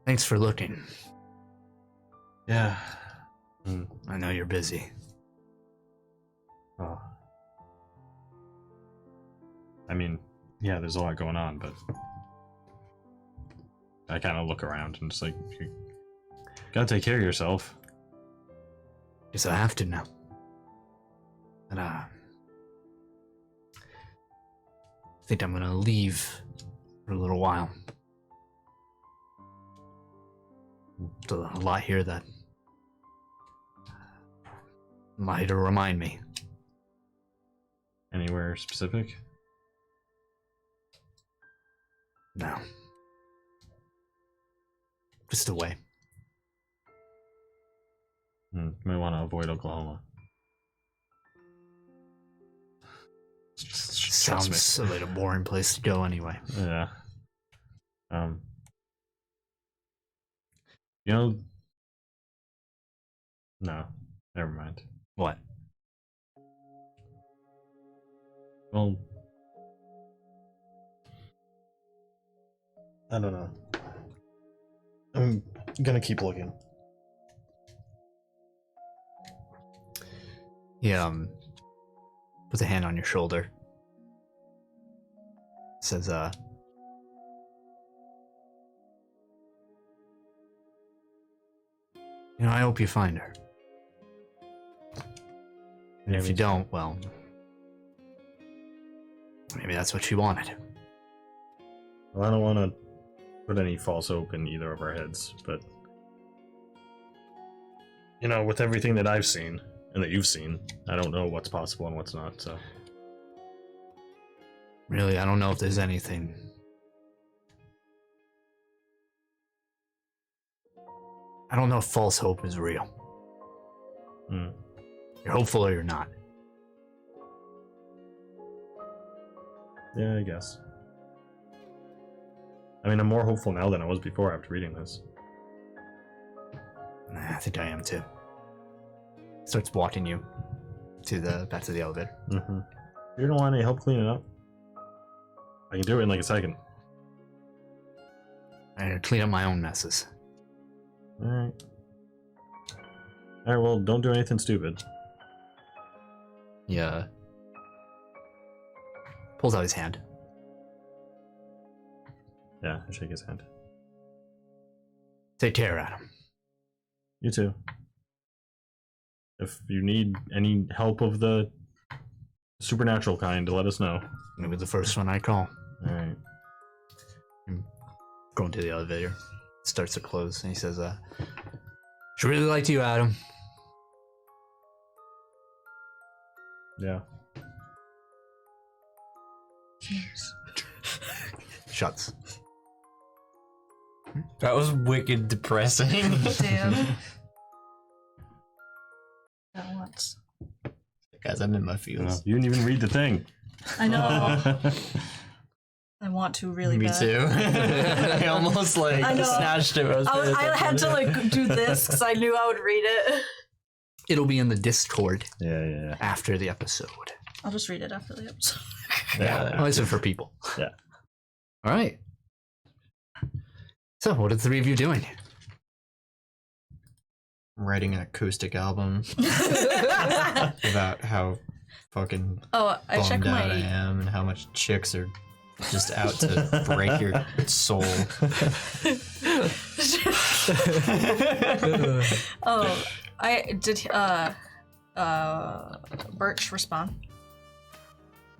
thanks for looking. Yeah. I know you're busy. Oh. I mean, yeah, there's a lot going on, but I kind of look around and just like, you gotta take care of yourself. Guess I have to now. But, I think I'm gonna leave for a little while. There's a lot here that might remind me. Anywhere specific? No. Just away. Might want to avoid Oklahoma. Sounds like a boring place to go anyway. Yeah. You know. No, never mind. What? Well, I don't know. I'm gonna keep looking. He puts a hand on your shoulder. Says, you know, I hope you find her. And if you don't, well, maybe that's what she wanted. Well, I don't want to put any false hope in either of our heads, but you know, with everything that I've seen and that you've seen, I don't know what's possible and what's not. So Really, I don't know if there's anything. I don't know if false hope is real. Hmm. You're hopeful or you're not. Yeah, I guess. I mean, I'm more hopeful now than I was before after reading this. Nah, I think I am too. Starts walking you to the back to the elevator. Mm-hmm. You don't want any help cleaning up? I can do it in like a second. I'm gonna clean up my own messes. Alright. Alright, well, don't do anything stupid. Yeah. Pulls out his hand. Yeah, I shake his hand. Take care, Adam. You too. If you need any help of the supernatural kind, let us know. Maybe the first one I call. Alright. Going to the elevator. Starts to close, and he says, she really liked you, Adam. Yeah. Shuts. That was wicked depressing. Damn. That once. Guys, I'm in my You feels. didn't even read the thing. I know. I want to really Me bad. too. I almost like I know. snatched it. I had to like do this because I knew I would read it. It'll be in the Discord Yeah. after the episode. I'll just read it after the episode. Oh, it's for people. Yeah. All right. So, what are the three of you doing? I'm writing an acoustic album about how fucking Oh, I checked bummed out I my. am and how much chicks are just out to break your soul. Oh, I did. Birch respond?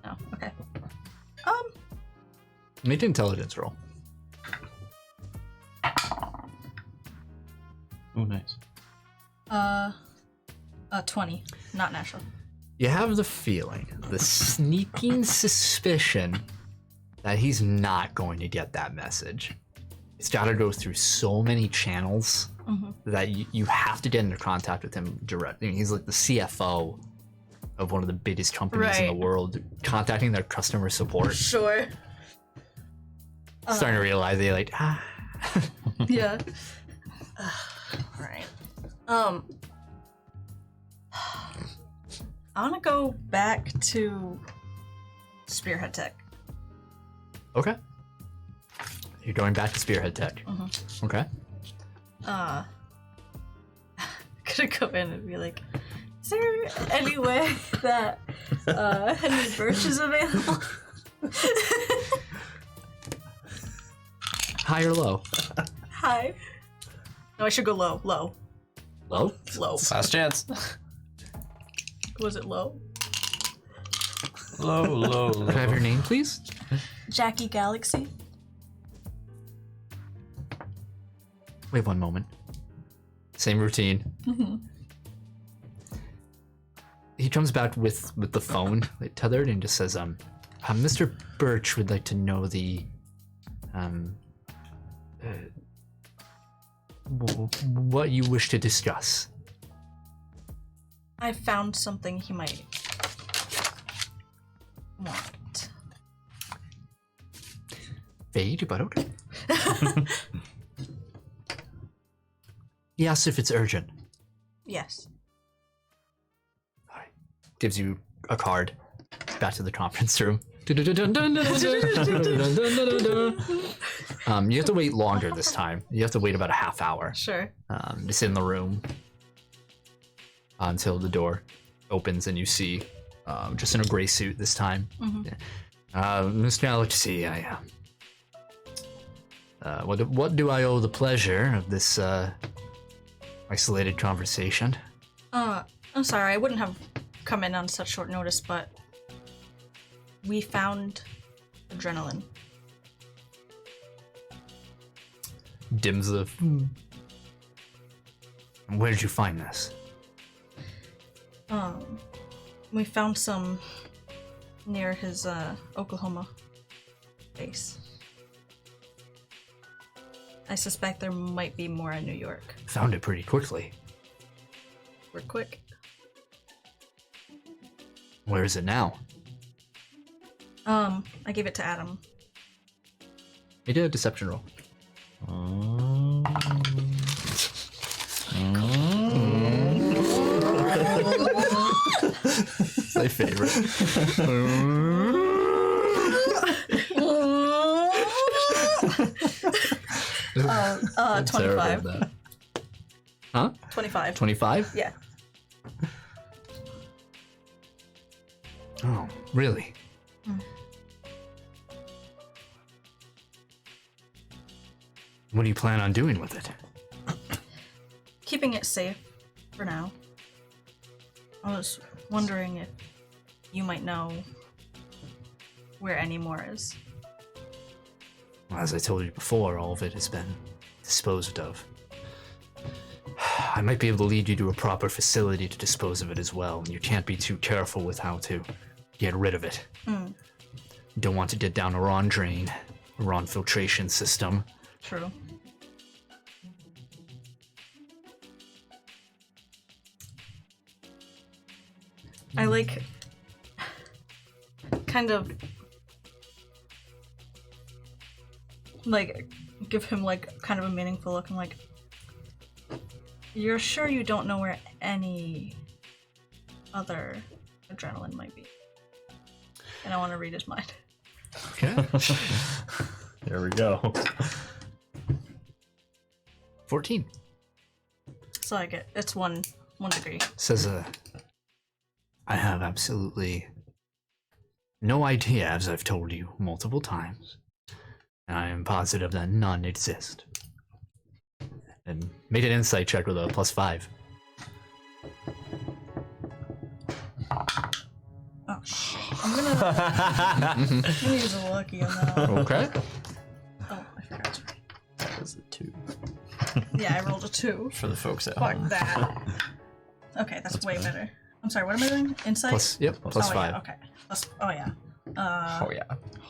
No. Okay. Make an intelligence roll. Oh, nice. 20, not natural. You have the feeling, the sneaking suspicion that he's not going to get that message. It's got to go through so many channels that you have to get into contact with him directly. I mean, he's like the CFO of one of the biggest companies in the Right. world, contacting their customer support. Sure. Starting to realize they like, Yeah. Alright. I want to go back to Spearhead Tech. okay. You're going back to Spearhead Tech. Okay. Gonna go in and be like, is there any way that Henry Birch is available? High or low? Hi. No, I should go low. Low. Low? Low. Last chance. Was it low? Low, low, Can I have low. your name, please? Jackie Galaxy. Wait one moment. Same routine. He comes back with the phone like, tethered and just says, Mr. Birch would like to know the, what you wish to discuss. I found something he might want. Vague, but okay. He asks if it's urgent. Yes. Gives you a card. Back to the conference room. You have to wait longer this time. You have to wait about a half hour. Sure. Just in the room until the door opens and you see, just in a gray suit this time. Miss Galaxy, what do I owe the pleasure of this isolated conversation? I'm sorry, I wouldn't have come in on such short notice, but we found adrenaline. dims the. Where did you find this? We found some near his Oklahoma base. I suspect there might be more in New York. Found it pretty quickly. We're quick. Where is it now? I gave it to Adam. Make a deception roll. It's my favorite. 25. Huh? 25. 25? Yeah. Oh, really? What do you plan on doing with it? Keeping it safe for now. I was wondering if you might know where any more is. Well, as I told you before, all of it has been disposed of. I might be able to lead you to a proper facility to dispose of it as well, and you can't be too careful with how to get rid of it. You don't want to get down a Ron drain, a Ron filtration system. True. I like kind of like give him like kind of a meaningful look. I'm like, you're sure you don't know where any other adrenaline might be? And I want to read his mind. Okay. There we go. 14. So I get it's one degree. Says, I have absolutely no idea, as I've told you multiple times. And I am positive that none exist. And made an insight check with a +5. Oh shit! I'm gonna use a lucky on that one. Okay. Oh, I forgot to. That was a 2 Yeah, I rolled a 2. for the folks at Fuck home. that. Okay, that's way better. I'm sorry. What am I doing? Insight. +5. Yeah, okay. Oh yeah. Oh yeah.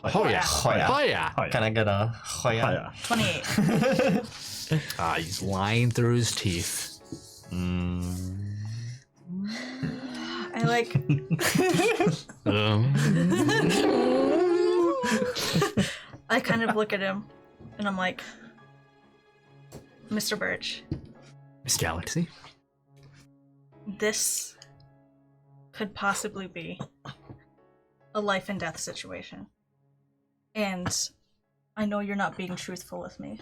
Oh yeah. Oh yeah. Oh yeah. Can I get a oh yeah? Yeah. 28. Ah, he's lying through his teeth. I like. I kind of look at him, and I'm like, Mr. Birch, Miss Galaxy. this could possibly be a life and death situation. And I know you're not being truthful with me.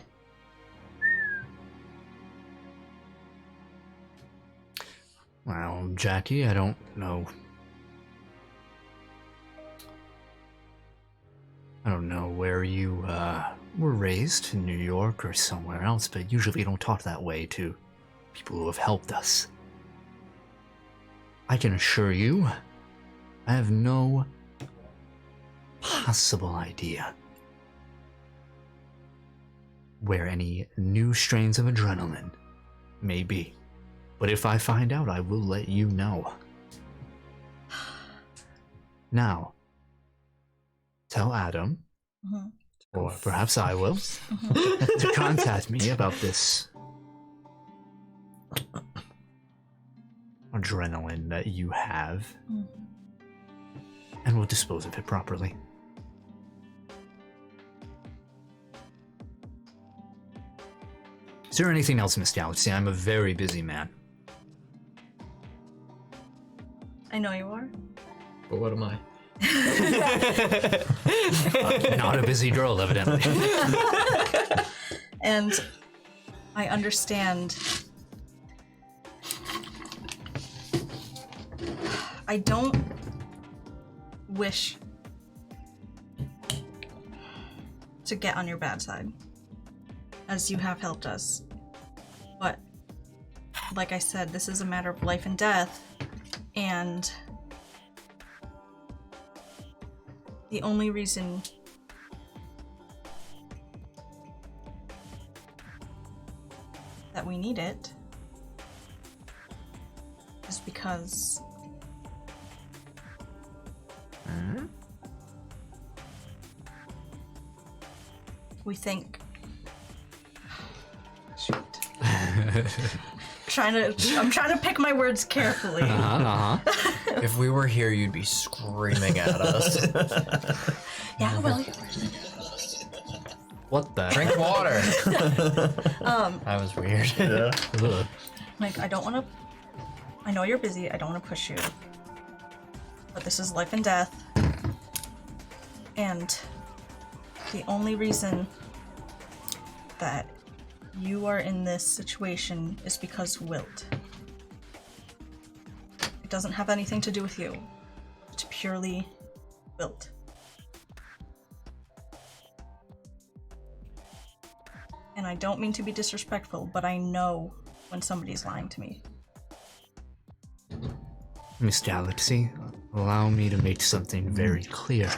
Well, Jackie, I don't know. I don't know where you were raised, in New York or somewhere else, but usually you don't talk that way to people who have helped us. I can assure you, I have no possible idea where any new strains of adrenaline may be. But if I find out, I will let you know. Now, tell Adam, or perhaps I will, to contact me about this adrenaline that you have, and we'll dispose of it properly. Is there anything else, Miss Galaxy? I'm a very busy man. I know you are. But what am I? Not a busy girl, evidently. And I understand. I don't wish to get on your bad side, as you have helped us. But, like I said, this is a matter of life and death, and the only reason we need it is because we think. Shoot. I'm trying to pick my words carefully. If we were here, you'd be screaming at us. Yeah, well, What the? Drink water. That was weird. Yeah. like I don't want to. I know you're busy. I don't want to push you, but this is life and death, and the only reason that you are in this situation is because Wilt. It doesn't have anything to do with you. It's purely Wilt. And I don't mean to be disrespectful, but I know when somebody's lying to me. Miss Galaxy, allow me to make something very clear.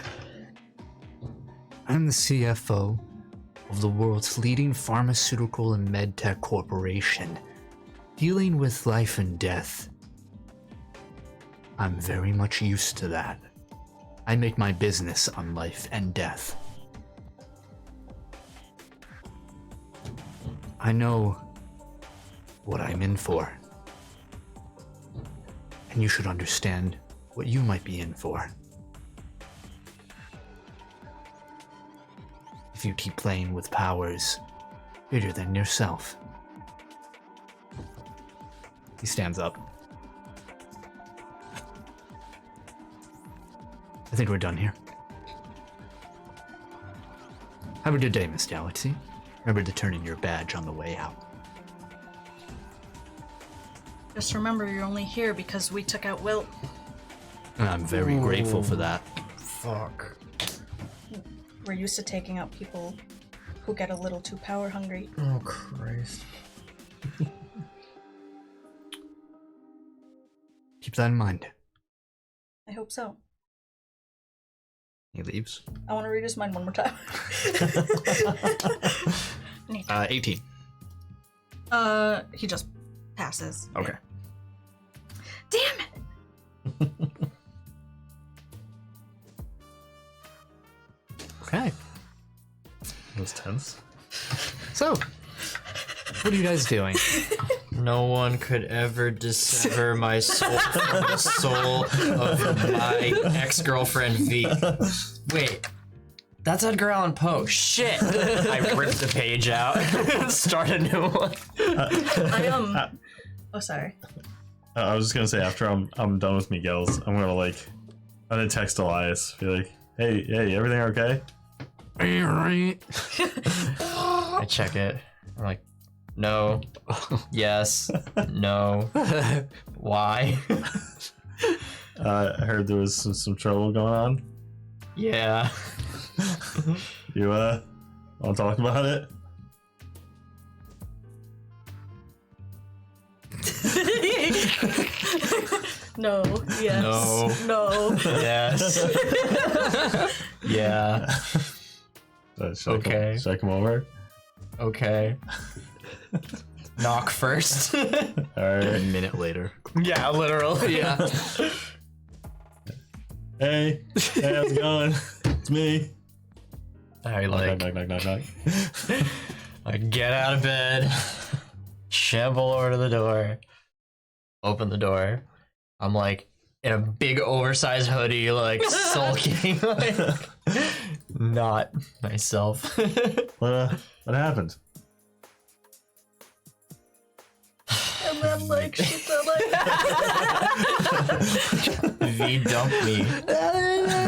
I'm the CFO of the world's leading pharmaceutical and medtech corporation, dealing with life and death. I'm very much used to that. I make my business on life and death. I know what I'm in for. And you should understand what you might be in for. If you keep playing with powers bigger than yourself. He stands up. I think we're done here. Have a good day, Miss Galaxy. Remember to turn in your badge on the way out. Just remember, you're only here because we took out Wilt. And I'm very grateful for that. Fuck. We're used to taking out people who get a little too power hungry. Oh, Christ. Keep that in mind. I hope so. He leaves. I want to read his mind one more time. 18. He just passes. Okay. Damn it! Okay. That was tense. So, what are you guys doing? No one could ever dissever my soul from the soul of my ex-girlfriend V. Wait, that's Edgar Allan Poe. Shit! I ripped the page out and start a new one. Oh, sorry. I was just gonna say after I'm done with Miguel's, I'm gonna text Elias, be like, hey, everything okay? I check it. I'm like, no, yes, no, why? I heard there was some trouble going on. Yeah. You want to talk about it? No, yes. No. Yes. Yeah. Should I come over? Okay. Knock first. All right. A minute later. Yeah, literally. Yeah. Hey, how's it going? It's me. I like Knock. I get out of bed, shamble over to the door, open the door. I'm like in a big oversized hoodie, like sulking, like not myself. What happened? And then, like, she said, V dumped me.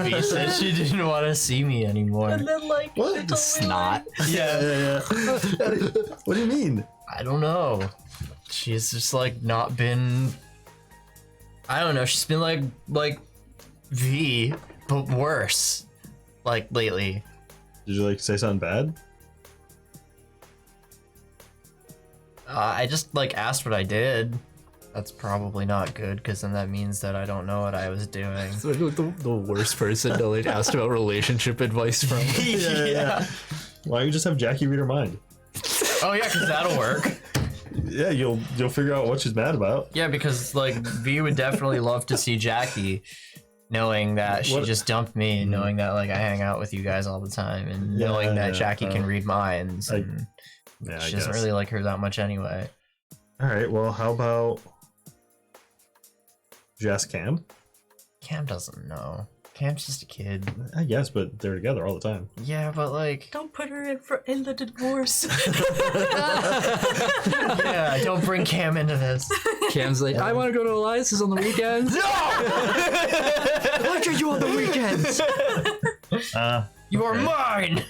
V said she didn't want to see me anymore. and then, like, What? she told me, Snot. Yeah, What do you mean? I don't know. She's just like not been. I don't know. She's been like V, but worse. Like lately. Did you say something bad? I just like asked what I did. That's probably not good because then that means that I don't know what I was doing. The worst person to like ask about relationship advice from. Yeah. Why don't you just have Jackie read her mind? Oh yeah, because that'll work. Yeah, you'll figure out what she's mad about. Yeah, because like V would definitely love to see Jackie, knowing that she just dumped me, and knowing that like I hang out with you guys all the time, and knowing that Jackie can read minds. And she doesn't really like her that much anyway. All right, well, how about you ask Cam? Cam doesn't know. Cam's just a kid. I guess, but they're together all the time. Yeah, but like, Don't put her in the divorce. yeah, don't bring Cam into this. Cam's like, I want to go to Elias's on the weekends. No! Why are you on the weekends? You are mine.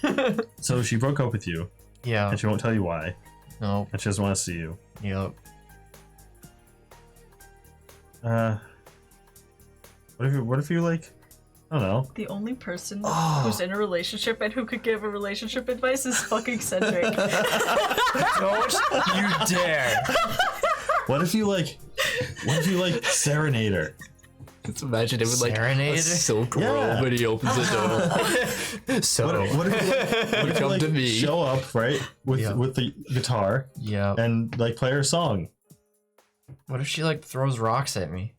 So she broke up with you, Yeah. and she won't tell you why, No. and she doesn't want to see you. Yep. What if you like, I don't know. The only person who's in a relationship and who could give a relationship advice is fucking Cedric. Don't you dare. What if you like serenade her? Just imagine it with like Serenade? a silk Yeah. robe when he opens the door. So. What if you Come like to me. show up right with the guitar Yeah. and like play her song? What if she like throws rocks at me?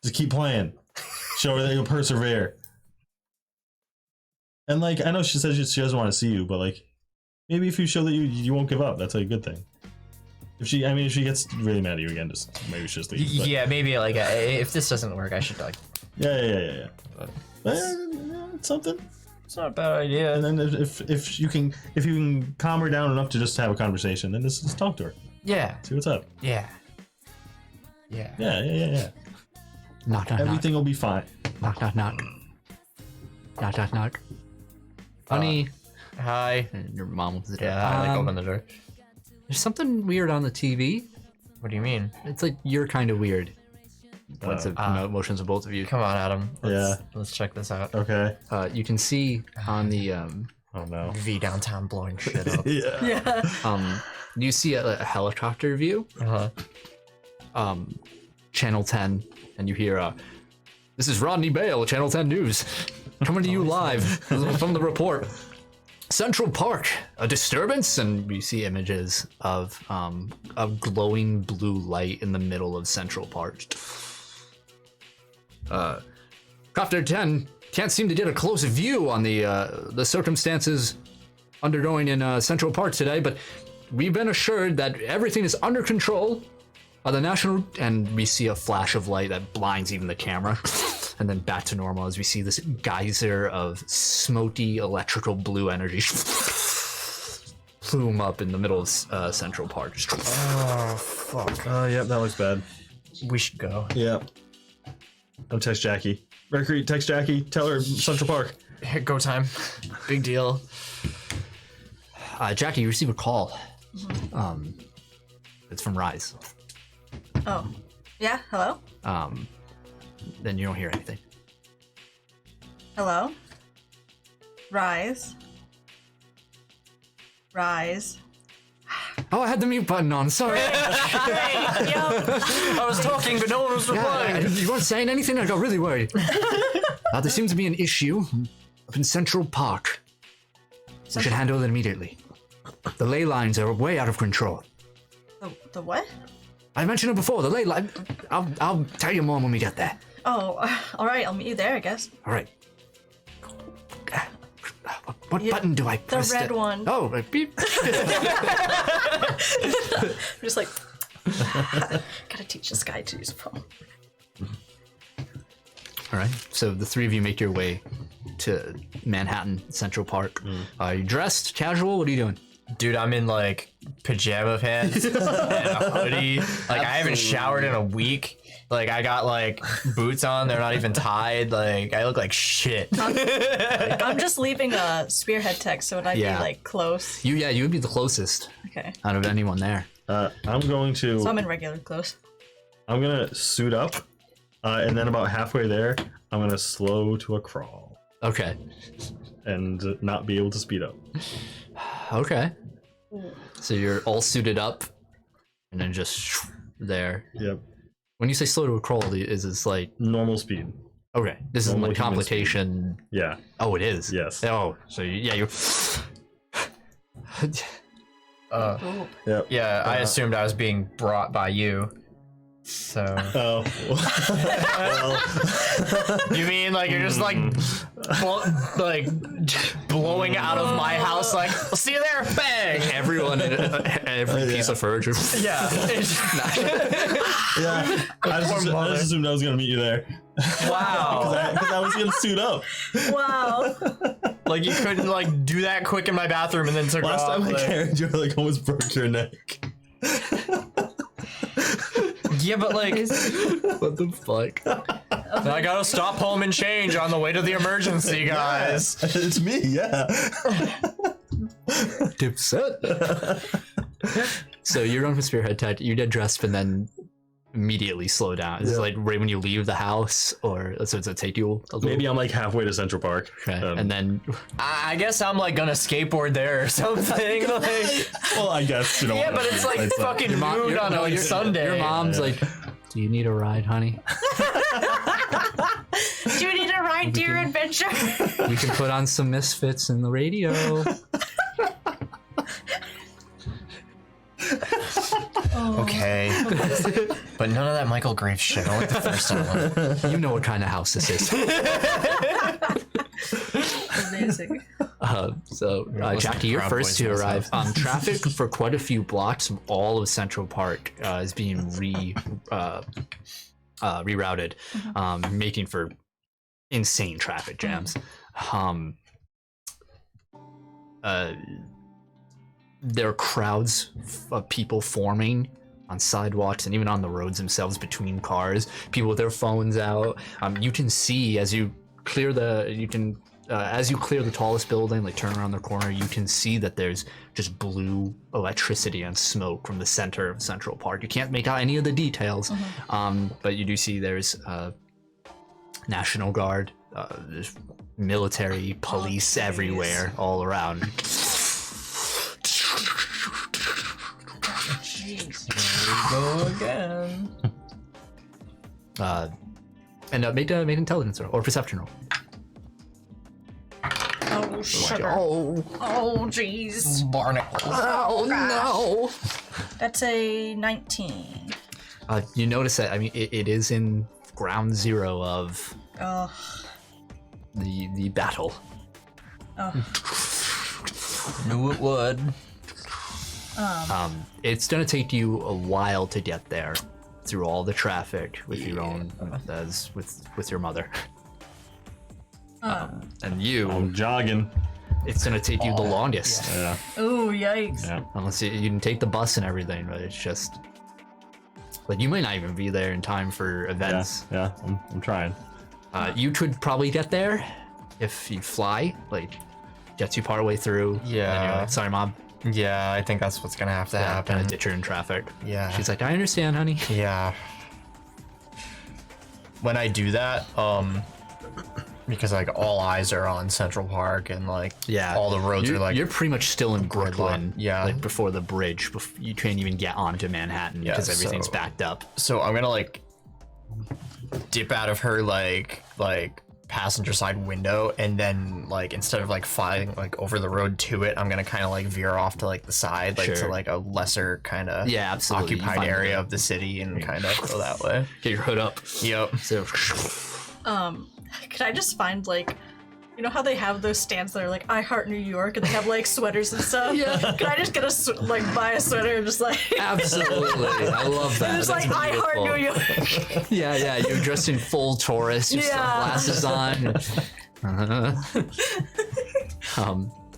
Just keep playing. Show her that you'll persevere. And like, I know she says she doesn't want to see you, but like, maybe if you show that you won't give up, that's like a good thing. If she gets really mad at you again, maybe she just leave. But Yeah, maybe like if this doesn't work, I should like. yeah. It's something. It's not a bad idea. And then if you can calm her down enough to just have a conversation, then just talk to her. Yeah. See what's up. Yeah. Yeah. Yeah. Knock, knock, Everything will be fine. knock. Knock, knock, knock. Knock, knock, knock. Honey. Hi. And your mom opens the door. Yeah, I like open the door. There's something weird on the TV. What do you mean? It's like you're kind of weird. Points of motions of both of you. Come on, Adam. Let's check this out. Okay. You can see on the Oh no. V downtown blowing shit up. Yeah. you see a helicopter view. Channel 10, and you hear this is Rodney Bale, Channel 10 News, coming to you live from the report. Central Park, a disturbance, and we see images of a glowing blue light in the middle of Central Park. Crofter 10 can't seem to get a close view on the circumstances undergoing in Central Park today, but we've been assured that everything is under control by the national. And we see a flash of light that blinds even the camera, and then back to normal as we see this geyser of smoky electrical blue energy plume up in the middle of Central Park. Oh fuck. Oh, yeah, that looks bad. We should go. Yeah. I'll text Jackie. Mercury, text Jackie. Tell her Central Park. Go time. Big deal. Jackie, you receive a call. It's from Rise. Oh. Yeah, hello? Then you don't hear anything. Hello? Rise? Rise? Oh, I had the mute button on. Sorry. I was talking, but no one was replying. You weren't saying anything. I got really worried. There seems to be an issue up in Central Park. We should handle it immediately. The ley lines are way out of control. The what? I mentioned it before. The ley line. I'll tell you more when we get there. Oh, alright, I'll meet you there, I guess. All right. What button do I press? The red one. Oh, beep. I'm just like, gotta teach this guy to use a phone. All right. So the three of you make your way to Manhattan Central Park. Are you dressed casual? What are you doing? Dude, I'm in like pajama pants and a hoodie. Like I haven't showered in a week. Like I got like boots on, they're not even tied. Like I look like shit. I'm just leaving a spearhead text, so would I be like close? You would be the closest Okay. out of anyone there. I'm going to. So I'm in regular clothes. I'm gonna suit up, and then about halfway there, I'm gonna slow to a crawl Okay. and not be able to speed up. Okay. So you're all suited up, and then just there. Yep. When you say slow to a crawl, is this like Normal speed. okay? This isn't Normal like human complication. Yeah. Oh, it is. Yes. Oh, so you Ooh. Yep. Yeah, I assumed I was being brought by you. So Oh. Well, you mean like you're just like blowing out of my house? Like, I'll see you there, bang! Everyone in every piece of furniture. Yeah. yeah. I just assumed I was gonna meet you there. Wow. Because I was gonna suit up. Wow. Like you couldn't like do that quick in my bathroom and then took Last off. time I like... carried you, I like almost broke your neck. Yeah, but like, What the fuck? I gotta stop home and change on the way to the emergency, guys. It's me, yeah. Dipset. So you're on for Spearhead Tech, you get dressed and then immediately slow down. Is it like right when you leave the house, or so does it take you a little? Maybe I'm like halfway to Central Park. Okay. And then I guess I'm like gonna skateboard there or something. Like, well, I guess you know. yeah, but it's like fucking noon on a Sunday. your mom's like, do you need a ride, honey? Do you need a ride to your adventure? We can put on some Misfits in the radio. Okay, but none of that Michael Graves shit. I like the first one. You know what kind of house this is. Amazing. Jackie, you're Proud first Boys to myself. arrive. Traffic for quite a few blocks of all of Central Park is being rerouted, making for insane traffic jams. There are crowds of people forming on sidewalks and even on the roads themselves between cars. People with their phones out. You can see as you clear the tallest building, like turn around the corner, you can see that there's just blue electricity and smoke from the center of Central Park. You can't make out any of the details, but you do see there's National Guard, there's military, police everywhere, all around. Go again. And make an intelligence roll or perception roll. Oh, sugar. Oh jeez. Barnacles. no! That's a 19. You notice that, I mean, it is in ground zero of Oh. the battle. Knew it would. It's gonna take you a while to get there through all the traffic with your own, as with your mother. And you, I'm jogging. it's gonna take you the longest. Yeah. Oh, yikes. Yeah. Unless you can take the bus and everything, but it's just like you might not even be there in time for events. Yeah. I'm trying. You could probably get there if you fly, like gets you part way through. Yeah. And you're like, sorry, Mom. Yeah, I think that's what's gonna have to Kind happen. of ditch her in traffic. Yeah. She's like, I understand, honey. Yeah. When I do that, because like all eyes are on Central Park and like all the roads are like you're pretty much still in Brooklyn. Yeah. Like before the bridge. You can't even get onto Manhattan Yeah, because everything's so- backed up. so I'm gonna like dip out of her like passenger side window, and then like instead of like flying like over the road to it, I'm gonna kind of like veer off to like the side, like to Sure. like a lesser kind of Yeah, absolutely. You occupied find area it. of the city and kind of go that way. Get your hood up. Yep. So Could I just find, like, you know how they have those stands that are like, I Heart New York, and they have, like, sweaters and stuff? Yeah. Can I just get buy a sweater and just, like... absolutely. I love that. It's That's like, I Heart beautiful. New York. Yeah, you're dressed in full tourist, your Yeah. sunglasses on.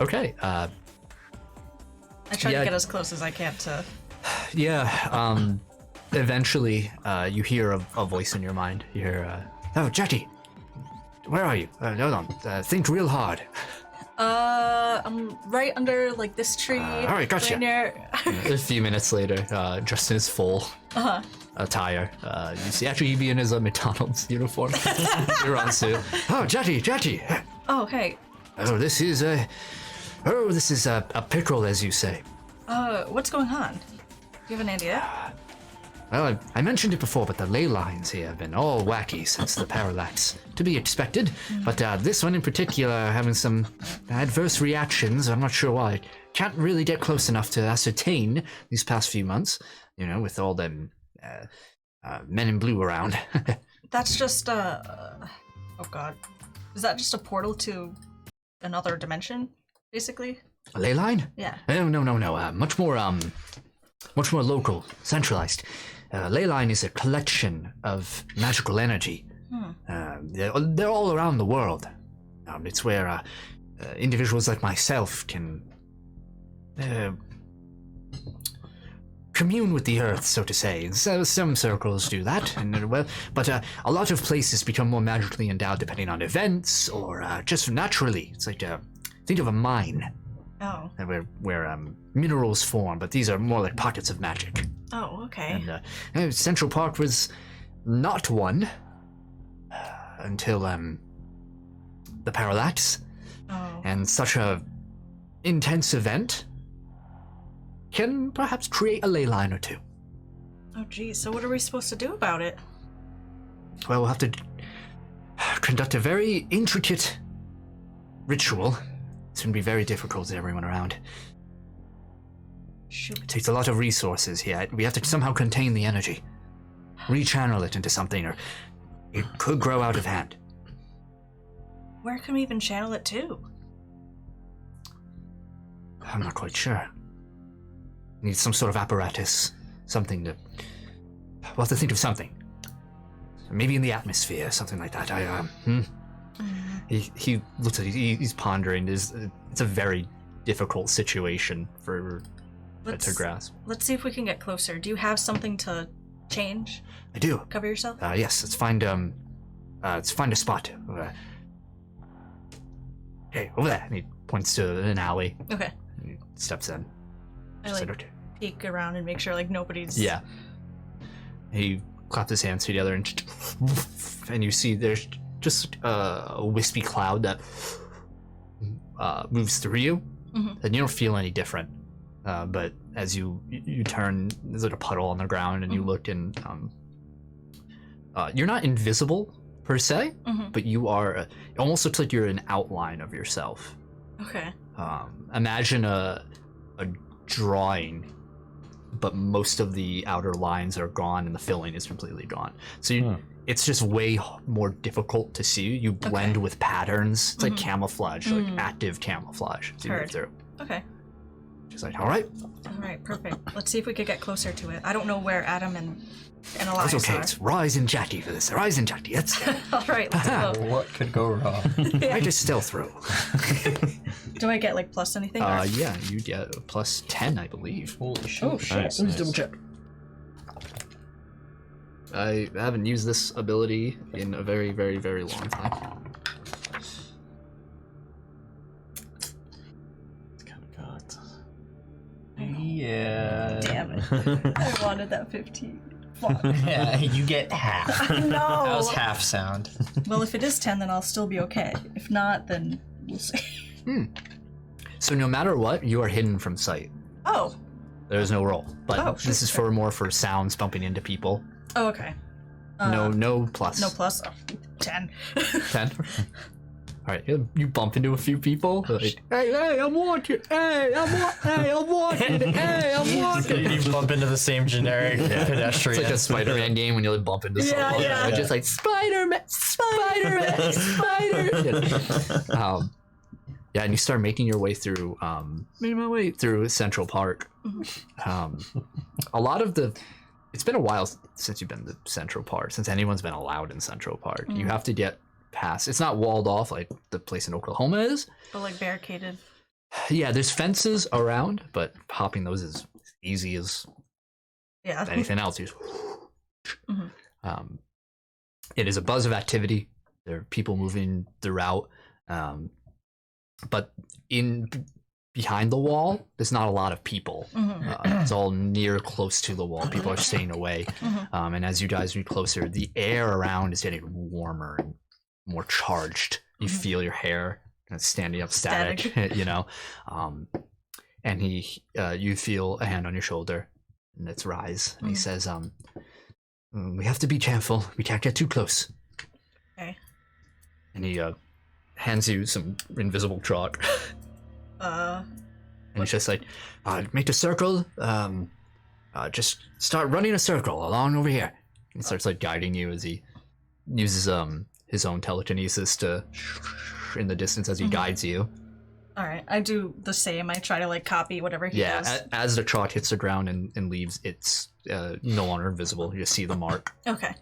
Okay. I try Yeah. to get as close as I can to... Eventually, you hear a voice in your mind. You hear, oh, Jackie, where are you? Hold on. Think real hard. I'm right under, like, this tree. all right, gotcha. Right near... A few minutes later, dressed in his full attire, you see actually he'd be in his McDonald's uniform. You're on suit. Oh, Jackie. Oh, hey. Oh, this is a pickle, as you say. What's going on? Do you have an idea? Well, I mentioned it before, but the ley lines here have been all wacky since the parallax. To be expected, but this one in particular having some adverse reactions. I'm not sure why. can't really get close enough to ascertain these past few months, with all them men in blue around. That's just oh god. Is that just a portal to another dimension, basically? A ley line? Yeah. No. Much more local, centralized. Ley line is a collection of magical energy. They're all around the world. It's where individuals like myself can commune with the earth, so to say. So some circles do that, but a lot of places become more magically endowed depending on events or just naturally. It's like think of a mine. Oh. Where minerals form, but these are more like pockets of magic. Oh, okay. And Central Park was not one until the parallax. Oh. And such a intense event can perhaps create a ley line or two. Oh, geez. So what are we supposed to do about it? Well, we'll have to conduct a very intricate ritual. It's going to be very difficult with everyone around. Shoot. It takes a lot of resources here. We have to somehow contain the energy. Rechannel it into something, or it could grow out of hand. Where can we even channel it to? I'm not quite sure. Need some sort of apparatus. Something to... We'll have to think of something. Maybe in the atmosphere, something like that. He looks at it, he's pondering. It's a very difficult situation for to grasp. Let's see if we can get closer. Do you have something to change? I do. Cover yourself? Yes, let's find a spot. Hey, over there. And he points to an alley. Okay. And he steps in. I peek around and make sure nobody's... Yeah. He claps his hands together and you see there's just a wispy cloud that moves through you, and you don't feel any different. But as you turn, there's like a puddle on the ground, and you look, and you're not invisible per se, but you are. It almost looks like you're an outline of yourself. Okay. Imagine a drawing, but most of the outer lines are gone, and the filling is completely gone. So it's just way more difficult to see. You blend with patterns. It's like camouflage, like active camoufage. So you move through. Okay. She's like, all right, perfect. Let's see if we could get closer to it. I don't know where Adam and Elias that's okay. are. It's Rise and Jackie for this. Rise and Jackie. That's All right, let's go. What could go wrong? I just stealth through. Do I get plus anything? Yeah, you get a plus 10, I believe. Holy shit. Oh shit! Nice, Let me nice. double check. I haven't used this ability in a very, very, very long time. It's kind of cocked. Yeah. Damn it. I wanted that 15. Fuck. Yeah, you get half. No. That was half sound. Well, if it is 10, then I'll still be okay. If not, then we'll see. So no matter what, you are hidden from sight. Oh. There's no roll, but Oh, this is sure. more for sounds bumping into people. Oh, okay. No plus. No plus. Oh, 10. 10. All right, you bump into a few people. Like, hey, I'm walking. Hey, I'm walking. Hey, I'm walking. You bump into the same generic pedestrian. It's like a Spider-Man game when you bump into someone. yeah. It's just like Spider-Man. Yeah, and you start making your way through. Making my way through Central Park. A lot of it's been a while since you've been to Central Park, since anyone's been allowed in Central Park. You have to get past. It's not walled off like the place in Oklahoma is. But barricaded. Yeah, there's fences around, but hopping those is easy as anything else. You just, it is a buzz of activity. There are people moving throughout, but behind the wall, there's not a lot of people. It's all near close to the wall. People are staying away. And as you guys move closer, the air around is getting warmer and more charged. You feel your hair kind of standing up static. And you feel a hand on your shoulder, and it's Rise. And he says, we have to be careful. We can't get too close. Okay. And he hands you some invisible chalk. And it's just like, make a circle. Just start running a circle along over here. He starts like guiding you as he uses his own telekinesis to in the distance as he guides you. All right, I do the same. I try to like copy whatever he does. As the chalk hits the ground and leaves, it's no longer visible. You just see the mark. Okay.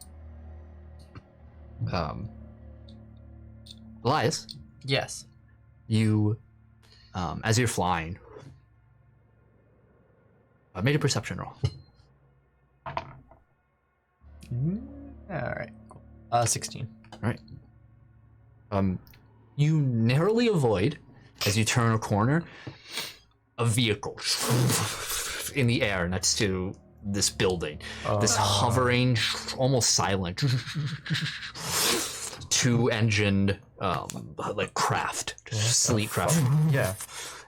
Elias, Yes. you, as you're flying, made a perception roll. All right. Cool. 16. All right. You narrowly avoid, as you turn a corner, a vehicle in the air next to this building. This hovering, almost silent, two-engined, like craft, sleek craft. Yeah.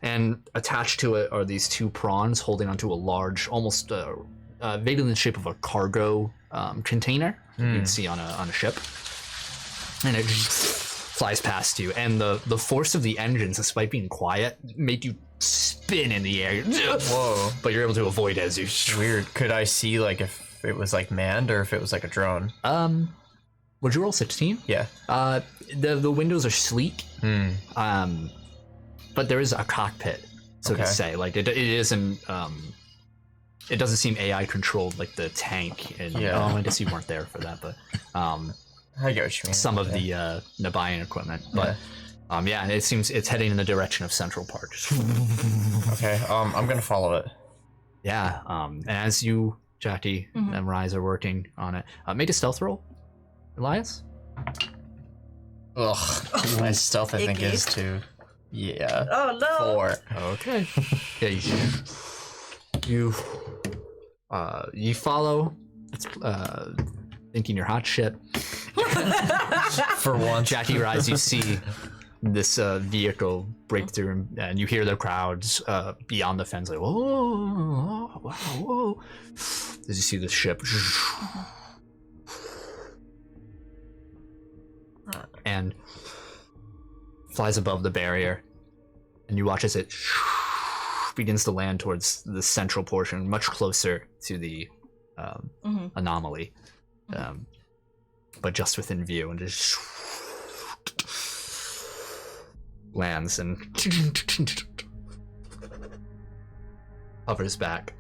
And attached to it are these two prawns holding onto a large, almost vaguely in the shape of a cargo container you'd see on a ship. And it flies past you, and the force of the engines, despite being quiet, make you spin in the air. Whoa. But you're able to avoid it as you. Weird. Could I see like if it was like manned or if it was like a drone? Would you roll 16? Yeah. The windows are sleek. But there is a cockpit, so to say. Like it isn't. It doesn't seem AI controlled like the tank. And I guess you weren't there for that, but I get what you mean. some of the Nabayan equipment. But it seems it's heading in the direction of Central Park. Okay. I'm gonna follow it. Yeah. And as you, Jackie, and Rise are working on it, make a stealth roll, Elias. Ugh. My stealth, I think, Icky. is 2. Yeah. Oh no! 4. Okay. Yeah. You follow. It's thinking you're hot shit. For once. Jackie Rise, you see this vehicle break through, and you hear the crowds beyond the fence, like whoa, wow, whoa. As you see the ship, and flies above the barrier, and you watch as it begins to land towards the central portion, much closer to the anomaly, but just within view, and just lands and hovers back.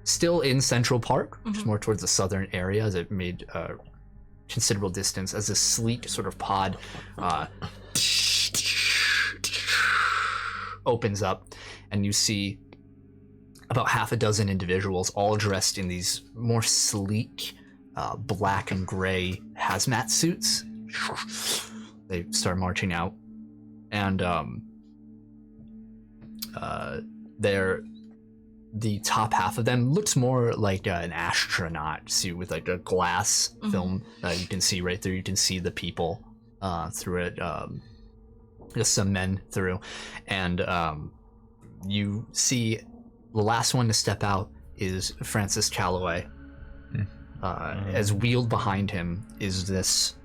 Still in Central Park, just more towards the southern area, as it made considerable distance, as this sleek sort of pod opens up, and you see about half a dozen individuals, all dressed in these more sleek black and gray hazmat suits. They start marching out, and the top half of them looks more like an astronaut suit with like a glass film that you can see right through. You can see the people through it, just some men through, and you see the last one to step out is Francis Calloway. As wheeled behind him is this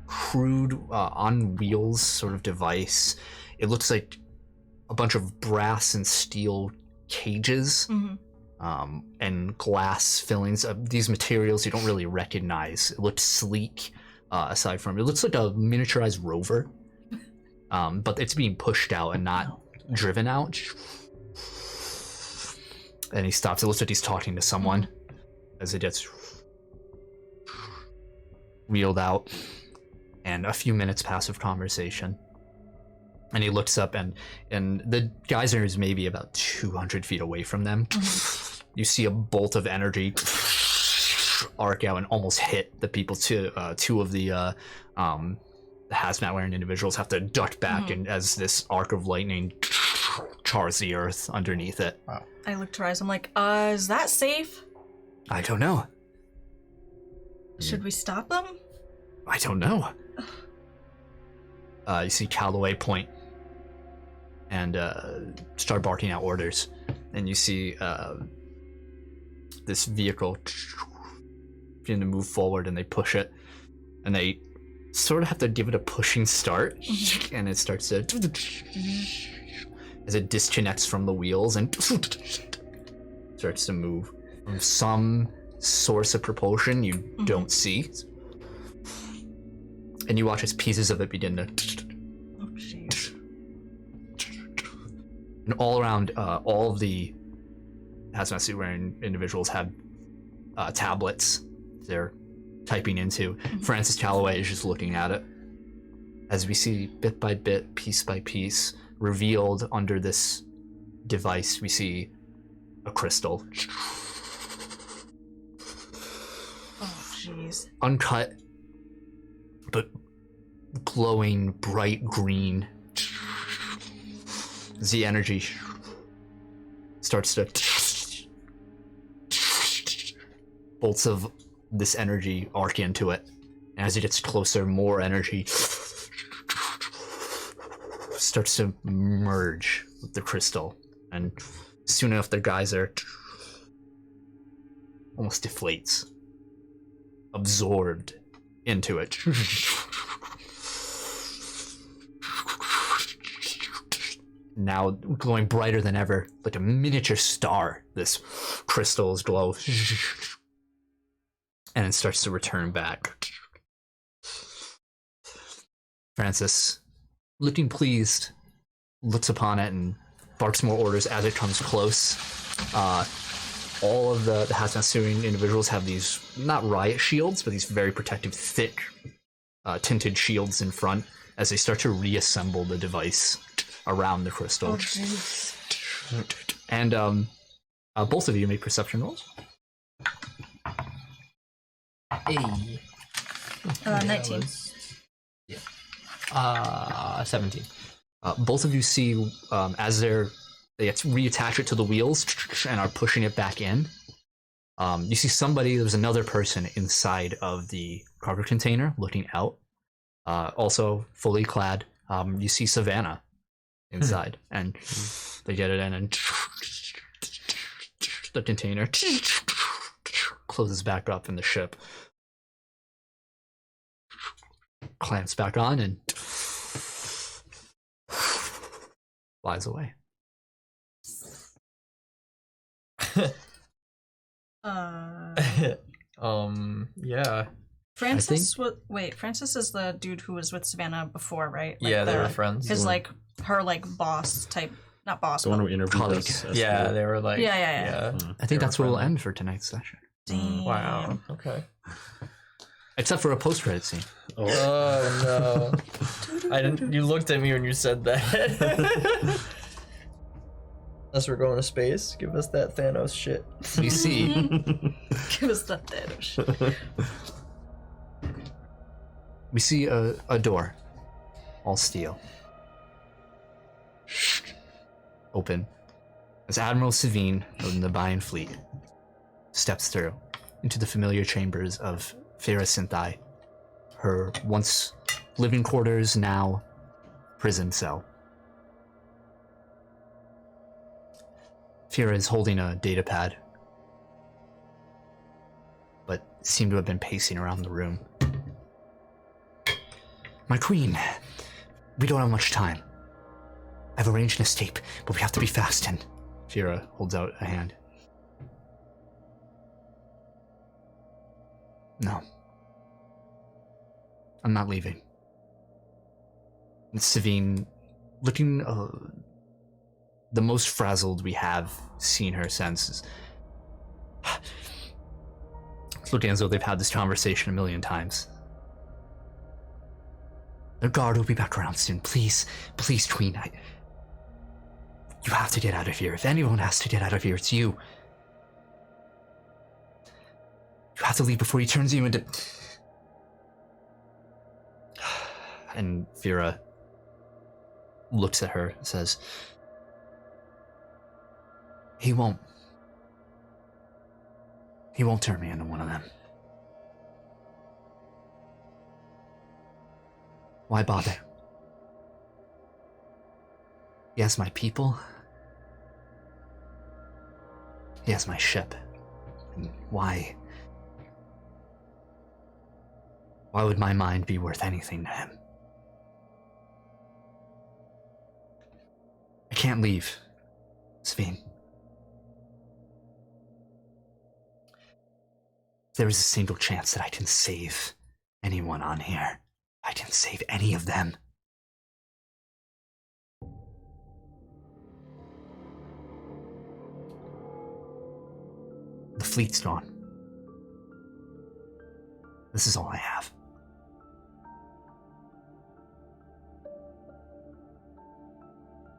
crude on wheels sort of device. It looks like a bunch of brass and steel cages and glass fillings. These materials you don't really recognize. It looks sleek. Aside from it looks like a miniaturized rover, but it's being pushed out and not driven out. And he stops. It looks like he's talking to someone as it gets wheeled out, and a few minutes pass of conversation. And he looks up, and the geyser is maybe about 200 feet away from them. You see a bolt of energy arc out and almost hit the people. Two of the hazmat wearing individuals have to duck back, and as this arc of lightning chars the earth underneath it. I look to Rise. I'm like, is that safe? I don't know. Should we stop them? I don't know. You see Calloway point and start barking out orders, and you see this vehicle begin to move forward, and they push it, and they sort of have to give it a pushing start, and it starts to as it disconnects from the wheels and starts to move from some source of propulsion you don't see. And you watch as pieces of it begin to... Oh, jeez. And all around, all of the hazmat suit wearing individuals have tablets they're typing into. Francis Calloway is just looking at it as we see bit by bit, piece by piece, revealed under this device. We see a crystal, Oh, jeez. uncut but glowing bright green. As the energy starts to... bolts of this energy arc into it. And as it gets closer, more energy starts to merge with the crystal. And soon enough, the geyser almost deflates, absorbed into it. Now glowing brighter than ever, like a miniature star, this crystal is glow. And it starts to return back. Francis, looking pleased, looks upon it and barks more orders as it comes close. All of the hazmat suiting individuals have these, not riot shields, but these very protective, thick, tinted shields in front as they start to reassemble the device around the crystal. Oh, jeez. And both of you make perception rolls. Hey. 19. 17. Both of you see as they reattach it to the wheels and are pushing it back in. You see there's another person inside of the cargo container looking out, also fully clad. You see Savannah inside, and they get it in, and the container closes back up in the ship, clamps back on, and flies away. Yeah. Francis Francis is the dude who was with Savannah before, right? Like Yeah, they were friends. His her boss type, not boss. The one but- who interviewed Colleague. us. Yeah, they were like. Yeah. I think that's where we'll end for tonight's session, Damn. Wow. Okay. except for a post-credit scene. Oh no! I didn't. You looked at me when you said that. Unless we're going to space, give us that Thanos shit. You see, Give us that shit. we see a door, all steel, open, as Admiral Savine of the Bayan fleet steps through into the familiar chambers of Fira Synthai, her once living quarters, now prison cell. Fira is holding a data pad, but seemed to have been pacing around the room. My queen, we don't have much time. I've arranged an escape, but we have to be fast, and Fira holds out a hand. No. I'm not leaving. Savine, looking the most frazzled we have seen her since. It's looking as though they've had this conversation a million times. The guard will be back around soon. Please, please, Queen. You have to get out of here. If anyone has to get out of here, it's you. You have to leave before he turns you into... And Fira looks at her and says, He won't turn me into one of them. Why bother? He has my people. He has my ship. And why would my mind be worth anything to him? I can't leave, Sveen. If there is a single chance that I can save anyone on here, I can save any of them. The fleet's gone. This is all I have.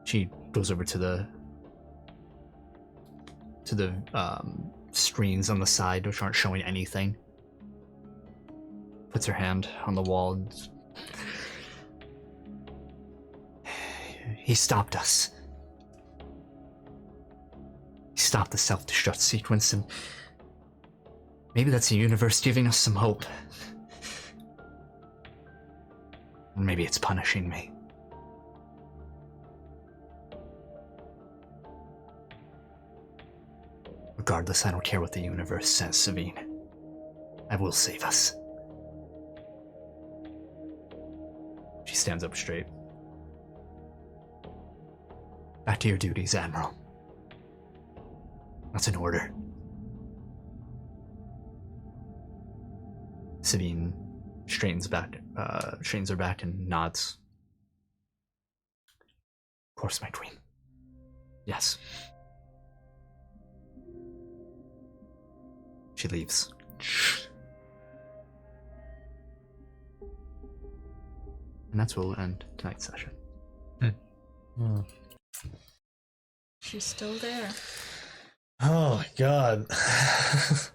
She goes over to the screens on the side, which aren't showing anything. Puts her hand on the wall. He stopped us. He stopped the self-destruct sequence, and maybe that's the universe giving us some hope. Or maybe it's punishing me. Regardless, I don't care what the universe says, Sabine. I will save us. She stands up straight. Back to your duties, Admiral. That's an order. Sabine straightens her back and nods. Of course, my queen. Yes. She leaves. And that's where we'll end tonight's session. She's still there. Oh my god.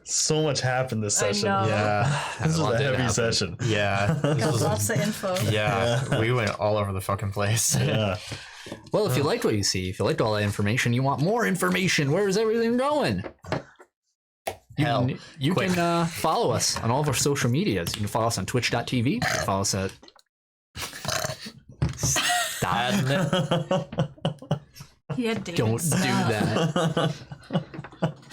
So much happened this I session. know. Yeah. This was lot a did heavy happen. session. Yeah. This Got was lots of info. yeah, we went all over the fucking place. Yeah. Well, if you liked what you see, if you liked all that information, you want more information, where is everything going? You quick. can follow us on all of our social medias. You can follow us on twitch.tv. You can follow us at... Stop. Admit. He had David Don't do Snap. that.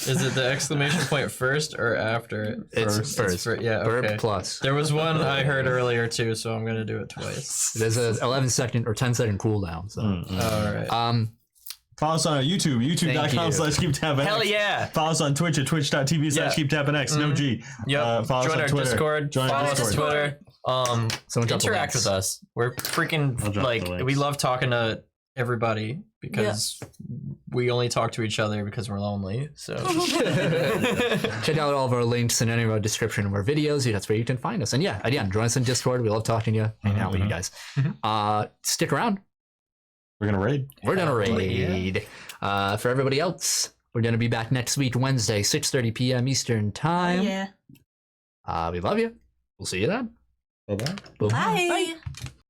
Is it the exclamation point first or after it? It's first. Yeah, Verb okay. plus. There was one I heard earlier too, so I'm gonna do it twice. There's a 11-second or 10-second cooldown. So, All right. Follow us on YouTube, youtube.com/keeptappinx. Hell yeah. Follow us on Twitch at twitch.tv/keeptappinx. No G. Follow us Join on our Twitter. Discord. Join Follow our us on Discord. Twitter. Someone drop the Interact links. with us. We're freaking I'll drop like the links. we love talking to everybody because we only talk to each other because we're lonely. So Check out all of our links in any of our description of our videos. That's where you can find us. And yeah, again, join us in Discord. We love talking to you, hanging out with you guys. Stick around. We're going to raid. We're gonna Hell raid. For everybody else, we're gonna be back next week, Wednesday, 6:30 p.m. Eastern time. Yeah. We love you. We'll see you then. Bye-bye. Bye. Bye.